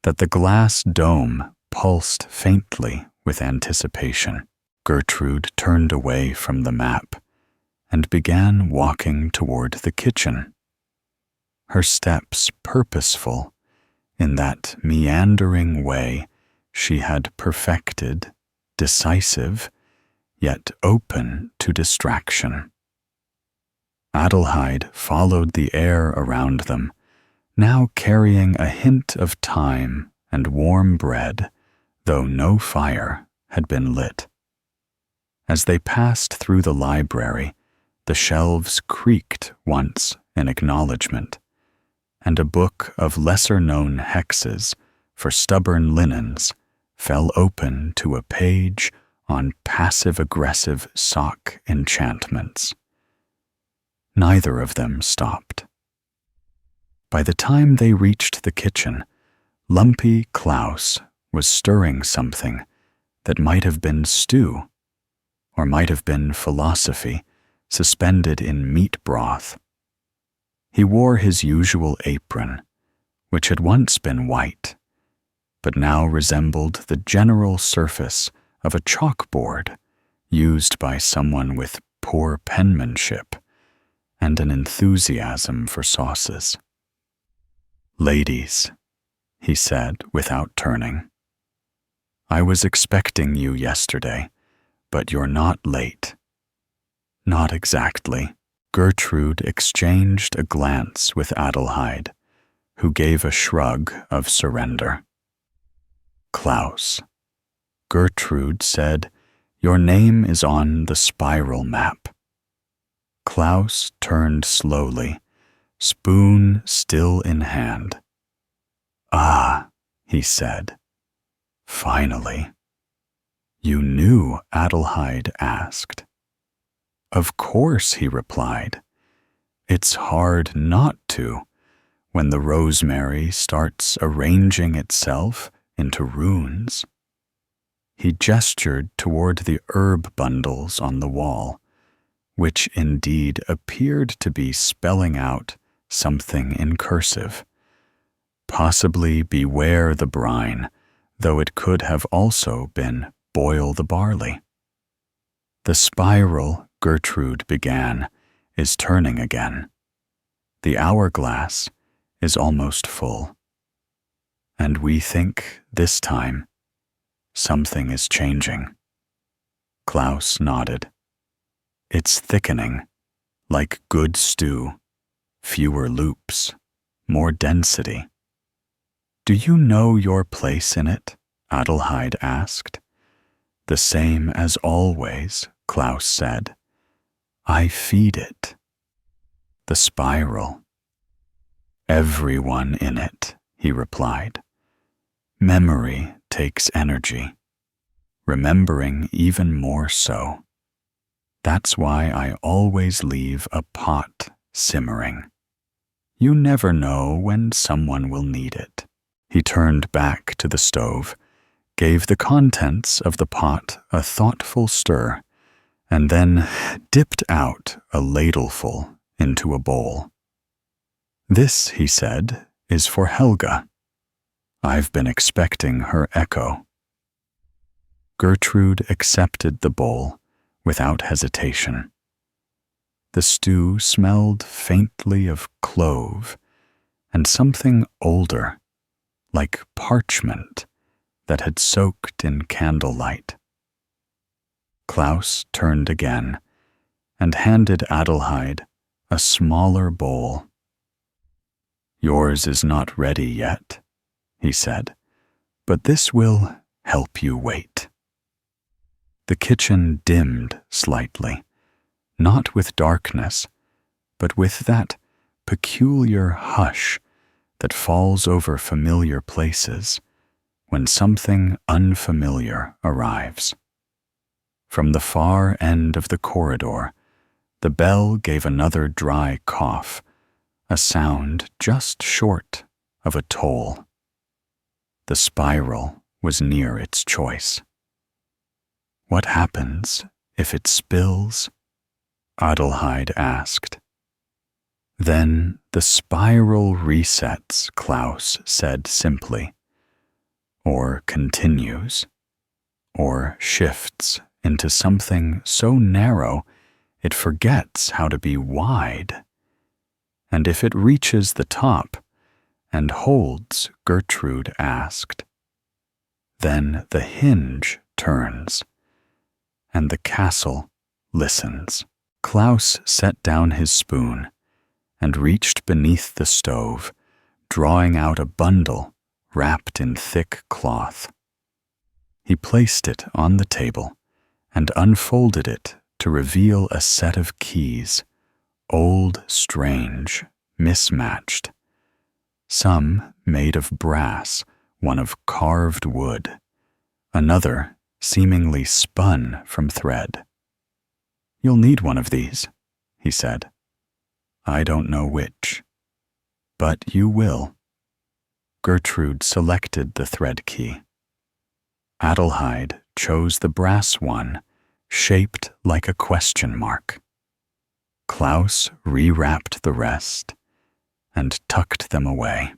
that the glass dome pulsed faintly with anticipation. Gertrude turned away from the map and began walking toward the kitchen, her steps purposeful in that meandering way she had perfected, decisive, yet open to distraction. Adelheid followed the air around them, now carrying a hint of thyme and warm bread, though no fire had been lit. As they passed through the library, the shelves creaked once in acknowledgement, and a book of lesser-known hexes for stubborn linens fell open to a page on passive-aggressive sock enchantments. Neither of them stopped. By the time they reached the kitchen, lumpy Klaus was stirring something that might have been stew, or might have been philosophy suspended in meat broth. He wore his usual apron, which had once been white, but now resembled the general surface of a chalkboard used by someone with poor penmanship and an enthusiasm for sauces. "Ladies," he said without turning, "I was expecting you yesterday, but you're not late." "Not exactly." Gertrude exchanged a glance with Adelheid, who gave a shrug of surrender. "Klaus," Gertrude said, "your name is on the spiral map." Klaus turned slowly, spoon still in hand. "Ah," he said, "finally." "You knew?" Adelheid asked. "Of course," he replied. "It's hard not to when the rosemary starts arranging itself into runes." He gestured toward the herb bundles on the wall, which indeed appeared to be spelling out something in cursive. Possibly beware the brine, though it could have also been boil the barley. "The spiral," Gertrude began, "is turning again. The hourglass is almost full. And we think, this time, something is changing." Klaus nodded. "It's thickening, like good stew, fewer loops, more density." "Do you know your place in it?" Adelheid asked. "The same as always," Klaus said. "I feed it." "The spiral." "Everyone in it," he replied. "Memory takes energy, remembering even more so. That's why I always leave a pot simmering. You never know when someone will need it." He turned back to the stove, gave the contents of the pot a thoughtful stir, and then dipped out a ladleful into a bowl. "This," he said, "is for Helga. I've been expecting her echo." Gertrude accepted the bowl without hesitation. The stew smelled faintly of clove and something older, like parchment that had soaked in candlelight. Klaus turned again and handed Adelheid a smaller bowl. "Yours is not ready yet," he said, "but this will help you wait." The kitchen dimmed slightly, not with darkness, but with that peculiar hush that falls over familiar places when something unfamiliar arrives. From the far end of the corridor, the bell gave another dry cough, a sound just short of a toll. The spiral was near its choice. What happens if it spills? Adelheid asked. Then the spiral resets, Klaus said simply, or continues, or shifts into something so narrow it forgets how to be wide. And if it reaches the top and holds, Gertrude asked, then the hinge turns, and the castle listens. Klaus set down his spoon and reached beneath the stove, drawing out a bundle wrapped in thick cloth. He placed it on the table and unfolded it to reveal a set of keys, old, strange, mismatched. Some made of brass, one of carved wood, another seemingly spun from thread. "You'll need one of these," he said. "I don't know which, but you will." Gertrude selected the thread key. Adelheid chose the brass one, shaped like a question mark. Klaus rewrapped the rest and tucked them away.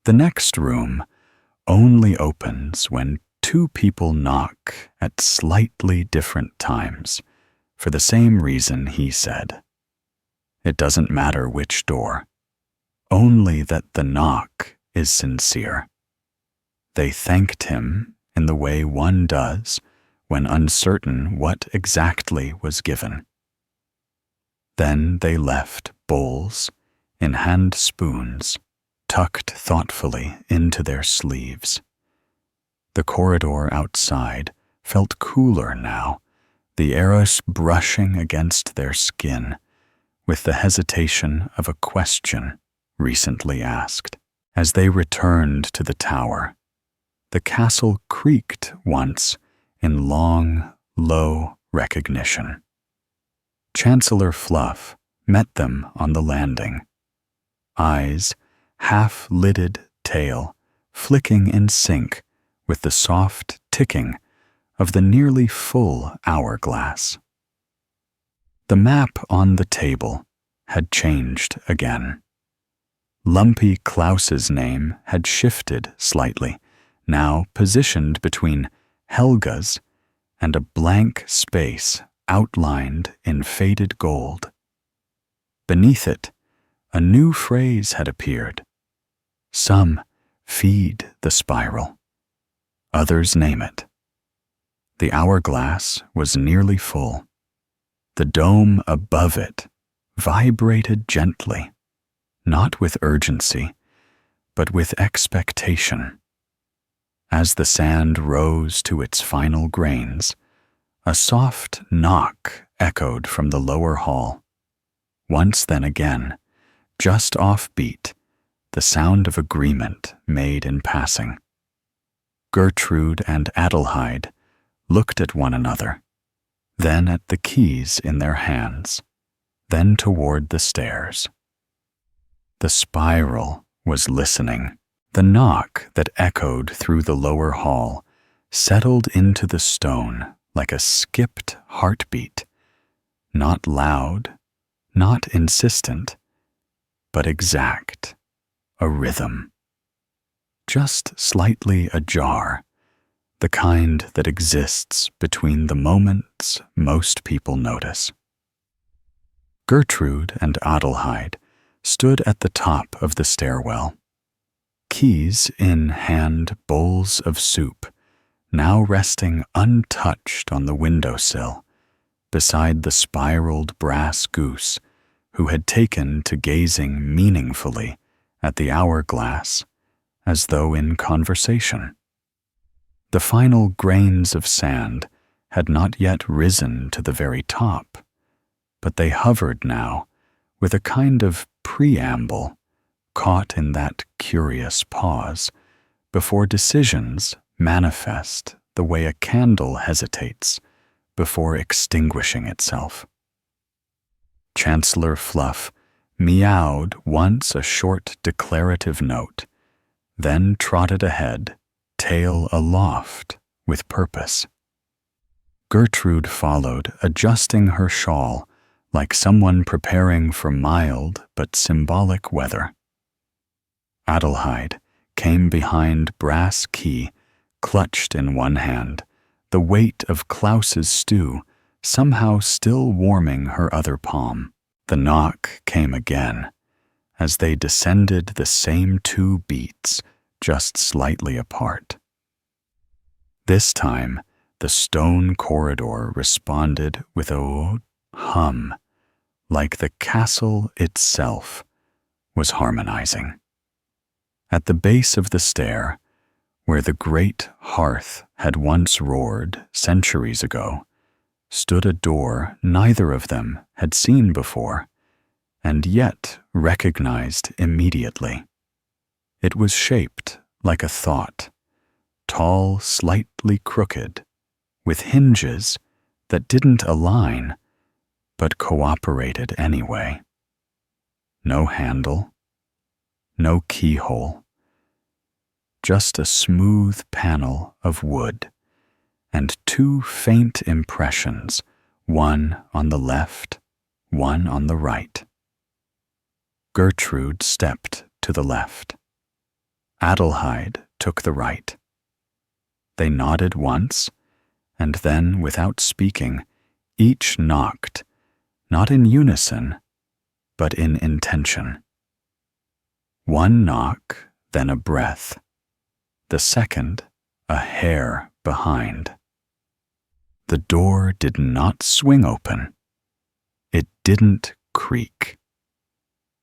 The next room only opens when two people knock at slightly different times, for the same reason he said. It doesn't matter which door, only that the knock is sincere. They thanked him in the way one does when uncertain what exactly was given. Then they left bowls in hand spoons, tucked thoughtfully into their sleeves. The corridor outside felt cooler now, the arrows brushing against their skin, with the hesitation of a question recently asked. As they returned to the tower, the castle creaked once in long, low recognition. Chancellor Fluff met them on the landing, eyes half-lidded tail flicking in sync with the soft ticking of the nearly full hourglass. The map on the table had changed again. Lumpy Klaus's name had shifted slightly, now positioned between Helga's and a blank space outlined in faded gold. Beneath it, a new phrase had appeared. Some feed the spiral, others name it. The hourglass was nearly full. The dome above it vibrated gently, not with urgency, but with expectation. As the sand rose to its final grains, a soft knock echoed from the lower hall. Once then again, just off-beat, the sound of agreement made in passing. Gertrude and Adelheid looked at one another, then at the keys in their hands, then toward the stairs. The spiral was listening. The knock that echoed through the lower hall settled into the stone like a skipped heartbeat, not loud, not insistent, but exact, a rhythm. Just slightly ajar, the kind that exists between the moments most people notice. Gertrude and Adelheid stood at the top of the stairwell, keys in hand, bowls of soup, now resting untouched on the windowsill, beside the spiraled brass goose who had taken to gazing meaningfully at the hourglass as though in conversation. The final grains of sand had not yet risen to the very top, but they hovered now with a kind of preamble caught in that curious pause before decisions manifest the way a candle hesitates before extinguishing itself. Chancellor Fluff meowed once a short declarative note, then trotted ahead, tail aloft, with purpose. Gertrude followed, adjusting her shawl like someone preparing for mild but symbolic weather. Adelheid came behind brass key, clutched in one hand, the weight of Klaus's stew somehow still warming her other palm. The knock came again, as they descended the same 2 beats, just slightly apart. This time, the stone corridor responded with a hum, like the castle itself was harmonizing. At the base of the stair, where the great hearth had once roared centuries ago, stood a door neither of them had seen before, and yet recognized immediately. It was shaped like a thought, tall, slightly crooked, with hinges that didn't align, but cooperated anyway. No handle, no keyhole, just a smooth panel of wood, and 2 faint impressions, one on the left, one on the right. Gertrude stepped to the left. Adelheid took the right. They nodded once, and then, without speaking, each knocked, not in unison, but in intention. One knock, then a breath. The second, a hair behind. The door did not swing open. It didn't creak.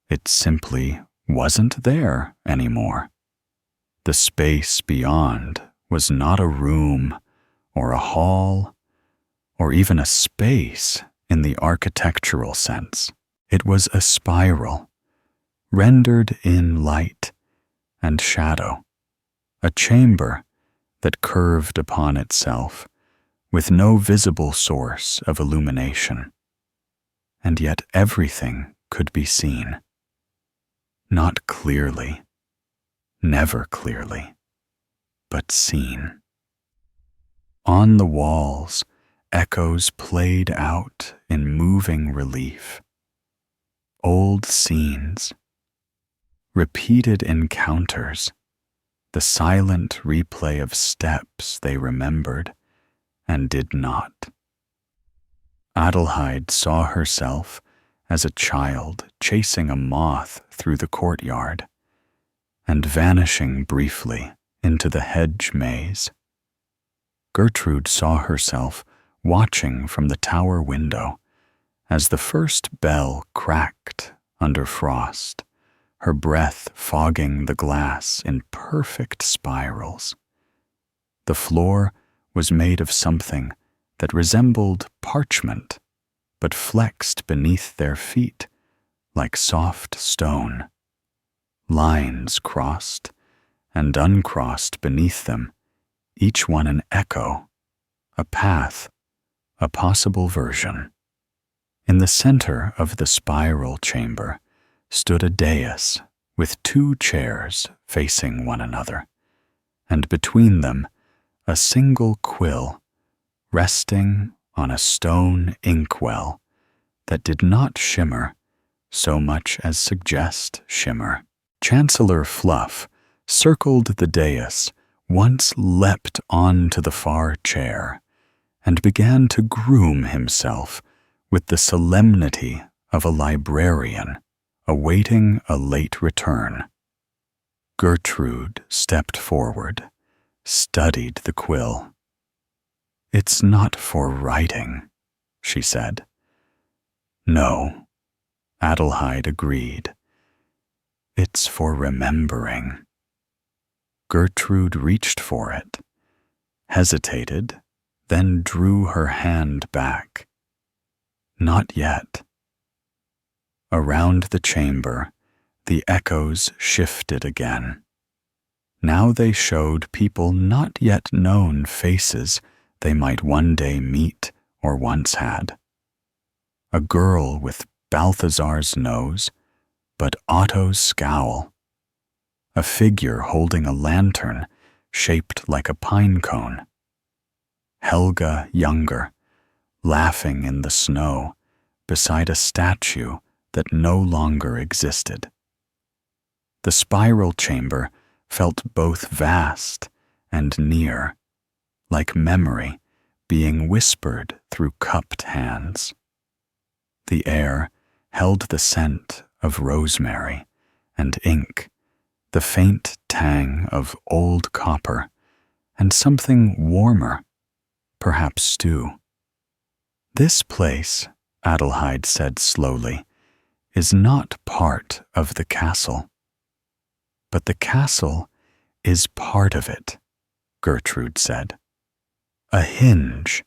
It simply wasn't there anymore. The space beyond was not a room or a hall or even a space in the architectural sense. It was a spiral, rendered in light and shadow, a chamber that curved upon itself with no visible source of illumination. And yet everything could be seen. Not clearly, never clearly, but seen. On the walls, echoes played out in moving relief. Old scenes, repeated encounters, the silent replay of steps they remembered and did not. Adelheid saw herself as a child chasing a moth through the courtyard and vanishing briefly into the hedge maze. Gertrude saw herself watching from the tower window as the first bell cracked under frost, her breath fogging the glass in perfect spirals. The floor was made of something that resembled parchment, but flexed beneath their feet like soft stone. Lines crossed and uncrossed beneath them, each one an echo, a path, a possible version. In the center of the spiral chamber stood a dais with 2 chairs facing one another, and between them a single quill resting on a stone inkwell that did not shimmer so much as suggest shimmer. Chancellor Fluff circled the dais, once leapt onto the far chair, and began to groom himself with the solemnity of a librarian awaiting a late return. Gertrude stepped forward, studied the quill. "It's not for writing," she said. "No," Adelheid agreed. "It's for remembering." Gertrude reached for it, hesitated, then drew her hand back. Not yet. Around the chamber, The echoes shifted again. Now they showed people not yet known faces they might one day meet or once had. A girl with Balthazar's nose, but Otto's scowl. A figure holding a lantern shaped like a pine cone. Helga younger, laughing in the snow beside a statue that no longer existed. The spiral chamber felt both vast and near, like memory being whispered through cupped hands. The air held the scent of rosemary and ink, the faint tang of old copper, and something warmer, perhaps stew. This place, Adelheid said slowly, is not part of the castle. But the castle is part of it, Gertrude said. A hinge,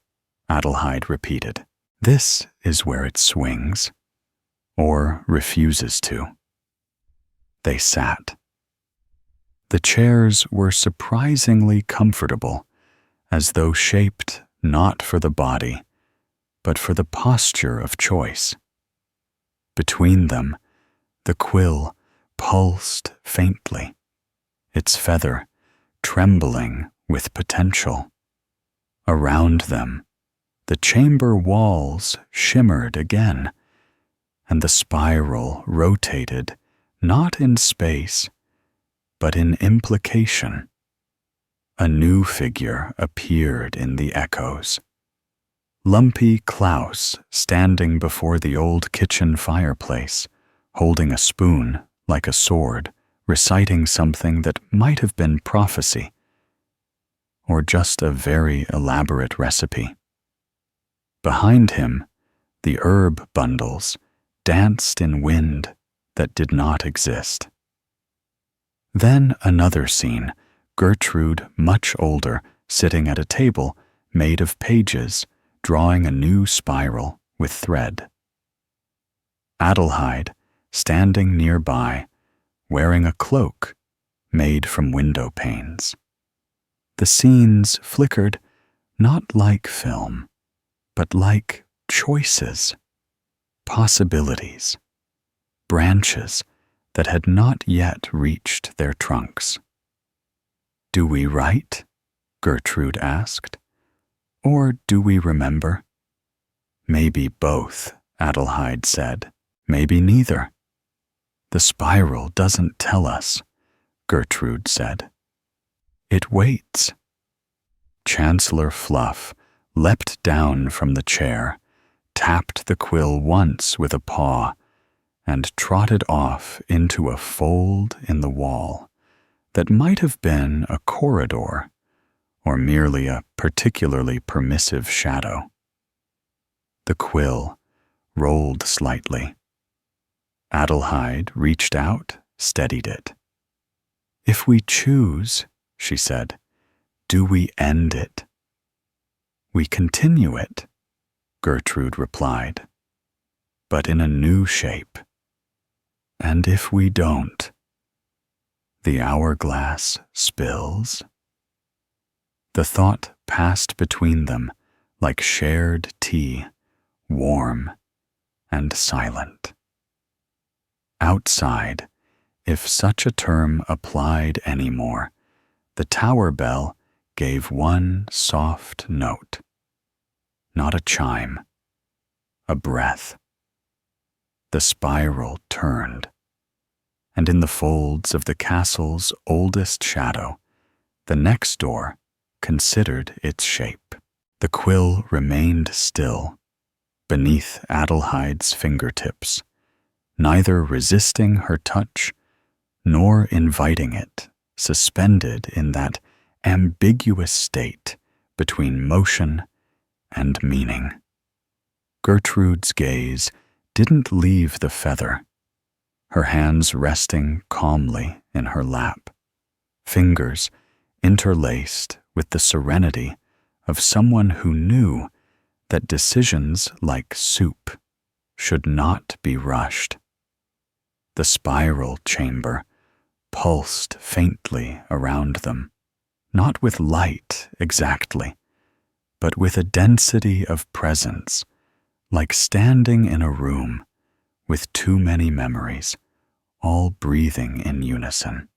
Adelheid repeated. This is where it swings, or refuses to. They sat. The chairs were surprisingly comfortable, as though shaped not for the body, but for the posture of choice. Between them, the quill pulsed faintly, its feather trembling with potential. Around them, the chamber walls shimmered again, and the spiral rotated not in space, but in implication. A new figure appeared in the echoes. Lumpy Klaus, standing before the old kitchen fireplace, holding a spoon like a sword, reciting something that might have been prophecy, or just a very elaborate recipe. Behind him, the herb bundles danced in wind that did not exist. Then another scene, Gertrude, much older, sitting at a table made of pages, drawing a new spiral with thread. Adelheid, standing nearby, wearing a cloak made from window panes. The scenes flickered not like film, but like choices, possibilities, branches that had not yet reached their trunks. Do we write? Gertrude asked. Or do we remember? Maybe both, Adelheid said. Maybe neither. The spiral doesn't tell us, Gertrude said. It waits. Chancellor Fluff leapt down from the chair, tapped the quill once with a paw, and trotted off into a fold in the wall that might have been a corridor or merely a particularly permissive shadow. The quill rolled slightly. Adelheid reached out, steadied it. If we choose, she said, do we end it? We continue it, Gertrude replied, but in a new shape. And if we don't, the hourglass spills. The thought passed between them like shared tea, warm and silent. Outside, if such a term applied anymore, the tower bell gave one soft note. Not a chime, a breath. The spiral turned, and in the folds of the castle's oldest shadow, the next door considered its shape. The quill remained still, beneath Adelheid's fingertips, neither resisting her touch nor inviting it, suspended in that ambiguous state between motion and meaning. Gertrude's gaze didn't leave the feather, her hands resting calmly in her lap, fingers interlaced with the serenity of someone who knew that decisions like soup should not be rushed. The spiral chamber pulsed faintly around them, not with light exactly, but with a density of presence, like standing in a room with too many memories, all breathing in unison.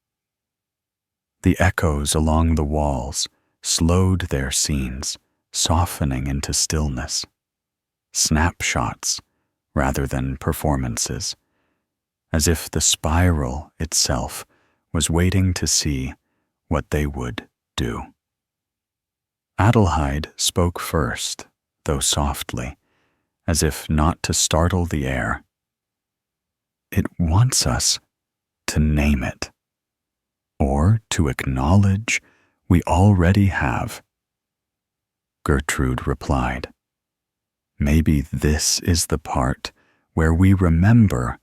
The echoes along the walls slowed their scenes, softening into stillness, snapshots rather than performances, as if the spiral itself was waiting to see what they would do. Adelheid spoke first, though softly, as if not to startle the air. It wants us to name it, or to acknowledge we already have. Gertrude replied, "Maybe this is the part where we remember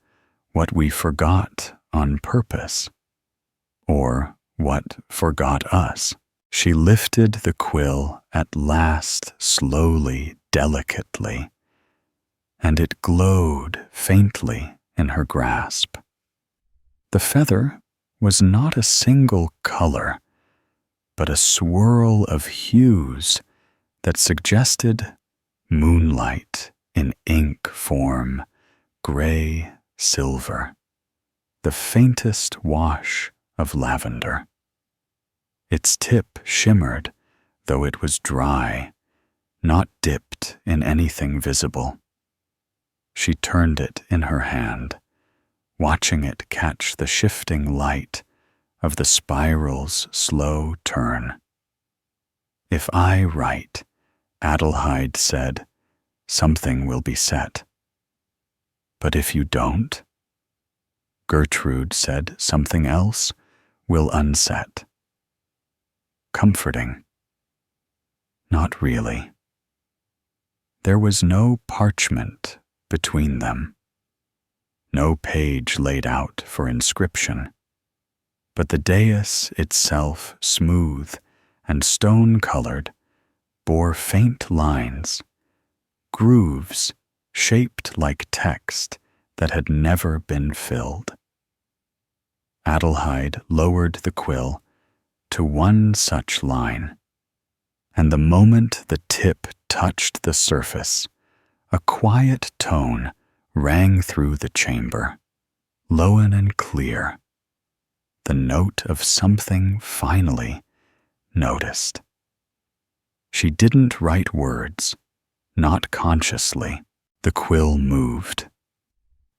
what we forgot on purpose, or what forgot us." She lifted the quill at last slowly, delicately, and it glowed faintly in her grasp. The feather was not a single color, but a swirl of hues that suggested moonlight in ink form, gray silver, the faintest wash of lavender. Its tip shimmered, though it was dry, not dipped in anything visible. She turned it in her hand, watching it catch the shifting light of the spiral's slow turn. "If I write," Adelheid said, "something will be set. But if you don't," Gertrude said, "something else will unset." Comforting. Not really. There was no parchment between them, no page laid out for inscription, but the dais itself, smooth and stone-colored, bore faint lines, grooves shaped like text that had never been filled. Adelheid lowered the quill to one such line, and the moment the tip touched the surface, a quiet tone rang through the chamber, low and clear, the note of something finally noticed. She didn't write words, not consciously. The quill moved,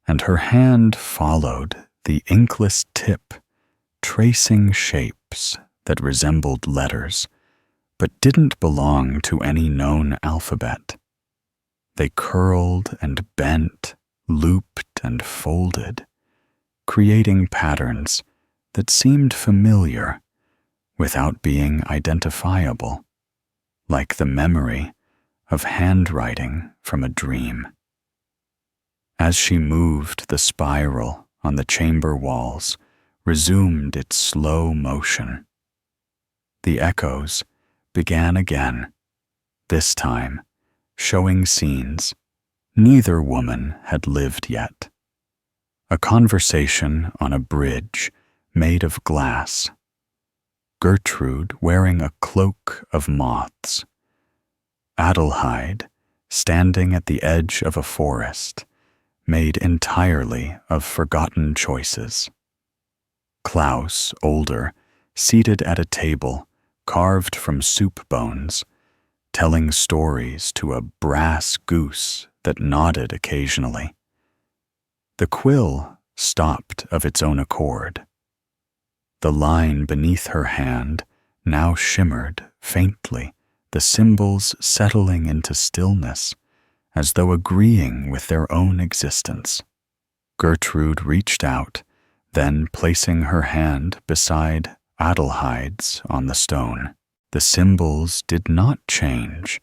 and her hand followed the inkless tip, tracing shapes that resembled letters, but didn't belong to any known alphabet. They curled and bent, looped and folded, creating patterns that seemed familiar without being identifiable, like the memory of handwriting from a dream. As she moved, the spiral on the chamber walls resumed its slow motion. The echoes began again, this time showing scenes neither woman had lived yet. A conversation on a bridge made of glass, Gertrude wearing a cloak of moths, Adelheid standing at the edge of a forest made entirely of forgotten choices. Klaus, older, seated at a table carved from soup bones, telling stories to a brass goose that nodded occasionally. The quill stopped of its own accord. The line beneath her hand now shimmered faintly, the symbols settling into stillness, as though agreeing with their own existence. Gertrude reached out, then placing her hand beside Adelheid's on the stone. The symbols did not change,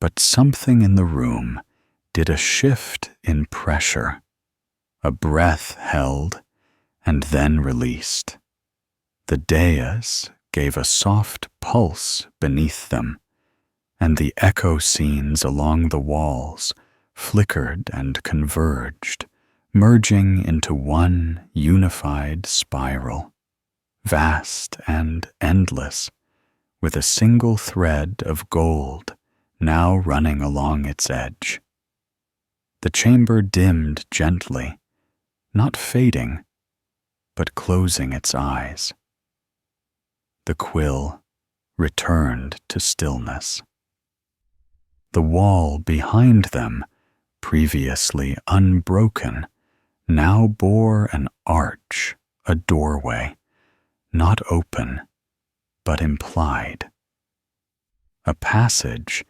but something in the room did a shift in pressure. A breath held and then released. The dais gave a soft pulse beneath them, and the echo scenes along the walls flickered and converged, merging into one unified spiral, vast and endless, with a single thread of gold now running along its edge. The chamber dimmed gently, not fading, but closing its eyes. The quill returned to stillness. The wall behind them, previously unbroken, now bore an arch, a doorway, not open, but implied. A passage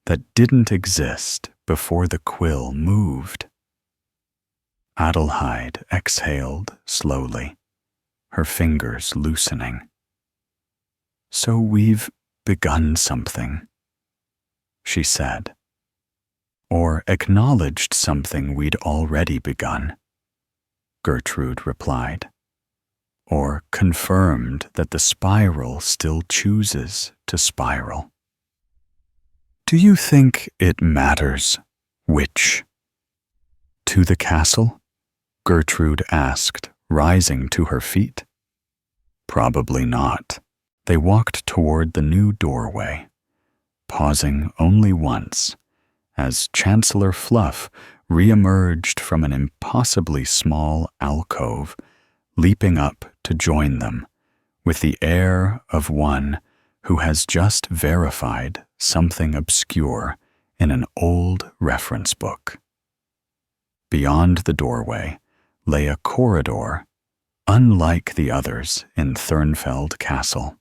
that didn't exist before the quill moved. Adelheid exhaled slowly, her fingers loosening. "So we've begun something," she said. "Or acknowledged something we'd already begun," Gertrude replied. "Or confirmed that the spiral still chooses to spiral." "Do you think it matters which?" "To the castle?" Gertrude asked, rising to her feet. "Probably not." They walked toward the new doorway, pausing only once, as Chancellor Fluff re-emerged from an impossibly small alcove, leaping up to join them, with the air of one who has just verified something obscure in an old reference book. Beyond the doorway lay a corridor, unlike the others in Thurnfeld Castle.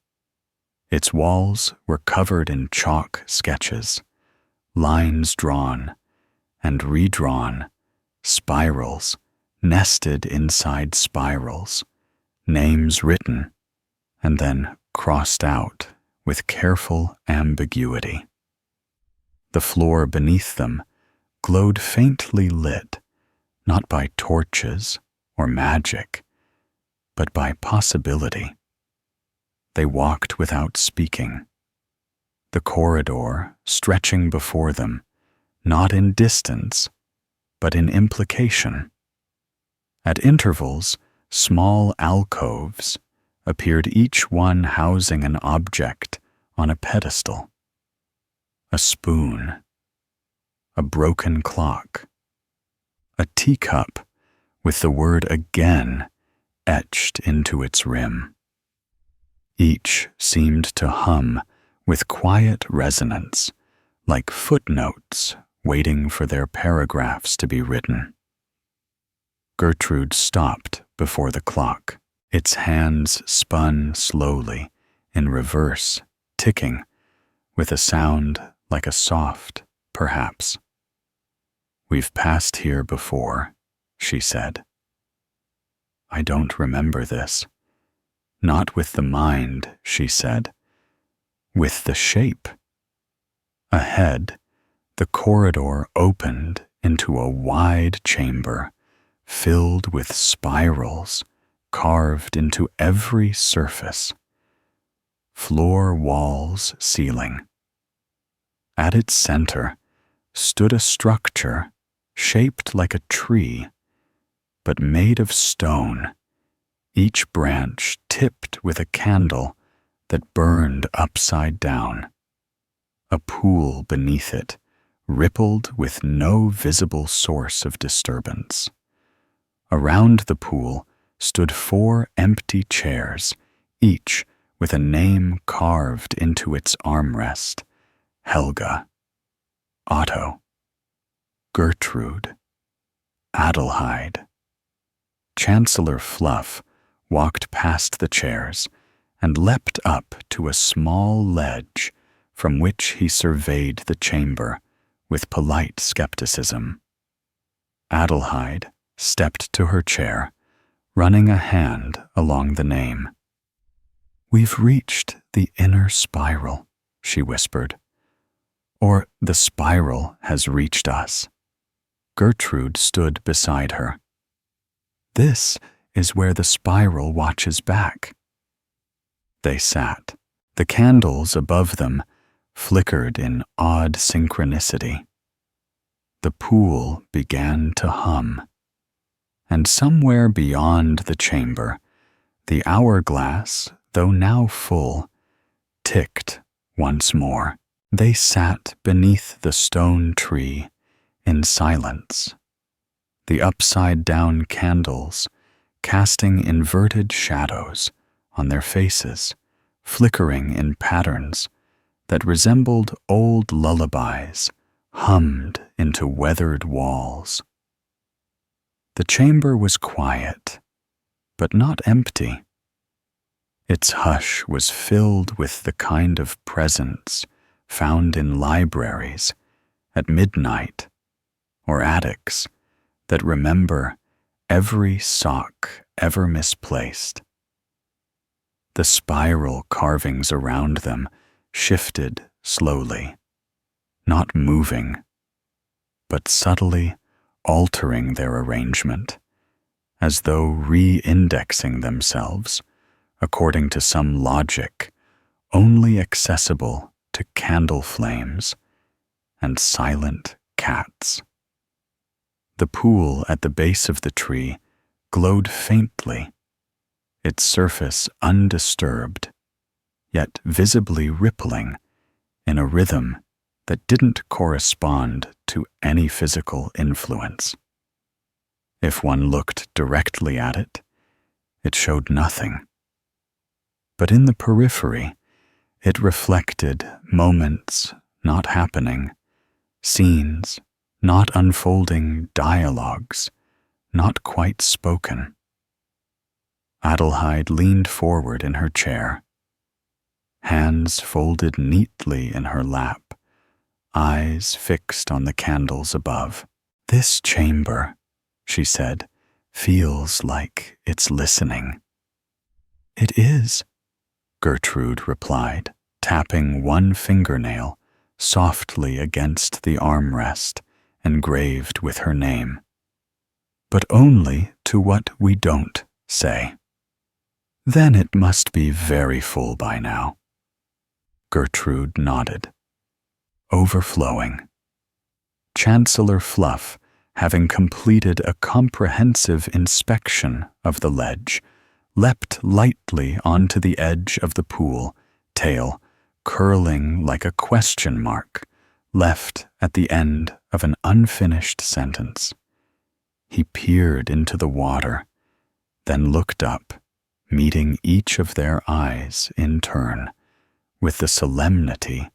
Its walls were covered in chalk sketches, lines drawn and redrawn, spirals nested inside spirals, names written and then crossed out with careful ambiguity. The floor beneath them glowed faintly lit, not by torches or magic, but by possibility. They walked without speaking, the corridor stretching before them, not in distance, but in implication. At intervals, small alcoves appeared, each one housing an object on a pedestal. A spoon, a broken clock, a teacup with the word "again" etched into its rim. Each seemed to hum with quiet resonance, like footnotes waiting for their paragraphs to be written. Gertrude stopped before the clock. Its hands spun slowly, in reverse, ticking, with a sound like a soft, perhaps. "We've passed here before," she said. "I don't remember this. Not with the mind," she said. "With the shape." Ahead, the corridor opened into a wide chamber, filled with spirals carved into every surface. Floor, walls, ceiling. At its center stood a structure shaped like a tree, but made of stone, each branch tipped with a candle that burned upside down. A pool beneath it rippled with no visible source of disturbance. Around the pool stood 4 empty chairs, each with a name carved into its armrest: Helga, Otto, Gertrude, Adelheid. Chancellor Fluff walked past the chairs and leapt up to a small ledge from which he surveyed the chamber with polite skepticism. Adelheid stepped to her chair, running a hand along the name. "We've reached the inner spiral," she whispered. "Or the spiral has reached us." Gertrude stood beside her. "This is where the spiral watches back." They sat. The candles above them flickered in odd synchronicity. The pool began to hum. and somewhere beyond the chamber, the hourglass, though now full, ticked once more. They sat beneath the stone tree in silence, the upside-down candles casting inverted shadows on their faces, flickering in patterns that resembled old lullabies hummed into weathered walls. The chamber was quiet, but not empty. Its hush was filled with the kind of presence found in libraries at midnight or attics that remember every sock ever misplaced. The spiral carvings around them shifted slowly, not moving, but subtly altering their arrangement, as though re-indexing themselves according to some logic only accessible to candle flames and silent cats. The pool at the base of the tree glowed faintly, its surface undisturbed, yet visibly rippling in a rhythm that didn't correspond to any physical influence. If one looked directly at it, it showed nothing. But in the periphery, it reflected moments not happening, scenes not unfolding, dialogues not quite spoken. Adelheid leaned forward in her chair, hands folded neatly in her lap, eyes fixed on the candles above. "This chamber," she said, "feels like it's listening." "It is," Gertrude replied, tapping one fingernail softly against the armrest engraved with her name. "But only to what we don't say." "Then it must be very full by now." Gertrude nodded. "Overflowing." Chancellor Fluff, having completed a comprehensive inspection of the ledge, leapt lightly onto the edge of the pool, tail curling like a question mark left at the end of an unfinished sentence. He peered into the water, then looked up, meeting each of their eyes in turn, with the solemnity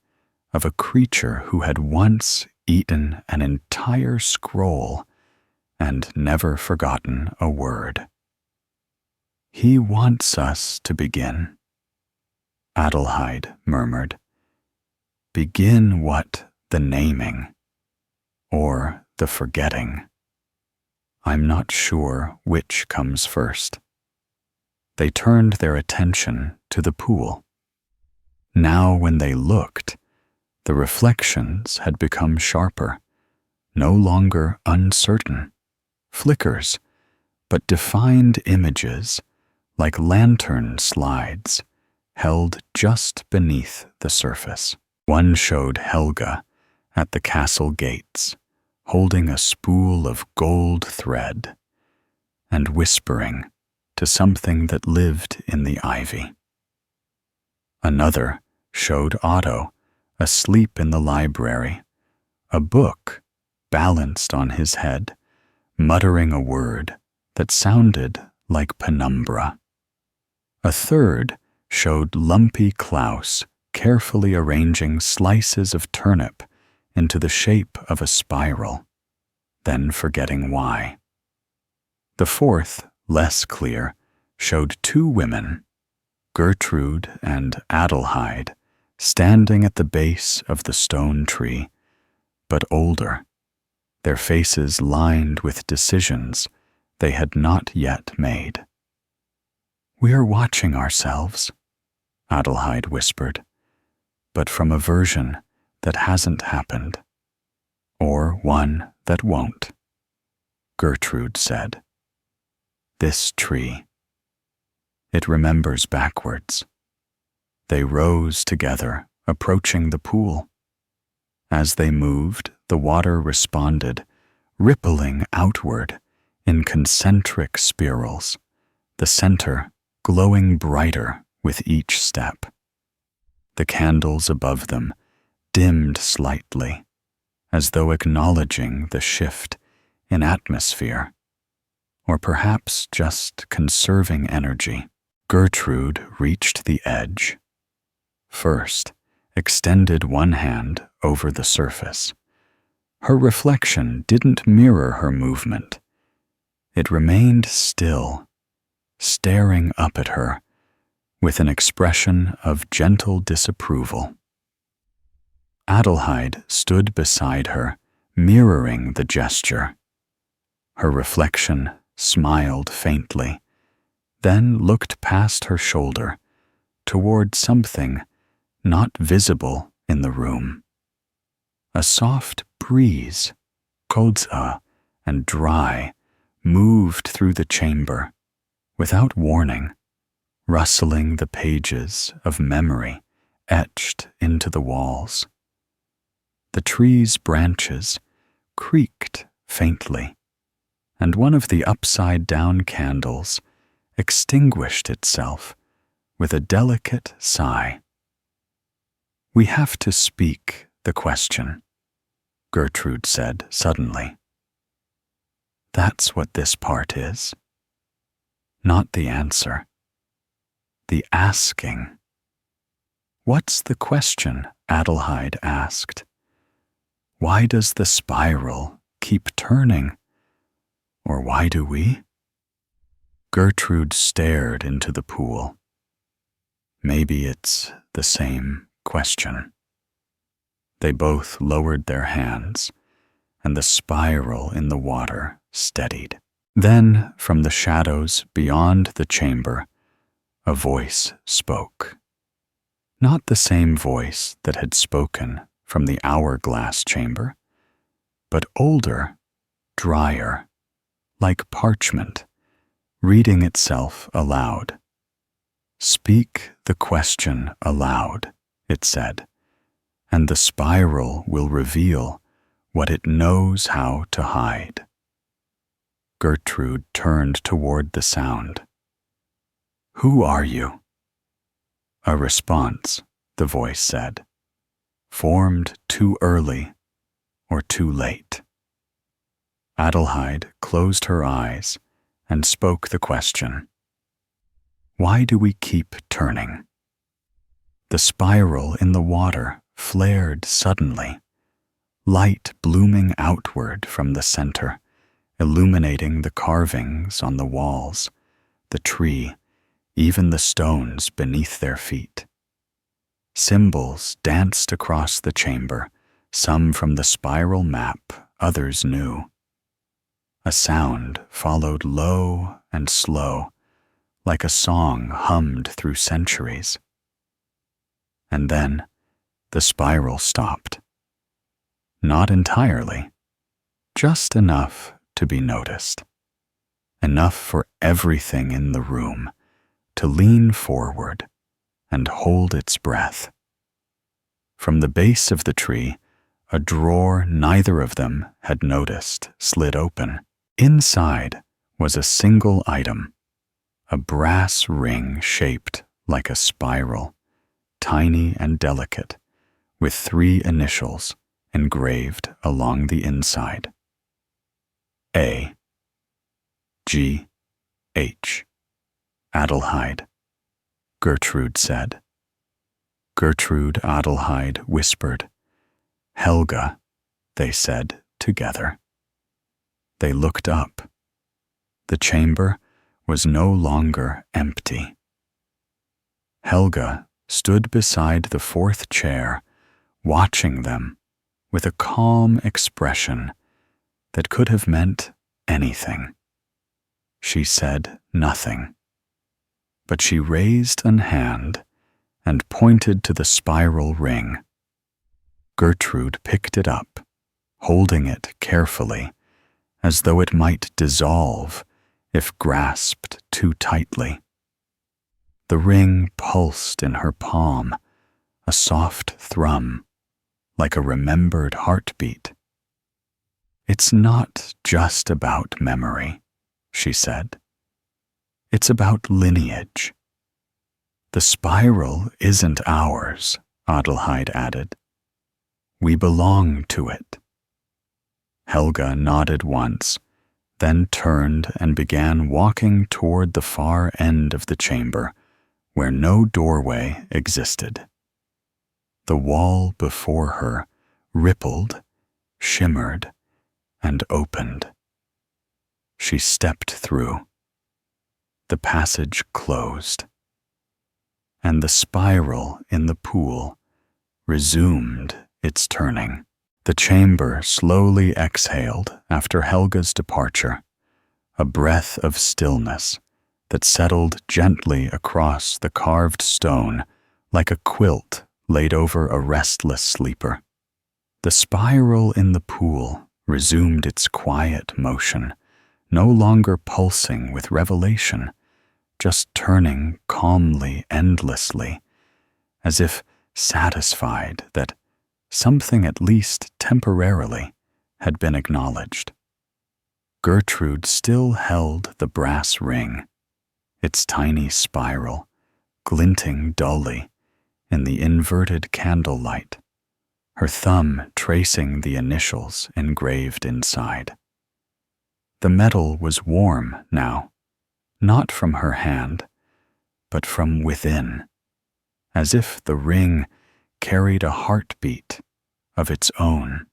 of a creature who had once eaten an entire scroll and never forgotten a word. "He wants us to begin," Adelheid murmured. "Begin what? The naming, or the forgetting? I'm not sure which comes first." They turned their attention to the pool. Now when they looked, the reflections had become sharper, no longer uncertain, flickers, but defined images like lantern slides held just beneath the surface. One showed Helga at the castle gates, holding a spool of gold thread and whispering to something that lived in the ivy. Another showed Otto asleep in the library, a book balanced on his head, muttering a word that sounded like penumbra. A third showed Lumpy Klaus carefully arranging slices of turnip into the shape of a spiral, then forgetting why. The fourth, less clear, showed two women, Gertrude and Adelheid, standing at the base of the stone tree, but older, their faces lined with decisions they had not yet made. "We are watching ourselves," Adelheid whispered, "but from a version that hasn't happened, or one that won't." Gertrude said, "This tree, it remembers backwards." They rose together, approaching the pool. As they moved, the water responded, rippling outward in concentric spirals, the center glowing brighter with each step. The candles above them dimmed slightly, as though acknowledging the shift in atmosphere, or perhaps just conserving energy. Gertrude reached the edge. First, extended one hand over the surface. Her reflection didn't mirror her movement. It remained still, staring up at her with an expression of gentle disapproval. Adelheid stood beside her, mirroring the gesture. Her reflection smiled faintly, then looked past her shoulder toward something not visible in the room. A soft breeze, kodza and dry, moved through the chamber without warning, rustling the pages of memory etched into the walls. The tree's branches creaked faintly, and one of the upside-down candles extinguished itself with a delicate sigh. "We have to speak the question," Gertrude said suddenly. "That's what this part is. Not the answer. The asking." "What's the question?" Adelheid asked. "Why does the spiral keep turning? Or why do we?" Gertrude stared into the pool. Maybe it's the same question. They both lowered their hands, and the spiral in the water steadied. Then, from the shadows beyond the chamber, a voice spoke. Not the same voice that had spoken from the hourglass chamber, but older, drier, like parchment, reading itself aloud. "Speak the question aloud," it said, "and the spiral will reveal what it knows how to hide." Gertrude turned toward the sound. "Who are you?" A response, the voice said, formed too early or too late. Adelheid closed her eyes and spoke the question. "Why do we keep turning?" The spiral in the water flared suddenly, light blooming outward from the center, illuminating the carvings on the walls, the tree, even the stones beneath their feet. Symbols danced across the chamber, some from the spiral map, others new. A sound followed low and slow, like a song hummed through centuries. And then the spiral stopped. Not entirely, just enough to be noticed. Enough for everything in the room to lean forward and hold its breath. From the base of the tree, a drawer neither of them had noticed slid open. Inside was a single item, a brass ring shaped like a spiral, tiny and delicate, with 3 initials engraved along the inside. A. G. H. Adelheid, Gertrude said. Gertrude Adelheid whispered. Helga, they said together. They looked up. The chamber was no longer empty. Helga stood beside the 4th chair, watching them with a calm expression that could have meant anything. She said nothing, but she raised an hand and pointed to the spiral ring. Gertrude picked it up, holding it carefully, as though it might dissolve if grasped too tightly. The ring pulsed in her palm, a soft thrum, like a remembered heartbeat. It's not just about memory, she said. It's about lineage. The spiral isn't ours, Adelheid added. We belong to it. Helga nodded once, then turned and began walking toward the far end of the chamber, where no doorway existed. The wall before her rippled, shimmered, and opened. She stepped through. The passage closed, and the spiral in the pool resumed its turning. The chamber slowly exhaled after Helga's departure, a breath of stillness that settled gently across the carved stone like a quilt laid over a restless sleeper. The spiral in the pool resumed its quiet motion, no longer pulsing with revelation, just turning calmly, endlessly, as if satisfied that something at least temporarily had been acknowledged. Gertrude still held the brass ring, its tiny spiral glinting dully in the inverted candlelight, her thumb tracing the initials engraved inside. The metal was warm now, not from her hand, but from within, as if the ring carried a heartbeat of its own,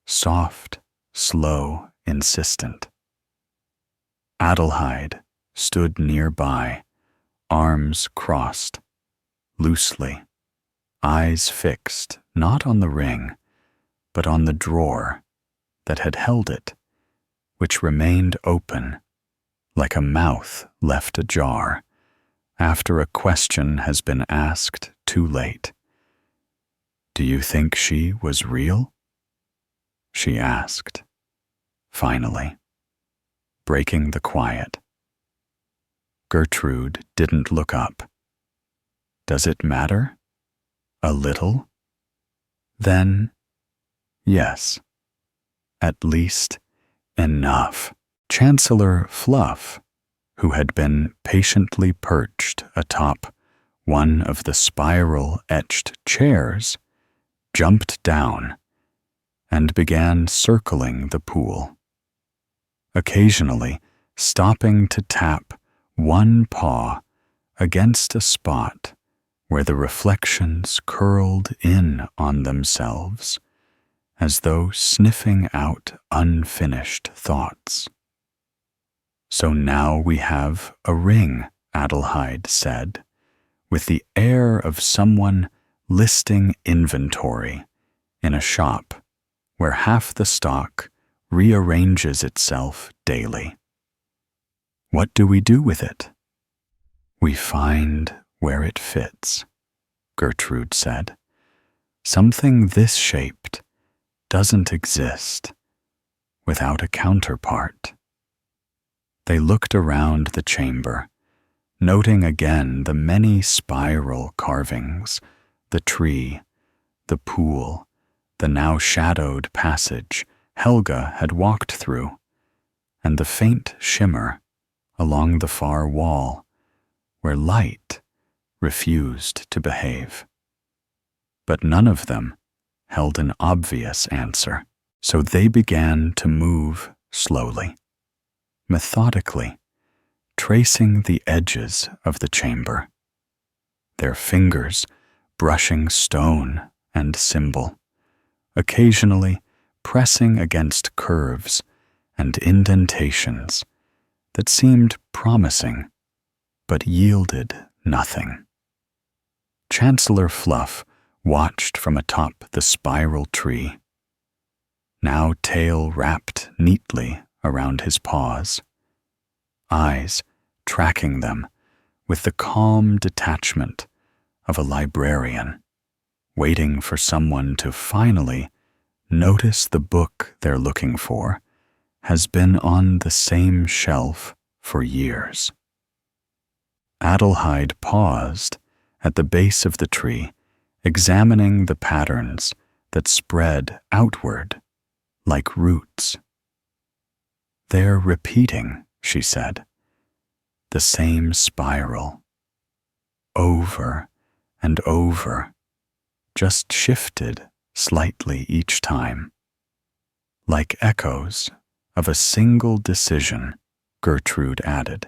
soft, slow, insistent. Adelheid stood nearby, arms crossed, loosely, eyes fixed not on the ring, but on the drawer that had held it, which remained open, like a mouth left ajar after a question has been asked too late. "Do you think she was real?" she asked, finally, breaking the quiet. Gertrude didn't look up. "Does it matter? A little?" "Then, yes. At least enough." Chancellor Fluff, who had been patiently perched atop one of the spiral-etched chairs, jumped down and began circling the pool, occasionally stopping to tap one paw against a spot where the reflections curled in on themselves, as though sniffing out unfinished thoughts. "So now we have a ring," Adelheid said, with the air of someone listing inventory in a shop where half the stock rearranges itself daily. "What do we do with it?" "We find where it fits," Gertrude said. "Something this shaped doesn't exist without a counterpart." They looked around the chamber, noting again the many spiral carvings, the tree, the pool, the now shadowed passage Helga had walked through, and the faint shimmer along the far wall, where light refused to behave. But none of them held an obvious answer, so they began to move slowly, methodically, tracing the edges of the chamber, their fingers brushing stone and symbol, occasionally pressing against curves and indentations that seemed promising but yielded nothing. Chancellor Fluff watched from atop the spiral tree, now tail wrapped neatly around his paws, eyes tracking them with the calm detachment of a librarian, waiting for someone to finally notice the book they're looking for has been on the same shelf for years. Adelheid paused at the base of the tree, examining the patterns that spread outward like roots. "They're repeating," she said. The same spiral. Over and over, just shifted slightly each time. Like echoes of a single decision, Gertrude added.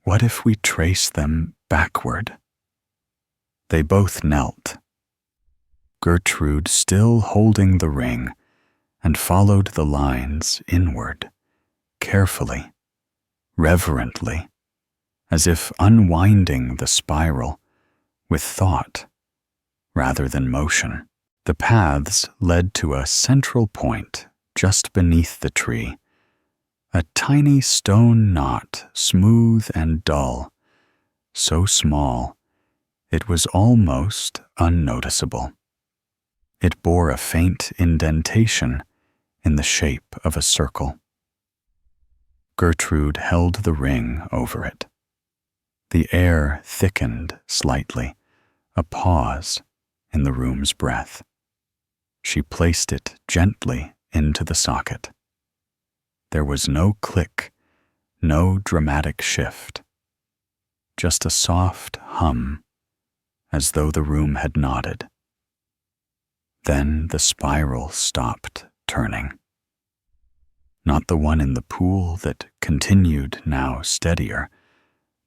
What if we trace them backward? They both knelt. Gertrude still holding the ring, and followed the lines inward, carefully, reverently, as if unwinding the spiral with thought rather than motion. The paths led to a central point just beneath the tree, a tiny stone knot, smooth and dull, so small it was almost unnoticeable. It bore a faint indentation in the shape of a circle. Gertrude held the ring over it. The air thickened slightly, a pause in the room's breath. She placed it gently into the socket. There was no click, no dramatic shift, just a soft hum, as though the room had nodded. Then the spiral stopped turning. Not the one in the pool that continued now steadier,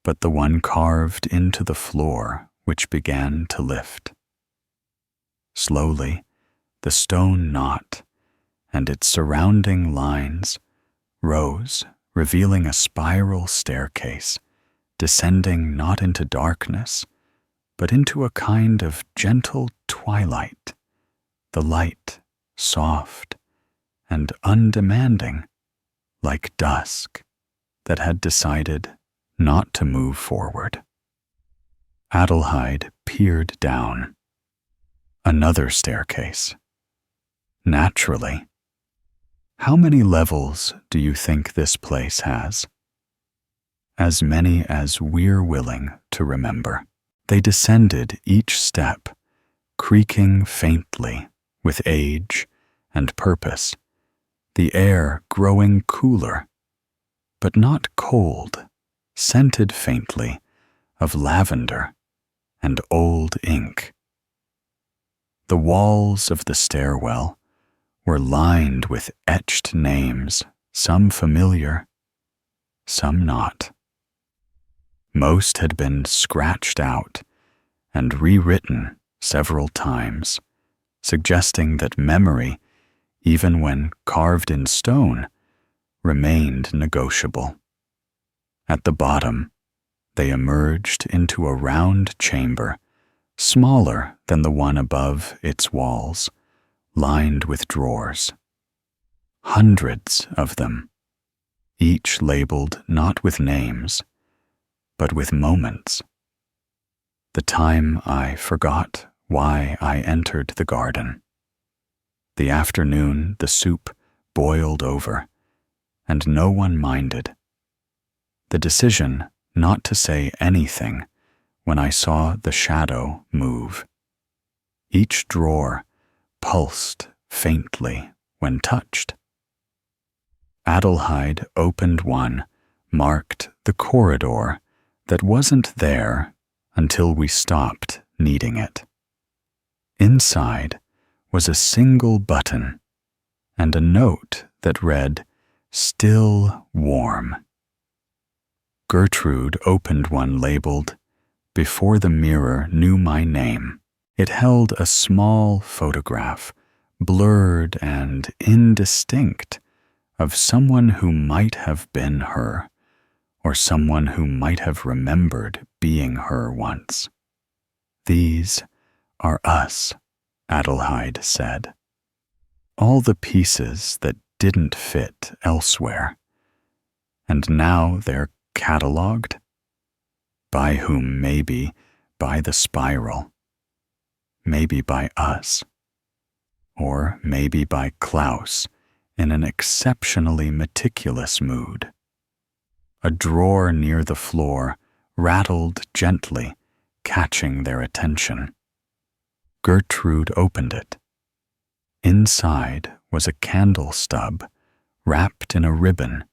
but the one carved into the floor which began to lift. Slowly, the stone knot and its surrounding lines rose, revealing a spiral staircase, descending not into darkness, but into a kind of gentle twilight, the light soft and undemanding, like dusk that had decided not to move forward. Adelheid peered down. Another staircase. Naturally. How many levels do you think this place has? As many as we're willing to remember. They descended each step, creaking faintly with age and purpose, the air growing cooler, but not cold, scented faintly of lavender and old ink. The walls of the stairwell were lined with etched names, some familiar, some not. Most had been scratched out and rewritten several times, suggesting that memory, even when carved in stone, remained negotiable. At the bottom, they emerged into a round chamber, smaller than the one above its walls, lined with drawers. Hundreds of them, each labeled not with names, but with moments. The time I forgot why I entered the garden. The afternoon the soup boiled over, and no one minded. The decision not to say anything when I saw the shadow move. Each drawer pulsed faintly when touched. Adelheid opened one, marked the corridor that wasn't there until we stopped needing it. Inside was a single button and a note that read, "Still warm." Gertrude opened one labeled, "Before the mirror knew my name." It held a small photograph, blurred and indistinct, of someone who might have been her, or someone who might have remembered being her once. "These are us," Adelheid said. All the pieces that didn't fit elsewhere. And now they're catalogued? By whom? Maybe by the spiral. Maybe by us. Or maybe by Klaus in an exceptionally meticulous mood. A drawer near the floor rattled gently, catching their attention. Gertrude opened it. Inside was a candle stub wrapped in a ribbon,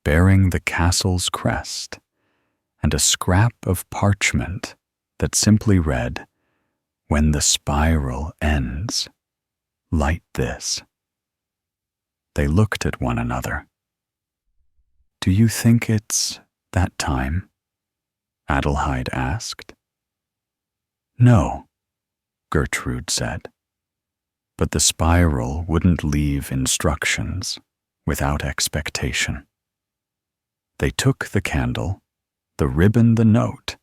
bearing the castle's crest, and a scrap of parchment that simply read, "When the spiral ends, light this." They looked at one another. "Do you think it's that time?" Adelheid asked. "No," Gertrude said. But the spiral wouldn't leave instructions without expectation. They took the candle, the ribbon, the note,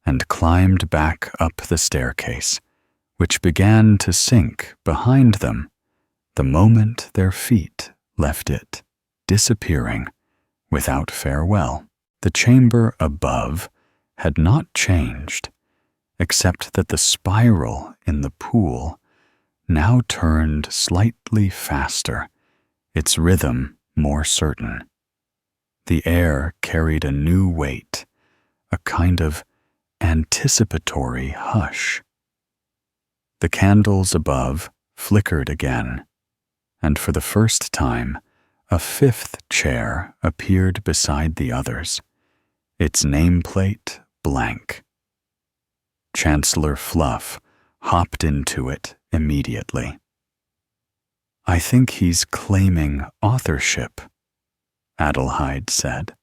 and climbed back up the staircase, which began to sink behind them the moment their feet left it, disappearing without farewell. The chamber above had not changed, except that the spiral in the pool now turned slightly faster, its rhythm more certain. The air carried a new weight, a kind of anticipatory hush. The candles above flickered again, and for the first time, a fifth chair appeared beside the others, its nameplate blank. Chancellor Fluff hopped into it immediately. "I think he's claiming authorship," Adelheid said.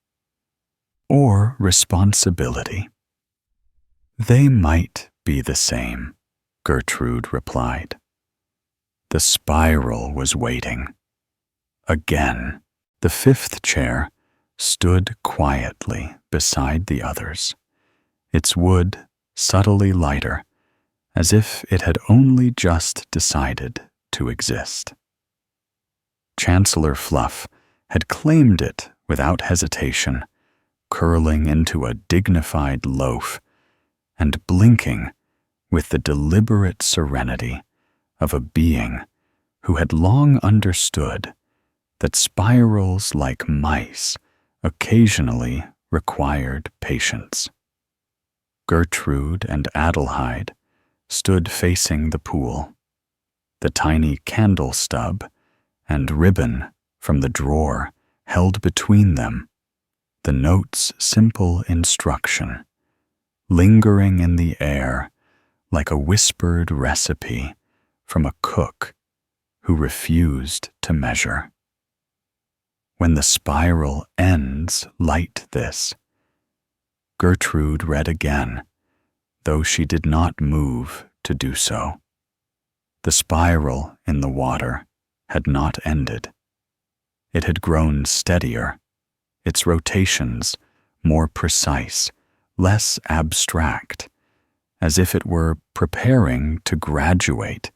"Or responsibility." "They might be the same," Gertrude replied. The spiral was waiting. Again, the fifth chair stood quietly beside the others, its wood subtly lighter, as if it had only just decided to exist. Chancellor Fluff had claimed it without hesitation, curling into a dignified loaf and blinking with the deliberate serenity of a being who had long understood that spirals like mice occasionally required patience. Gertrude and Adelheid stood facing the pool, the tiny candle stub and ribbon from the drawer held between them, the note's simple instruction, lingering in the air like a whispered recipe from a cook who refused to measure. "When the spiral ends, light this." Gertrude read again, though she did not move to do so. The spiral in the water had not ended. It had grown steadier, its rotations more precise, less abstract, as if it were preparing to graduate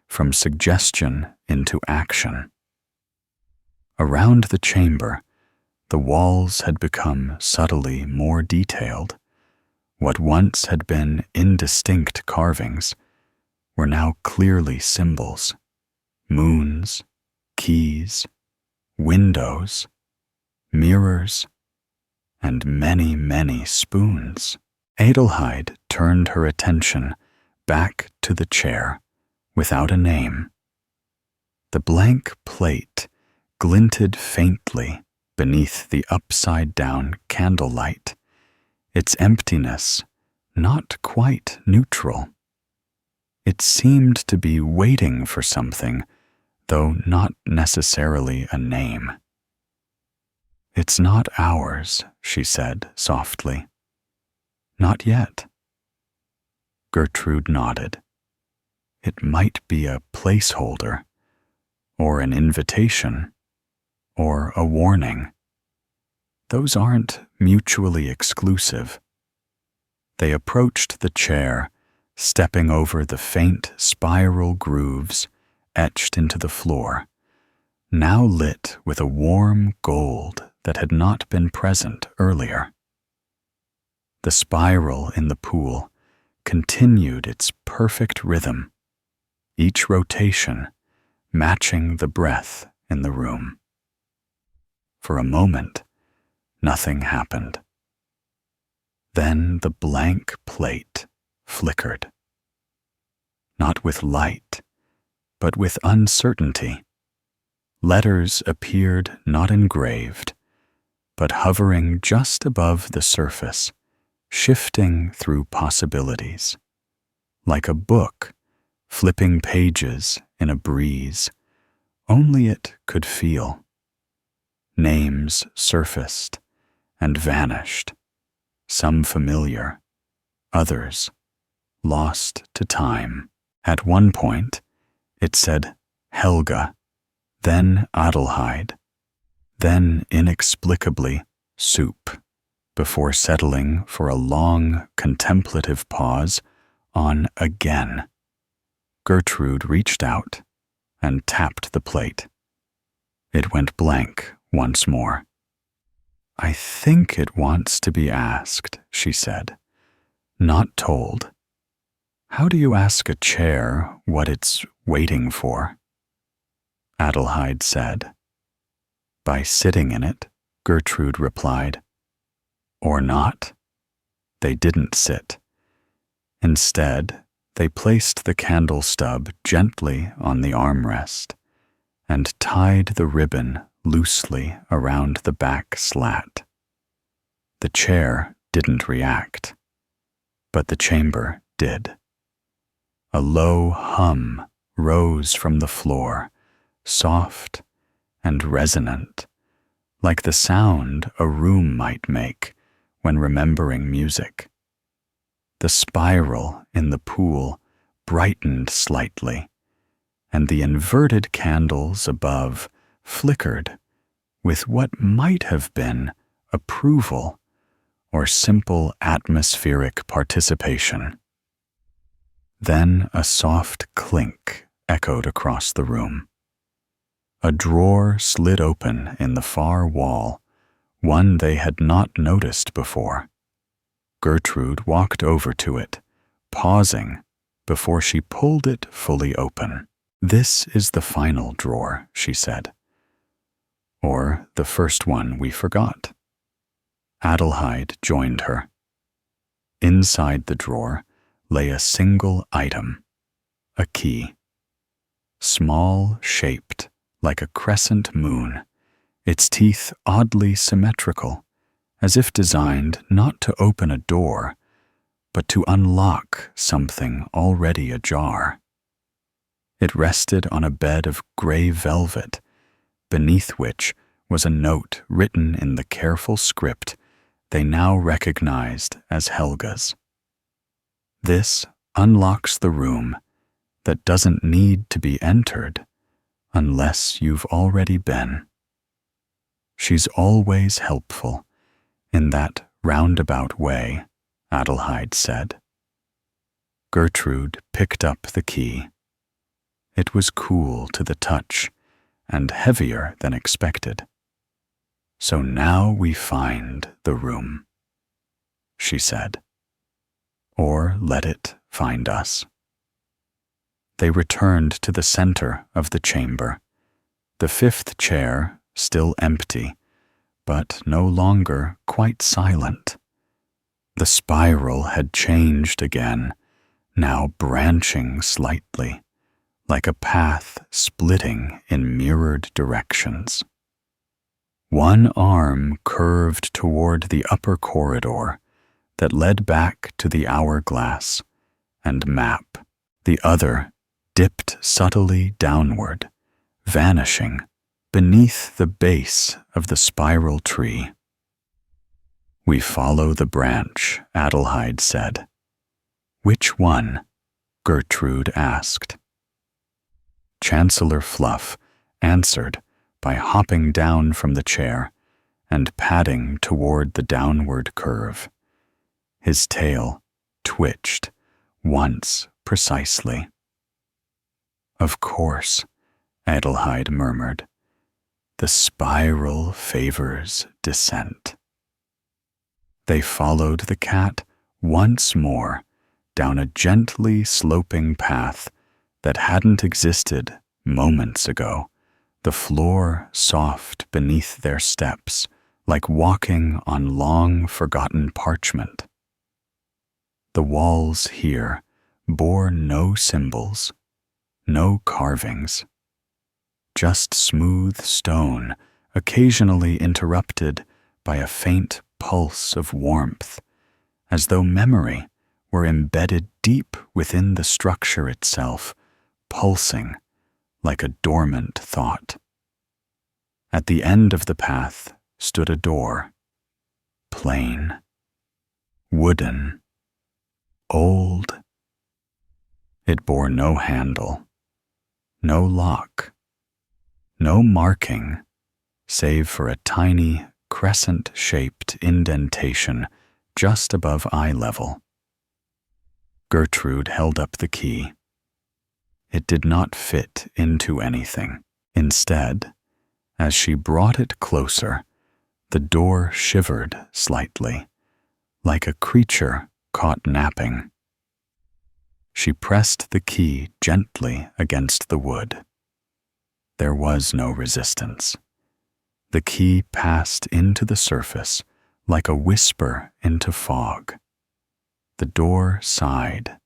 from suggestion into action. Around the chamber, the walls had become subtly more detailed. What once had been indistinct carvings were now clearly symbols: moons, keys, windows, mirrors, and many, many spoons. Adelheid turned her attention back to the chair without a name. The blank plate glinted faintly beneath the upside-down candlelight, its emptiness not quite neutral. It seemed to be waiting for something, though not necessarily a name. "It's not ours," she said softly. "Not yet." Gertrude nodded. "It might be a placeholder, or an invitation, or a warning. Those aren't mutually exclusive." They approached the chair, stepping over the faint spiral grooves etched into the floor, now lit with a warm gold that had not been present earlier. The spiral in the pool continued its perfect rhythm, each rotation matching the breath in the room. For a moment, nothing happened. Then the blank plate flickered. Not with light, but with uncertainty. Letters appeared not engraved, but hovering just above the surface, shifting through possibilities. Like a book, flipping pages in a breeze, only it could feel. Names surfaced and vanished, some familiar, others lost to time. At one point, it said Helga, then Adelheid, then inexplicably soup, before settling for a long, contemplative pause on again. Gertrude reached out and tapped the plate. It went blank once more. "I think it wants to be asked," she said, "not told. How do you ask a chair what it's waiting for?" Adelheid said. "By sitting in it," Gertrude replied. "Or not." They didn't sit. Instead, they placed the candle stub gently on the armrest and tied the ribbon loosely around the back slat. The chair didn't react, but the chamber did. A low hum rose from the floor, soft and resonant, like the sound a room might make when remembering music. The spiral in the pool brightened slightly, and the inverted candles above flickered with what might have been approval or simple atmospheric participation. Then a soft clink echoed across the room. A drawer slid open in the far wall, one they had not noticed before. Gertrude walked over to it, pausing before she pulled it fully open. "This is the final drawer," she said. "Or the first one we forgot." Adelheid joined her. Inside the drawer lay a single item, a key. Small shaped like a crescent moon, its teeth oddly symmetrical, as if designed not to open a door, but to unlock something already ajar. It rested on a bed of gray velvet, beneath which was a note written in the careful script they now recognized as Helga's. "This unlocks the room that doesn't need to be entered unless you've already been." "She's always helpful in that roundabout way," Adelheid said. Gertrude picked up the key. It was cool to the touch and heavier than expected. "So now we find the room," she said. "Or let it find us." They returned to the center of the chamber, the fifth chair still empty, but no longer quite silent. The spiral had changed again, now branching slightly, like a path splitting in mirrored directions. One arm curved toward the upper corridor that led back to the hourglass and map. The other dipped subtly downward, vanishing beneath the base of the spiral tree. "We follow the branch," Adelheid said. "Which one?" Gertrude asked. Chancellor Fluff answered by hopping down from the chair and padding toward the downward curve. His tail twitched once precisely. "Of course," Adelheid murmured. "The spiral favors descent." They followed the cat once more down a gently sloping path that hadn't existed moments ago, the floor soft beneath their steps, like walking on long-forgotten parchment. The walls here bore no symbols, no carvings, just smooth stone, occasionally interrupted by a faint pulse of warmth, as though memory were embedded deep within the structure itself, pulsing like a dormant thought. At the end of the path stood a door, plain, wooden, old. It bore no handle, no lock, no marking, save for a tiny, crescent-shaped indentation just above eye level. Gertrude held up the key. It did not fit into anything. Instead, as she brought it closer, the door shivered slightly, like a creature caught napping. She pressed the key gently against the wood. There was no resistance. The key passed into the surface like a whisper into fog. The door sighed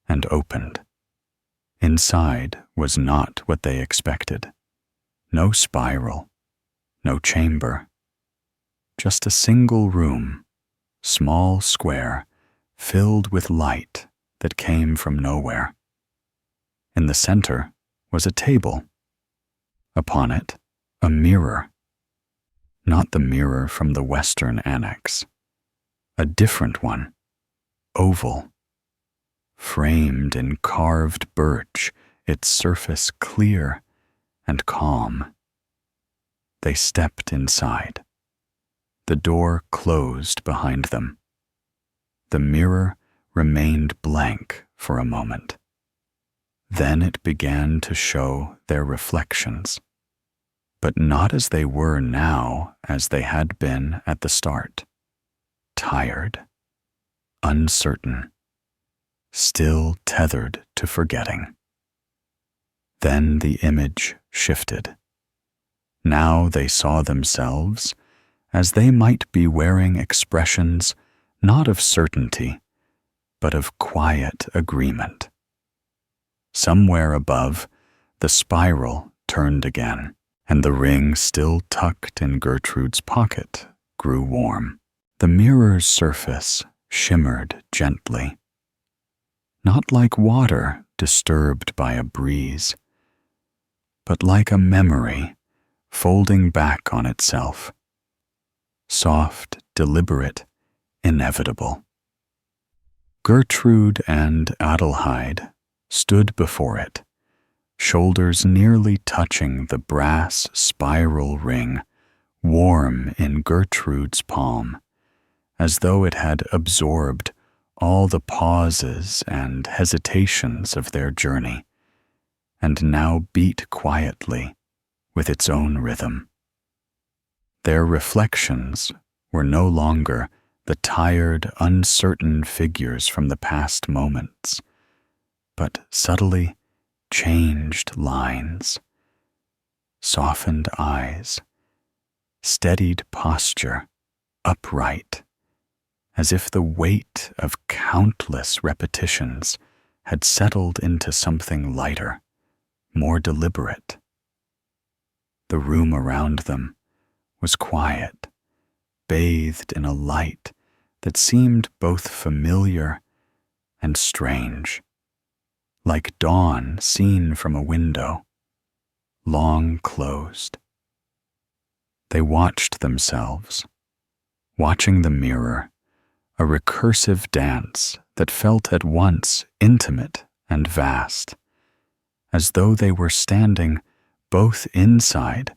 and opened. Inside was not what they expected. No spiral, no chamber. Just a single room, small square, filled with light that came from nowhere. In the center was a table. Upon it, a mirror. Not the mirror from the Western Annex. A different one, oval, framed in carved birch, its surface clear and calm. They stepped inside. The door closed behind them. The mirror remained blank for a moment. Then it began to show their reflections, but not as they were now as they had been at the start. Tired, uncertain, still tethered to forgetting. Then the image shifted. Now they saw themselves as they might be wearing expressions not of certainty, but of quiet agreement. Somewhere above, the spiral turned again, and the ring still tucked in Gertrude's pocket grew warm. The mirror's surface shimmered gently, not like water disturbed by a breeze, but like a memory folding back on itself, soft, deliberate, inevitable. Gertrude and Adelheid stood before it, shoulders nearly touching the brass spiral ring, warm in Gertrude's palm, as though it had absorbed all the pauses and hesitations of their journey, and now beat quietly with its own rhythm. Their reflections were no longer the tired, uncertain figures from the past moments, but subtly changed lines, softened eyes, steadied posture, upright, as if the weight of countless repetitions had settled into something lighter, more deliberate. The room around them was quiet, bathed in a light that seemed both familiar and strange, like dawn seen from a window, long closed. They watched themselves, watching the mirror, a recursive dance that felt at once intimate and vast, as though they were standing both inside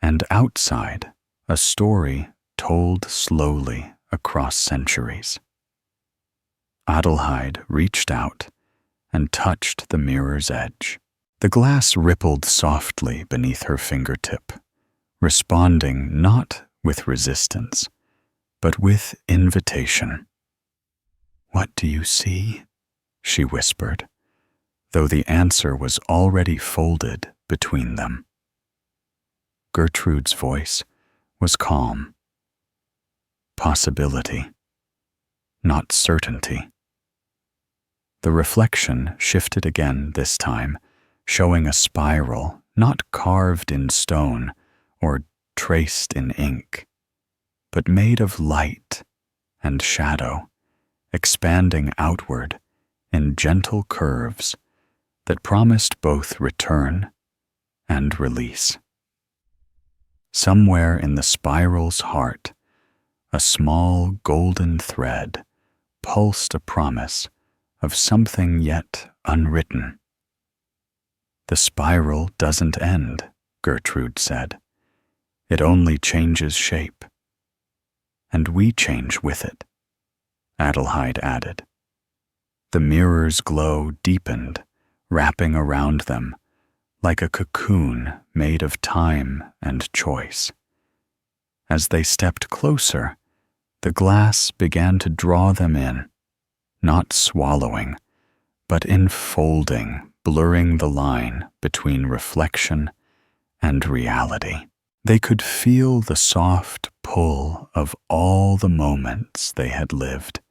and outside a story told slowly across centuries. Adelheid reached out and touched the mirror's edge. The glass rippled softly beneath her fingertip, responding not with resistance, but with invitation. "What do you see?" she whispered, though the answer was already folded between them. Gertrude's voice was calm. Possibility, not certainty. The reflection shifted again this time, showing a spiral not carved in stone or traced in ink, but made of light and shadow, expanding outward in gentle curves that promised both return and release. Somewhere in the spiral's heart, a small golden thread pulsed a promise of something yet unwritten. "The spiral doesn't end," Gertrude said. "It only changes shape." "And we change with it," Adelheid added. The mirror's glow deepened, wrapping around them like a cocoon made of time and choice. As they stepped closer, the glass began to draw them in, not swallowing, but enfolding, blurring the line between reflection and reality. They could feel the soft pull of all the moments they had lived,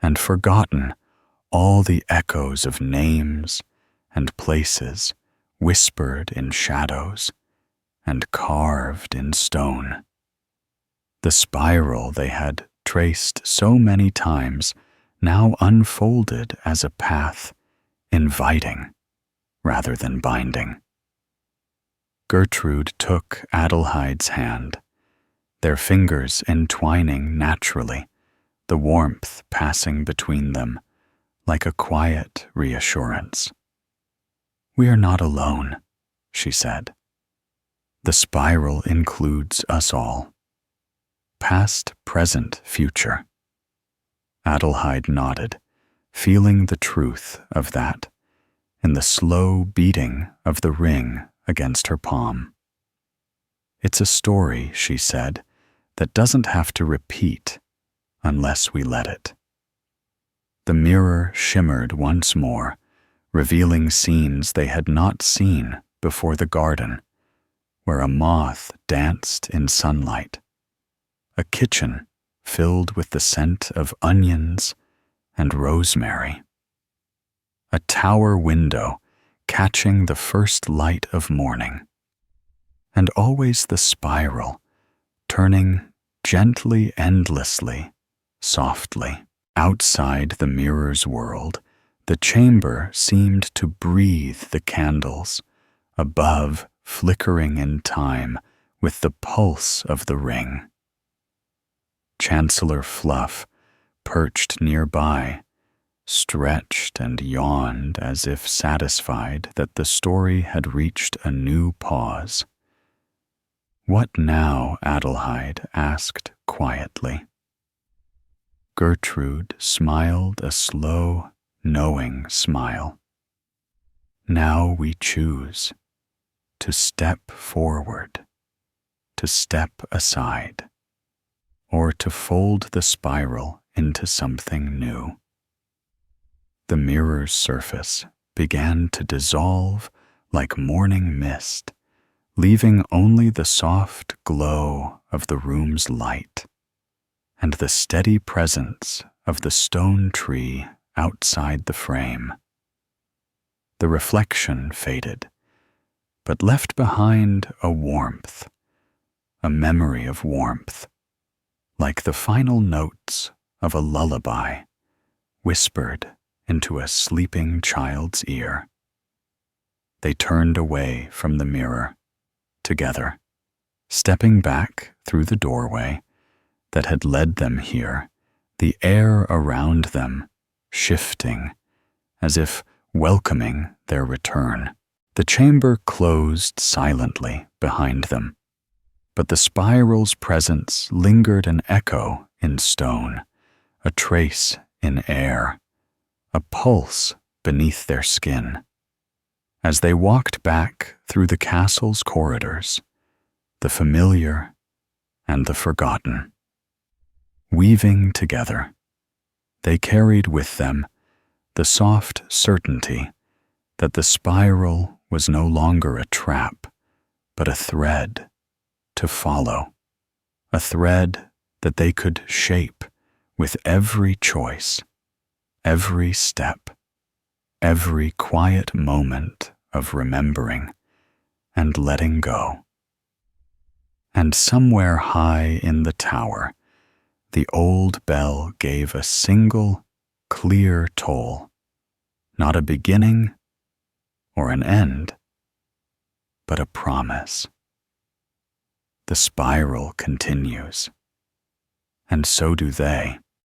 and forgotten all the echoes of names and places whispered in shadows and carved in stone. The spiral they had traced so many times now unfolded as a path, inviting rather than binding. Gertrude took Adelheid's hand, their fingers entwining naturally, the warmth passing between them like a quiet reassurance. "We are not alone," she said. "The spiral includes us all. Past, present, future." Adelheid nodded, feeling the truth of that in the slow beating of the ring against her palm. "It's a story," she said, "that doesn't have to repeat unless we let it." The mirror shimmered once more, revealing scenes they had not seen before the garden, where a moth danced in sunlight, a kitchen filled with the scent of onions and rosemary, a tower window catching the first light of morning, and always the spiral, turning gently, endlessly, softly. Outside the mirror's world, the chamber seemed to breathe the candles, above flickering in time with the pulse of the ring. Chancellor Fluff, perched nearby, stretched and yawned as if satisfied that the story had reached a new pause. "What now?" Adelheid asked quietly. Gertrude smiled a slow, knowing smile. "Now we choose to step forward, to step aside, or to fold the spiral into something new." The mirror's surface began to dissolve like morning mist, leaving only the soft glow of the room's light and the steady presence of the stone tree outside the frame. The reflection faded, but left behind a warmth, a memory of warmth, like the final notes of a lullaby whispered into a sleeping child's ear. They turned away from the mirror, together, stepping back through the doorway that had led them here, the air around them shifting, as if welcoming their return. The chamber closed silently behind them, but the spiral's presence lingered an echo in stone, a trace in air, a pulse beneath their skin. As they walked back through the castle's corridors, the familiar and the forgotten, weaving together, they carried with them the soft certainty that the spiral was no longer a trap, but a thread to follow, a thread that they could shape with every choice, every step, every quiet moment of remembering and letting go. And somewhere high in the tower, the old bell gave a single, clear toll, not a beginning or an end, but a promise. The spiral continues, and so do they.